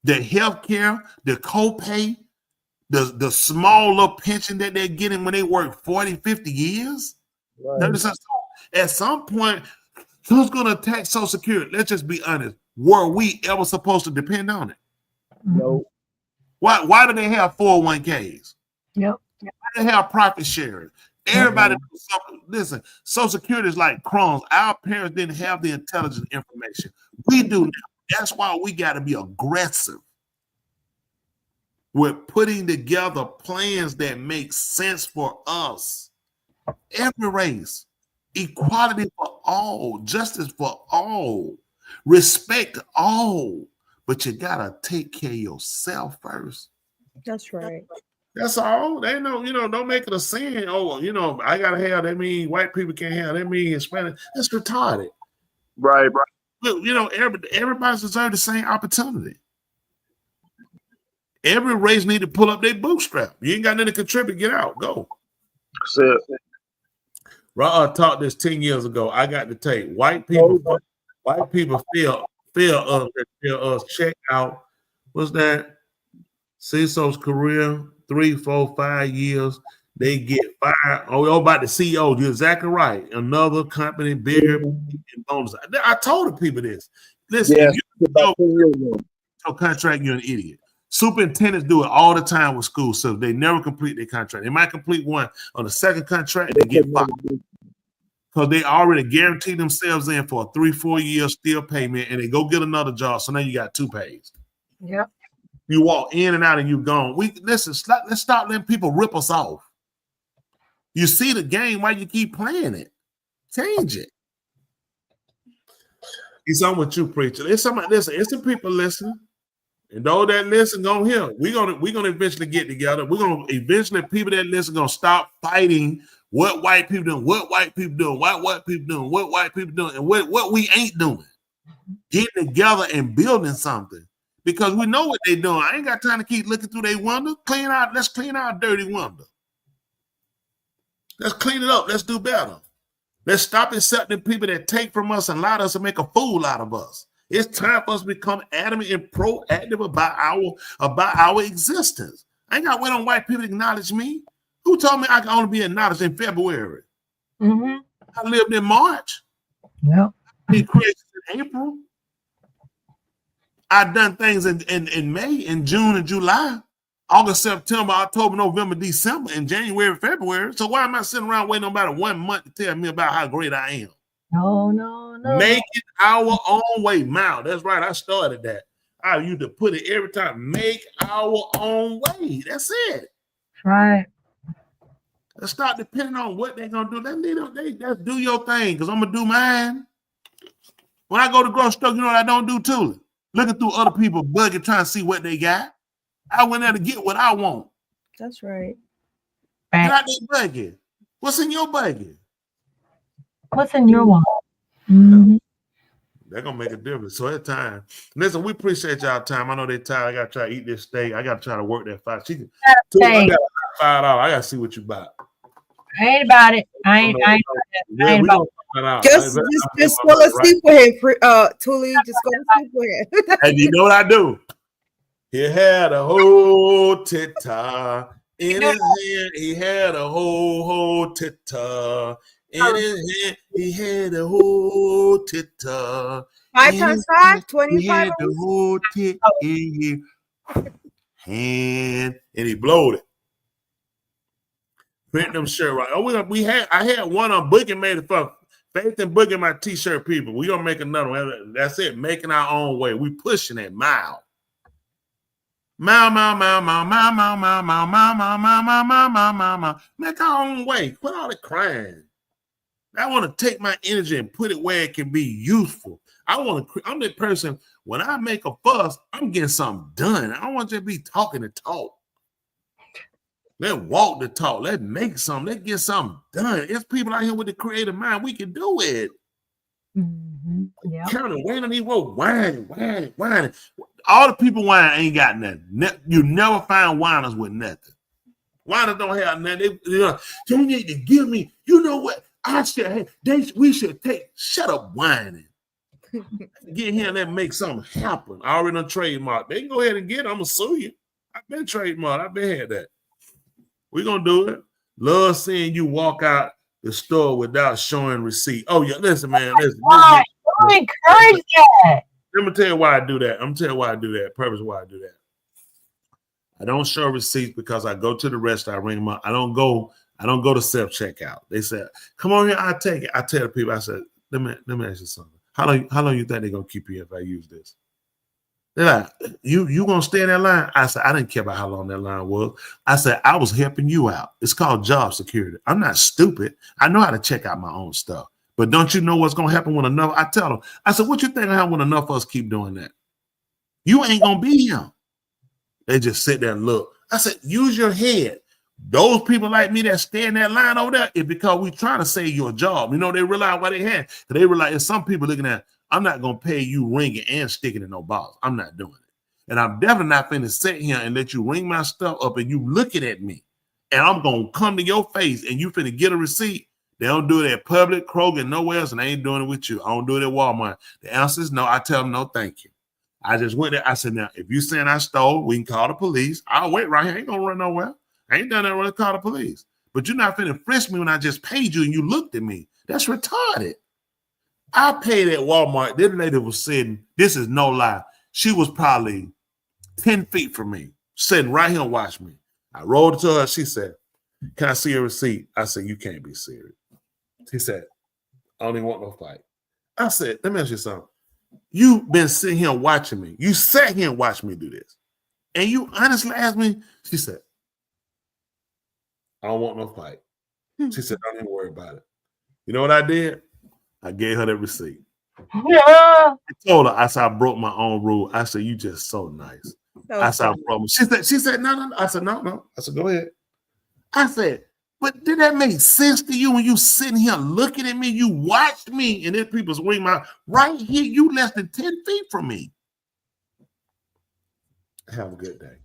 The health care, the copay, the small little pension that they're getting when they work 40, 50 years. At some point, who's going to attack Social Security? Let's just be honest. Were we ever supposed to depend on it? No. Why do they have 401ks? Yep. Why do they have profit sharing? Everybody knows something. Listen, Social Security is like crumbs. Our parents didn't have the intelligent information. We do now. That's why we got to be aggressive with putting together plans that make sense for us. Every race, equality for all, justice for all, respect all. But you got to take care of yourself first. That's right. That's all. They know, don't make it a sin. Oh, I got to have, that mean white people can't have, that mean Hispanic. That's retarded. Right. Look, everybody deserves the same opportunity. Every race need to pull up their bootstrap. You ain't got nothing to contribute. Get out. Go. Ra taught this 10 years ago. I got to take white people feel us check out. What's that? CISO's career, 3, 4, 5 years. They get fired. Oh, about the CEO. You're exactly right. Another company, bigger bonus. I told the people this. Listen, if you don't contract, you're an idiot. Superintendents do it all the time with schools, so they never complete their contract. They might complete one on the second contract, they get fired. Because they already guaranteed themselves in for a 3-4 year still payment, and they go get another job. So now you got 2 pays. Yep. You walk in and out and you gone. Let's stop letting people rip us off. You see the game, why you keep playing it? Change it. It's on with you, preacher. There's somebody listen. It's some people listening, and those that listen gonna hear. We're gonna eventually get together. We're gonna eventually people that listen gonna stop fighting what white people doing, what white people doing, what white people doing, what white people doing, and what we ain't doing. Getting together and building something because we know what they're doing. I ain't got time to keep looking through their window. Let's clean our dirty window. Let's clean it up. Let's do better. Let's stop accepting people that take from us and allow us to make a fool out of us. It's time for us to become adamant and proactive about our existence. I ain't got to wait on white people to acknowledge me. Who told me I can only be acknowledged in February? Mm-hmm. I lived in March. Yep. He created in April. I've done things in May, in June, and July, August, September, October, November, December, and January, February. So why am I sitting around waiting on about 1 month to tell me about how great I am? No. Make it our own way. Mal, that's right. I started that. I used to put it every time. Make our own way. That's it. Right. Let's start depending on what they're gonna do. Let's do your thing, because I'm gonna do mine. When I go to grocery store, you know what I don't do too? Looking through other people's budget, trying to see what they got. I went there to get what I want. That's right. Get out their budget. What's in your budget? What's in your wallet? Mm-hmm. They're gonna make a difference. So it's time. Listen, we appreciate y'all time. I know they're tired. I gotta try to eat this steak. I gotta try to work that five. I got $5. I gotta see what you buy. I ain't about it. I ain't about it. Just go to sleep with him, Tuli. Just go to sleep with him. And you know what I do? He had a whole tita in his hand. He had a whole tita in his hand. He had a whole tita. 5 times 5, 25. He had the whole tit in his hand, and he blowed it. Print them shirt right. Oh, I had one on Boogie made it for Faith and Boogie, my t-shirt people. We gonna make another one. That's it. Making our own way. We pushing it. Mile. Make our own way. Quit all the crying. I want to take my energy and put it where it can be useful. I'm the person, when I make a fuss, I'm getting something done. I don't want to just be talking to talk. Let's walk the talk. Let's make something. Let's get something done. It's people out here with the creative mind. We can do it. Mm-hmm. Yeah. Counting, waiting on these roads, whining. All the people whining ain't got nothing. You never find whiners with nothing. Whiners don't have nothing. You need to give me, you know what? We should take, shut up whining. Get here and let make something happen. I already done trademark. They can go ahead and get it. I'm going to sue you. I've been trademarked. I've been had that. We're going to do it. Love seeing you walk out the store without showing receipt. Oh, yeah. Listen, man. Listen. Why? Don't encourage that. Let me tell you why I do that. I'm going to tell you why I do that. Purpose why I do that. I don't show receipts because I go to the restaurant, I ring them up. I don't go to self-checkout. They said, come on here, I'll take it. I tell the people, I said, let me ask you something. How long you think they're going to keep you if I use this? They're like, you going to stay in that line? I said, I didn't care about how long that line was. I said, I was helping you out. It's called job security. I'm not stupid. I know how to check out my own stuff. But don't you know what's going to happen when enough? I tell them, I said, what you think will happen when enough of us keep doing that? You ain't going to be here. They just sit there and look. I said, use your head. Those people like me that stay in that line over there is because we trying to save your job. You know, they realize why they had. They realize there's some people looking at, I'm not going to pay you ringing and sticking in no box. I'm not doing it. And I'm definitely not finna sit here and let you ring my stuff up and you looking at me. And I'm going to come to your face and you finna get a receipt. They don't do it at Publix, Kroger, nowhere else, and they ain't doing it with you. I don't do it at Walmart. The answer is no. I tell them no, thank you. I just went there. I said, now, if you saying I stole, we can call the police. I'll wait right here. I ain't going to run nowhere. I ain't done that when I call the police. But you're not finna frisk me when I just paid you and you looked at me. That's retarded. I paid at Walmart. This lady was sitting, this is no lie. She was probably 10 feet from me, sitting right here and watching me. I rolled it to her. She said, can I see your receipt? I said, you can't be serious. She said, I don't even want no fight. I said, let me ask you something. You've been sitting here watching me. You sat here and watched me do this. And you honestly asked me, she said, I don't want no fight. She said, don't even worry about it. You know what I did? I gave her that receipt. Yeah. I told her, I said, I broke my own rule. I said, you just so nice. I said, I broke. She said, no. I said, no. I said, go ahead. I said, but did that make sense to you when you sitting here looking at me? You watched me, and then people's wing my right here. You less than 10 feet from me. Have a good day.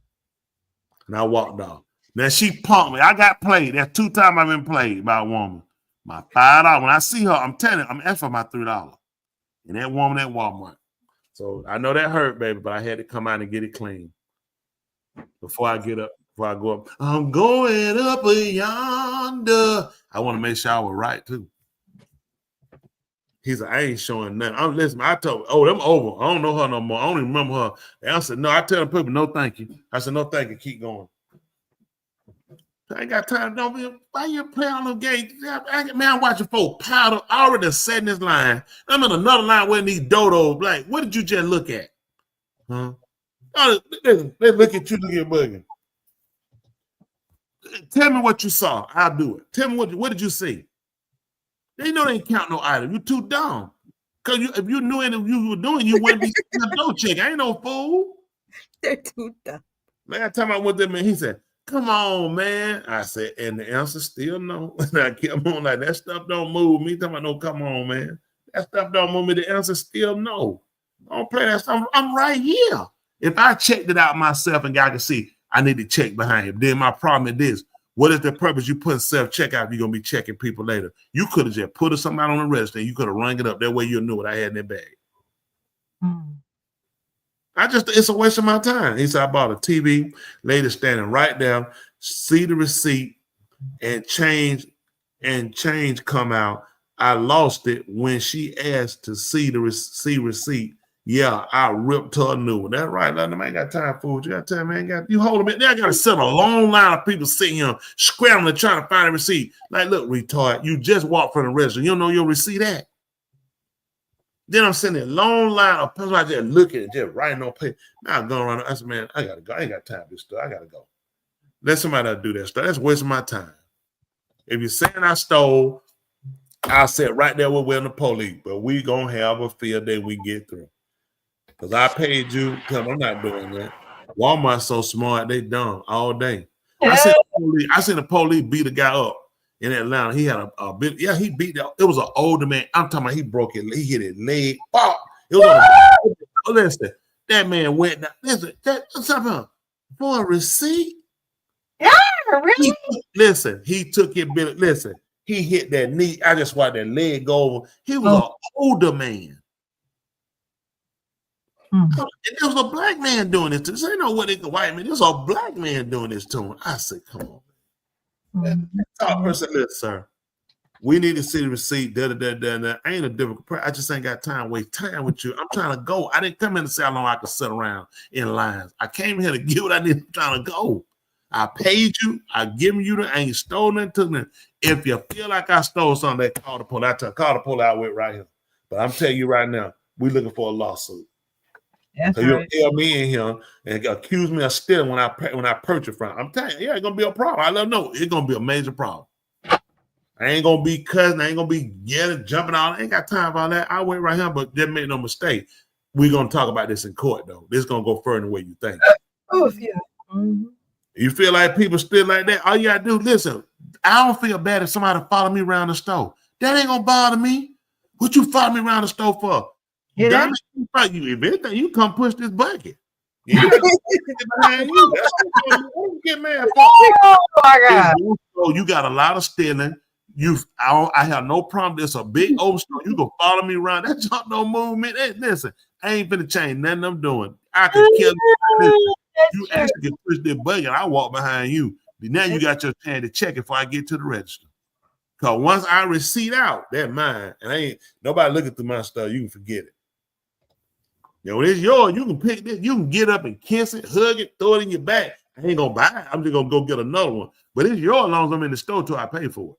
And I walked off. Now she punked me. I got played. That's 2 times I've been played by a woman. My $5. When I see her, I'm telling her, I'm asking for my $3. And that woman at Walmart. So I know that hurt, baby, but I had to come out and get it clean. Before I get up, before I go up, I'm going up yonder. I want to make sure I was right too. He said, I ain't showing nothing. I'm listening. I told, them over. I don't know her no more. I don't even remember her. And I said, no, I tell people, no, thank you. I said, no, thank you. Keep going. I ain't got time. Don't be. Why you playing on the game? Man, I'm watching folks powder already set in this line. I'm in another line where these dodos. Like, what did you just look at? Huh? Oh, listen, let's look at you to get bugging. Tell me what you saw. I'll do it. Tell me what did you see? They know they ain't count no item. You too dumb. Because if you knew anything you were doing, you wouldn't be no check. I ain't no fool. They're too dumb. Last time I went there, man, he said, come on, man. I said, and the answer still no. And I kept on like, that stuff don't move me. Talking about, no, come on, man. That stuff don't move me. The answer still no. I don't play that stuff. I'm right here. If I checked it out myself and God can see, I need to check behind him. Then my problem is this. What is the purpose you put self-checkout if you're going to be checking people later? You could have just put somebody on the register and you could have rung it up. That way you knew what I had in that bag. It's a waste of my time. He said, I bought a TV, lady standing right there, see the receipt and change come out. I lost it when she asked to see the receipt. Yeah, I ripped her a new one. That's right, London. I ain't got time for it. You got time, man. You hold a minute. I got to sit a long line of people sitting here scrambling, trying to find a receipt. Like, look, retard, you just walked from the register. You don't know your receipt at. Then I'm sitting in a long line of people out there looking and just writing on paper. Now I'm going around. I said, man, I got to go. I ain't got time for this stuff. I got to go. Let somebody else do that stuff. That's wasting my time. If you're saying I stole, I'll sit right there with the police. But we going to have a field day we get through. Because I paid you. Because I'm not doing that. Walmart's so smart, they dumb all day. I seen the police beat a guy up in Atlanta. He had a bit. Yeah, he beat that. It was an older man. I'm talking about he broke it. He hit his leg. Oh, it was listen, that man went down. Listen, something for a receipt. Yeah, really? He took it. Listen, he hit that knee. I just watched that leg go over. He was an older man. It was a black man doing this to him. This ain't no what it's a white man. It was a black man doing this to him. I said, come on. Top person, listen, sir. We need to see the receipt. I ain't a difficult person. I just ain't got time to waste time with you. I'm trying to go. I didn't come in to say how long I could sit around in lines. I came here to get what I need. I'm trying to go. I paid you. I given you I ain't stolen to them. If you feel like I stole something, call the police. Call the police out with right here. But I'm telling you right now, we looking for a lawsuit. So you'll tell me in here and accuse me of stealing when I purchase from. I'm telling you, it's gonna be a problem. I let them know it's gonna be a major problem. I ain't gonna be cussing. I ain't gonna be yelling, jumping out. I ain't got time for all that. I wait right here, but just make no mistake. We're gonna talk about this in court, though. This is gonna go further than what you think. Oh yeah. You feel like people still like that? All you gotta do, listen. I don't feel bad if somebody follow me around the store. That ain't gonna bother me. What you follow me around the store for? Yeah, if anything, you come push this bucket. Yeah, get mad for. Oh my God. So you got a lot of stealing. I have no problem. It's a big old store. You can follow me around. That jump no movement. Hey, listen, I ain't finna change nothing I'm doing. I can kill you. You actually can push this bucket. I walk behind you. Now you got your chance to check before I get to the register. Cause once I receipt out, that's mine. And ain't nobody looking through my stuff. You can forget it. You know, it's yours. You can pick this. You can get up and kiss it, hug it, throw it in your back. I ain't gonna buy it. I'm just gonna go get another one. But it's yours as long as I'm in the store till I pay for it.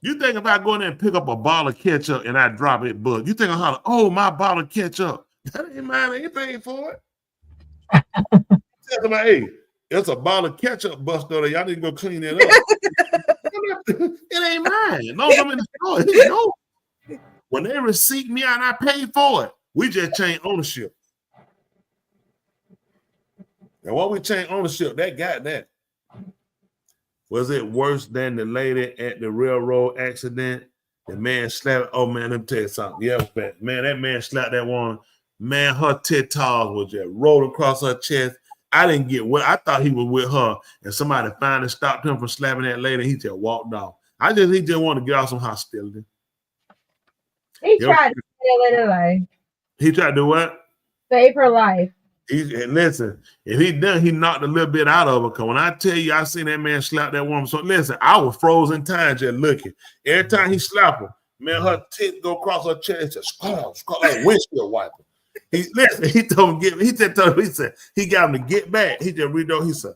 You think if I go in there and pick up a bottle of ketchup and I drop it, but you think I'm hollering, oh, my bottle of ketchup. That ain't mine. I ain't paying for it. Tell somebody, hey, It's a bottle of ketchup bust there. Y'all need to go clean it up. It ain't mine. No, I'm in the store. It's yours. When they receipt me out and I paid for it, we just changed ownership. And when we changed ownership, that got that. Was it worse than the lady at the railroad accident? The man slapped. Oh man, let me tell you something. Yeah, man, that man slapped that woman. Man, her titties was just rolling across her chest. I didn't get what I thought he was with her, and somebody finally stopped him from slapping that lady. He just walked off. He just wanted to get off some hostility. He tried to save her life. He tried to do what? Save her life. And listen, if he done, he knocked a little bit out of her. Because when I tell you, I seen that man slap that woman. So listen, I was frozen time just looking. Every time he slapped her, man, her tit go across her chest, just like windshield wiper. He told him he said he got him to get back. He just read he said,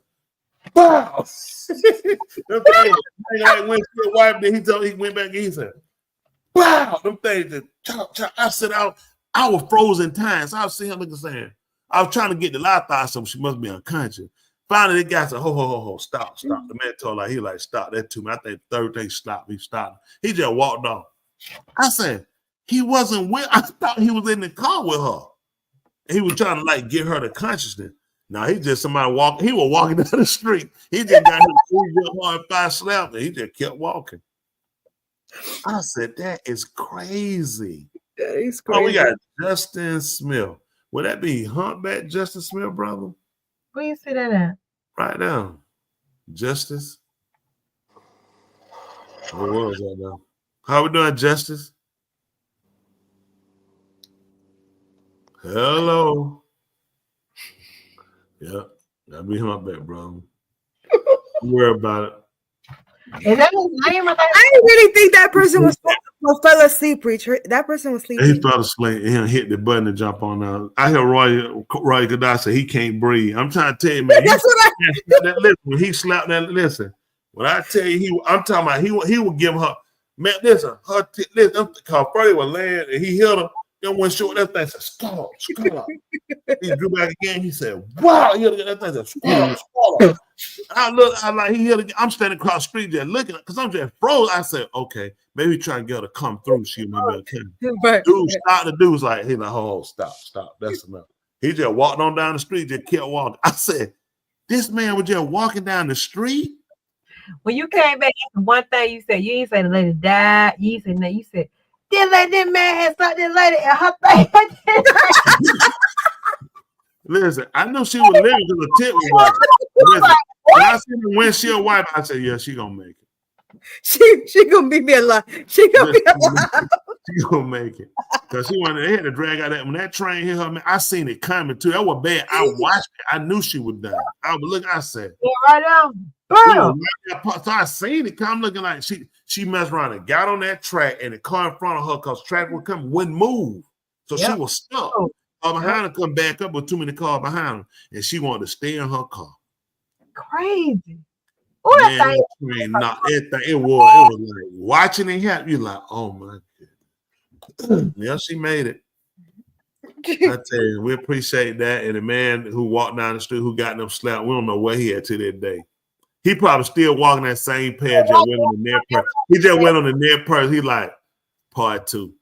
"Wow." Like windshield wiper. Then he went back and he said, "Wow." Them things that chop. I said I was frozen time. So I was seeing him looking saying. I was trying to get the lie thought something. She must be unconscious. Finally, the guy said, ho, stop. The man told her, he stop that to me. I think third day stop. He stopped. He just walked off. I said, he wasn't with, I thought he was in the car with her. He was trying to get her to consciousness. Now he just somebody walking. He was walking down the street. He just got his 5 slapped and he just kept walking. I said, that is crazy. That is crazy. Oh, we got Justin Smith. Would that be humpback Justin Smith, brother? Where you see that at? Right now. Justice. What was that now? How we doing, Justice? Hello. Yep. That'd be humpback, brother. Don't worry about it. Is that his name? I didn't really think that person fell asleep, preacher. That person was sleeping. He fell asleep and hit the button to jump on out. I hear Roy Goddard say he can't breathe. I'm trying to tell you, man. That's what listen, when he slapped that, listen. When I tell you, I'm talking about he would give her, man, listen, listen, because Freddie was laying and he hit her. Then one short, that thing said, stop. He drew back again. He said, wow. That thing said, stop. I look, I'm standing across the street just looking because I'm just froze. I said, okay, maybe trying to get her to come through. She might be okay. Dude stopped. The dude was like, oh, stop. That's enough. He just walked on down the street, just kept walking. I said, this man was just walking down the street. When you came back, one thing you said, you ain't say the lady died. You ain't say that. You said, this man had slapped this lady and her face. Listen, I know she was living because the tip was wiping. When I see the windshield wipe, I said, yeah, she gonna make it. She gonna be alive. She gonna be alive. She gonna make it. Because they had to drag out that when that train hit her, man, I seen it coming too. That was bad. I watched it. I knew she would die. I said, yeah, right now. So I seen it come looking like she messed around and got on that track and the car in front of her because traffic would come, wouldn't move. So she was stuck. Behind her come back up with too many cars behind her. And she wanted to stay in her car. Crazy. Man, it was like watching it happen. You're like, oh my goodness. Yeah, she made it. I tell you, we appreciate that. And the man who walked down the street who got them slapped, we don't know where he at to that day. He probably still walking that same path. Just went on the near purse. He just went on the near purse. He like part 2.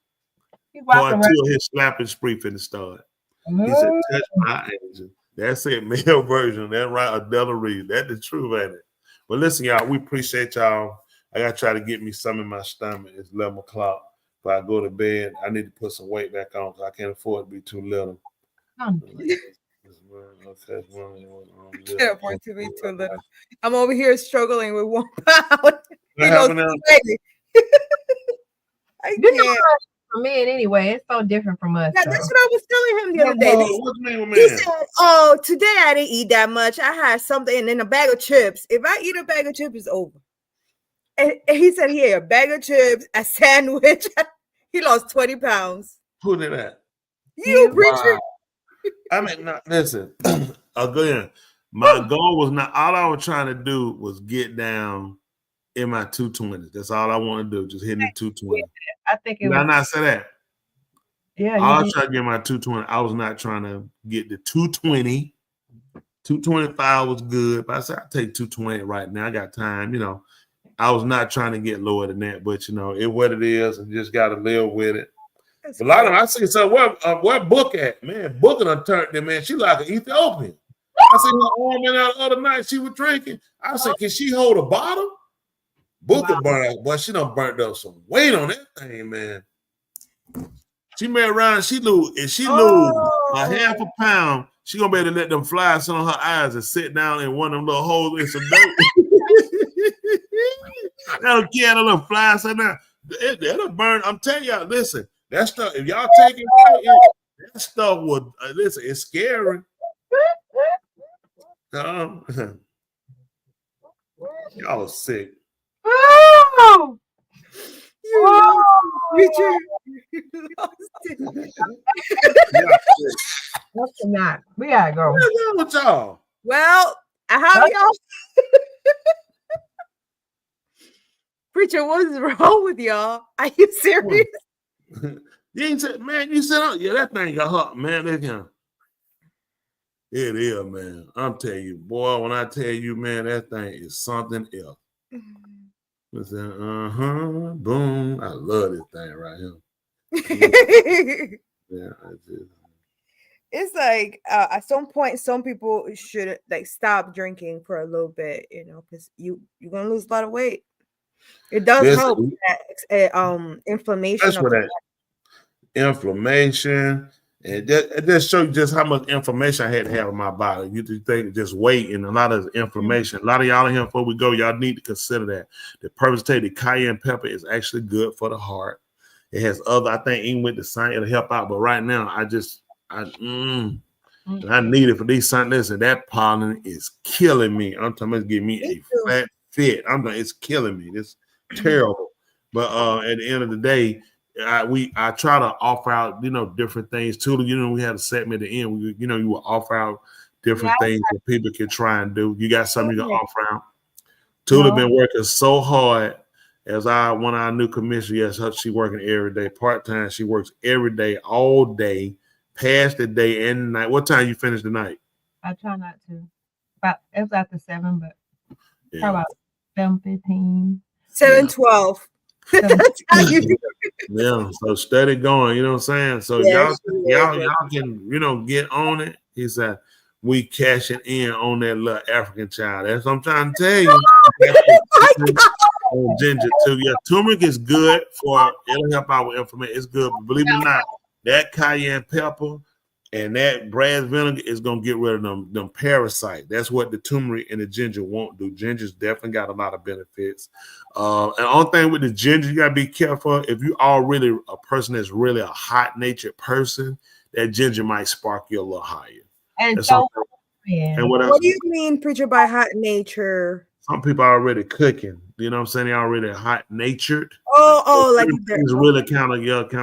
Part 2 of his slapping spree finna start. He said, touch my angel. That's it, male version. That's right, Adela Reed. That's the truth, ain't it? But listen, y'all, we appreciate y'all. I got to try to get me some in my stomach. It's 11 o'clock. If I go to bed, I need to put some weight back on because I can't afford to be too little. Can't afford to be too little. I'm over here struggling with 1 pound. I can't. For men anyway, it's so different from us. Yeah, that's what I was telling him the other day. What's the name of He man? said, oh, today I didn't eat that much. I had something and then a bag of chips. If I eat a bag of chips, it's over. And he said he ate a bag of chips, a sandwich. He lost 20 pounds. Who did that? You, preacher. Wow. I mean, listen, again, my goal was not, all I was trying to do was get down in my 220s. That's all I want to do, just hitting the 220. I think Did I not say that? Yeah. I was trying to get my 220. I was not trying to get the 220 225 was good, but I said I'll take 220 right now. I got time, you know. I was not trying to get lower than that, but you know, it what it is, and just got to live with it. A lot of them, I see, so where Book at? Man, Book done turned them, man. She like an Ethiopian. I said, her arm in out the other night, she was drinking. I said, can she hold a bottle? Booker burned, but she done burnt up some weight on that thing, man. She made around, she lose a half a pound. She gonna be able to let them flies on her eyes and sit down in one of them little holes in some dirt. That'll kill the little flies in there. It'll burn. I'm telling y'all, listen, that stuff, if y'all take it, that stuff would listen, it's scary. Y'all are sick. Oh! Richard, you lost it. What's not? We gotta go. What's wrong with y'all? Well, how y'all? Preacher, what's wrong with y'all? Are you serious? You ain't said, man, you said, yeah, that thing got hot, man. It is, man. I'm telling you, boy, when I tell you, man, that thing is something else. Boom. I love this thing right here. Yeah, I do. It's like at some point, some people should like stop drinking for a little bit, you know, because you're gonna lose a lot of weight. It does help that inflammation. That's what that inflammation, and it just shows you just how much inflammation I had to have in my body. You just think just weight and a lot of inflammation. A lot of y'all in here before we go, y'all need to consider that the purposely cayenne pepper is actually good for the heart. It has other, I think, even with the sign, it'll help out. But right now, I need it for these signs, and that pollen is killing me. I'm talking about giving me a flat fit. It's killing me. It's terrible. But at the end of the day, I try to offer out, you know, different things too. You know, we had a segment at the end. You will offer out different things that people can try and do. You got something you can offer out. Tula been working so hard as one of our new commissioners. Yes, she working every day, part time. She works every day, all day, past the day and the night. What time you finish the night? I try not to. It was after 7, but probably about 7:15. 7:12. That's how you do it. Yeah, so steady going, you know what I'm saying? So y'all can, you know, get on it. He said, we cashing in on that little African child. That's what I'm trying to tell you. Ginger too. Yeah, turmeric is good it'll help out with inflammation. It's good, but believe it or not, that cayenne pepper and that brass vinegar is gonna get rid of them parasites. That's what the turmeric and the ginger won't do. Ginger's definitely got a lot of benefits. And the only thing with the ginger, you gotta be careful. If you are really a person that's really a hot-natured person, that ginger might spark you a little higher. And and what do you mean, preacher, by hot nature? Some people are already cooking. You know what I'm saying? They're already hot-natured. Oh, like things really kind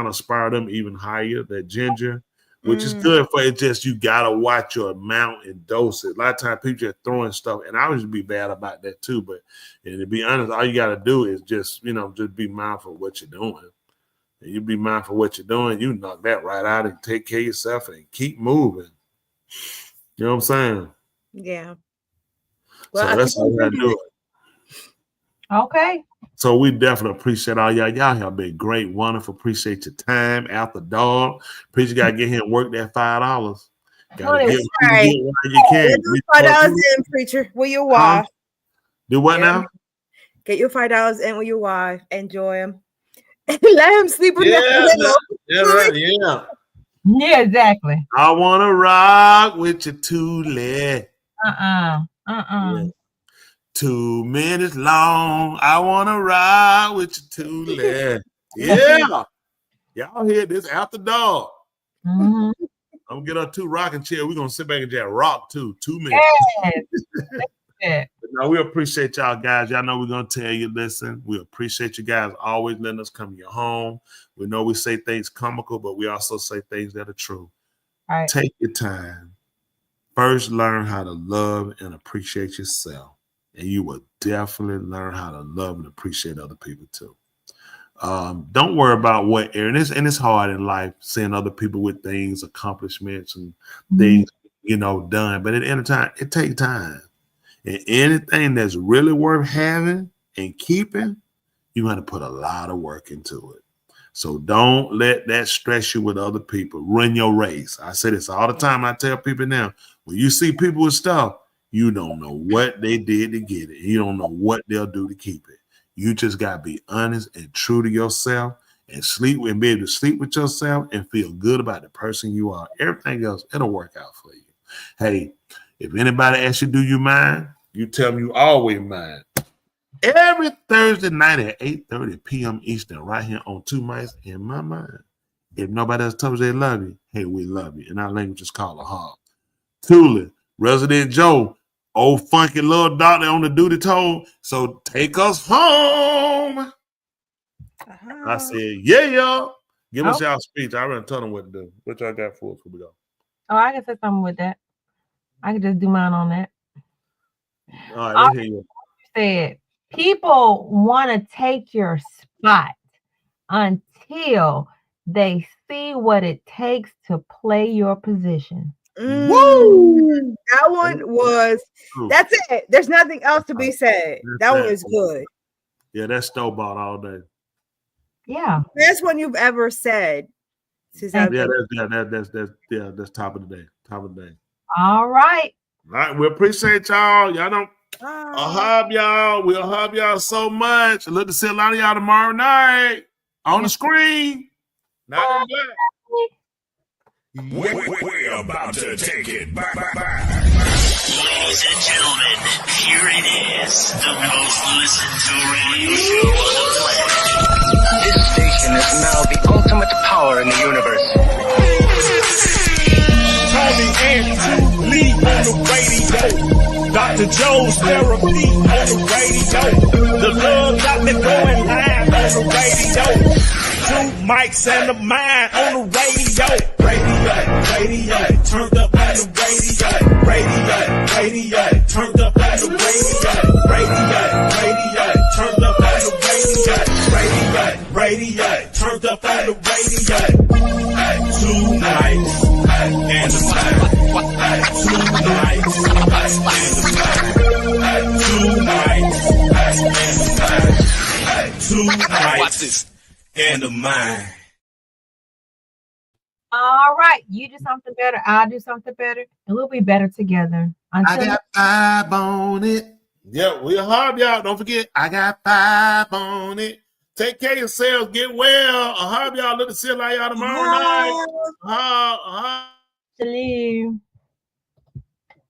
of spire them even higher. That ginger, which is good for it. Just you gotta watch your amount and dose it. A lot of times people just throwing stuff, and I would be bad about that too. But and to be honest, all you gotta do is just be mindful of what you're doing. And you be mindful of what you're doing, you knock that right out and take care of yourself and keep moving. You know what I'm saying? Yeah. Well, so that's how we gotta do it. Okay. So we definitely appreciate all y'all. Y'all have been great, wonderful. Appreciate your time after dark. Preacher got to get here and work that $5. Got to get right. you can. $5 in, preacher. With your wife. Do what now? Get your $5 in with your wife. Enjoy him. Let him sleep with Yeah, exactly. I want to rock with you too late. 2 minutes long. I want to ride with you too late. Yeah. Y'all hear this after dark. I'm going to get our 2 rocking chairs. We're going to sit back and just rock too. 2 minutes. No, we appreciate y'all guys. Y'all know we're going to tell you, listen, we appreciate you guys always letting us come to your home. We know we say things comical, but we also say things that are true. All right. Take your time. First, learn how to love and appreciate yourself. And you will definitely learn how to love and appreciate other people too. Don't worry about what area. And it's hard in life seeing other people with things, accomplishments, and things done. But at the end of time, it takes time. And anything that's really worth having and keeping, you got to put a lot of work into it. So don't let that stress you with other people. Run your race. I say this all the time. I tell people now, when you see people with stuff, you don't know what they did to get it. You don't know what they'll do to keep it. You just got to be honest and true to yourself and be able to sleep with yourself and feel good about the person you are. Everything else, it'll work out for you. Hey, if anybody asks you, do you mind? You tell them you always mind. Every Thursday night at 8:30 p.m. Eastern, right here on Two Mics in My Mind. If nobody else tells you they love you, hey, we love you. And our language is called a hug. Tuli, Resident Joe, old funky little doctor on the duty told, so take us home. I said, yeah, y'all. Give us y'all speech. I already told them what to do. What y'all got for us? Where we go? Oh, I can say something with that. I can just do mine on that. All right, let's hear you. Said people want to take your spot until they see what it takes to play your position. Woo! That one was. That's it. There's nothing else to be said. That one is good. Yeah, that's Stowball all day. Yeah, best one you've ever said. That's top of the day. Top of the day. All right. All right, we appreciate y'all. Y'all don't. I'll hub y'all. We'll hub y'all so much. Look to see a lot of y'all tomorrow night on the screen. Not in black. We're about to take it back. Ladies and gentlemen, here it is, the most listened to radio show on the planet. This station is now the ultimate power in the universe. Tony and Lee on the radio. Dr. Joe's therapy on the radio. The love got me going live on the radio. Two mics and a mind on the radio. Radio, turned up on the radio. Radio, turned up on the radio. Radio, turned up on the radio. Radio, turned up on the radio. Two mics and a mind. Two mics and a mind. Two mics and a mind. Two mics and a mind. All right, you do something better, I'll do something better, and we'll be better together. I got 5 on it. Yeah, we'll hub y'all. Don't forget, I got 5 on it. Take care of yourselves. Get well. I'll hub y'all. Look to see y'all tomorrow night. Salut.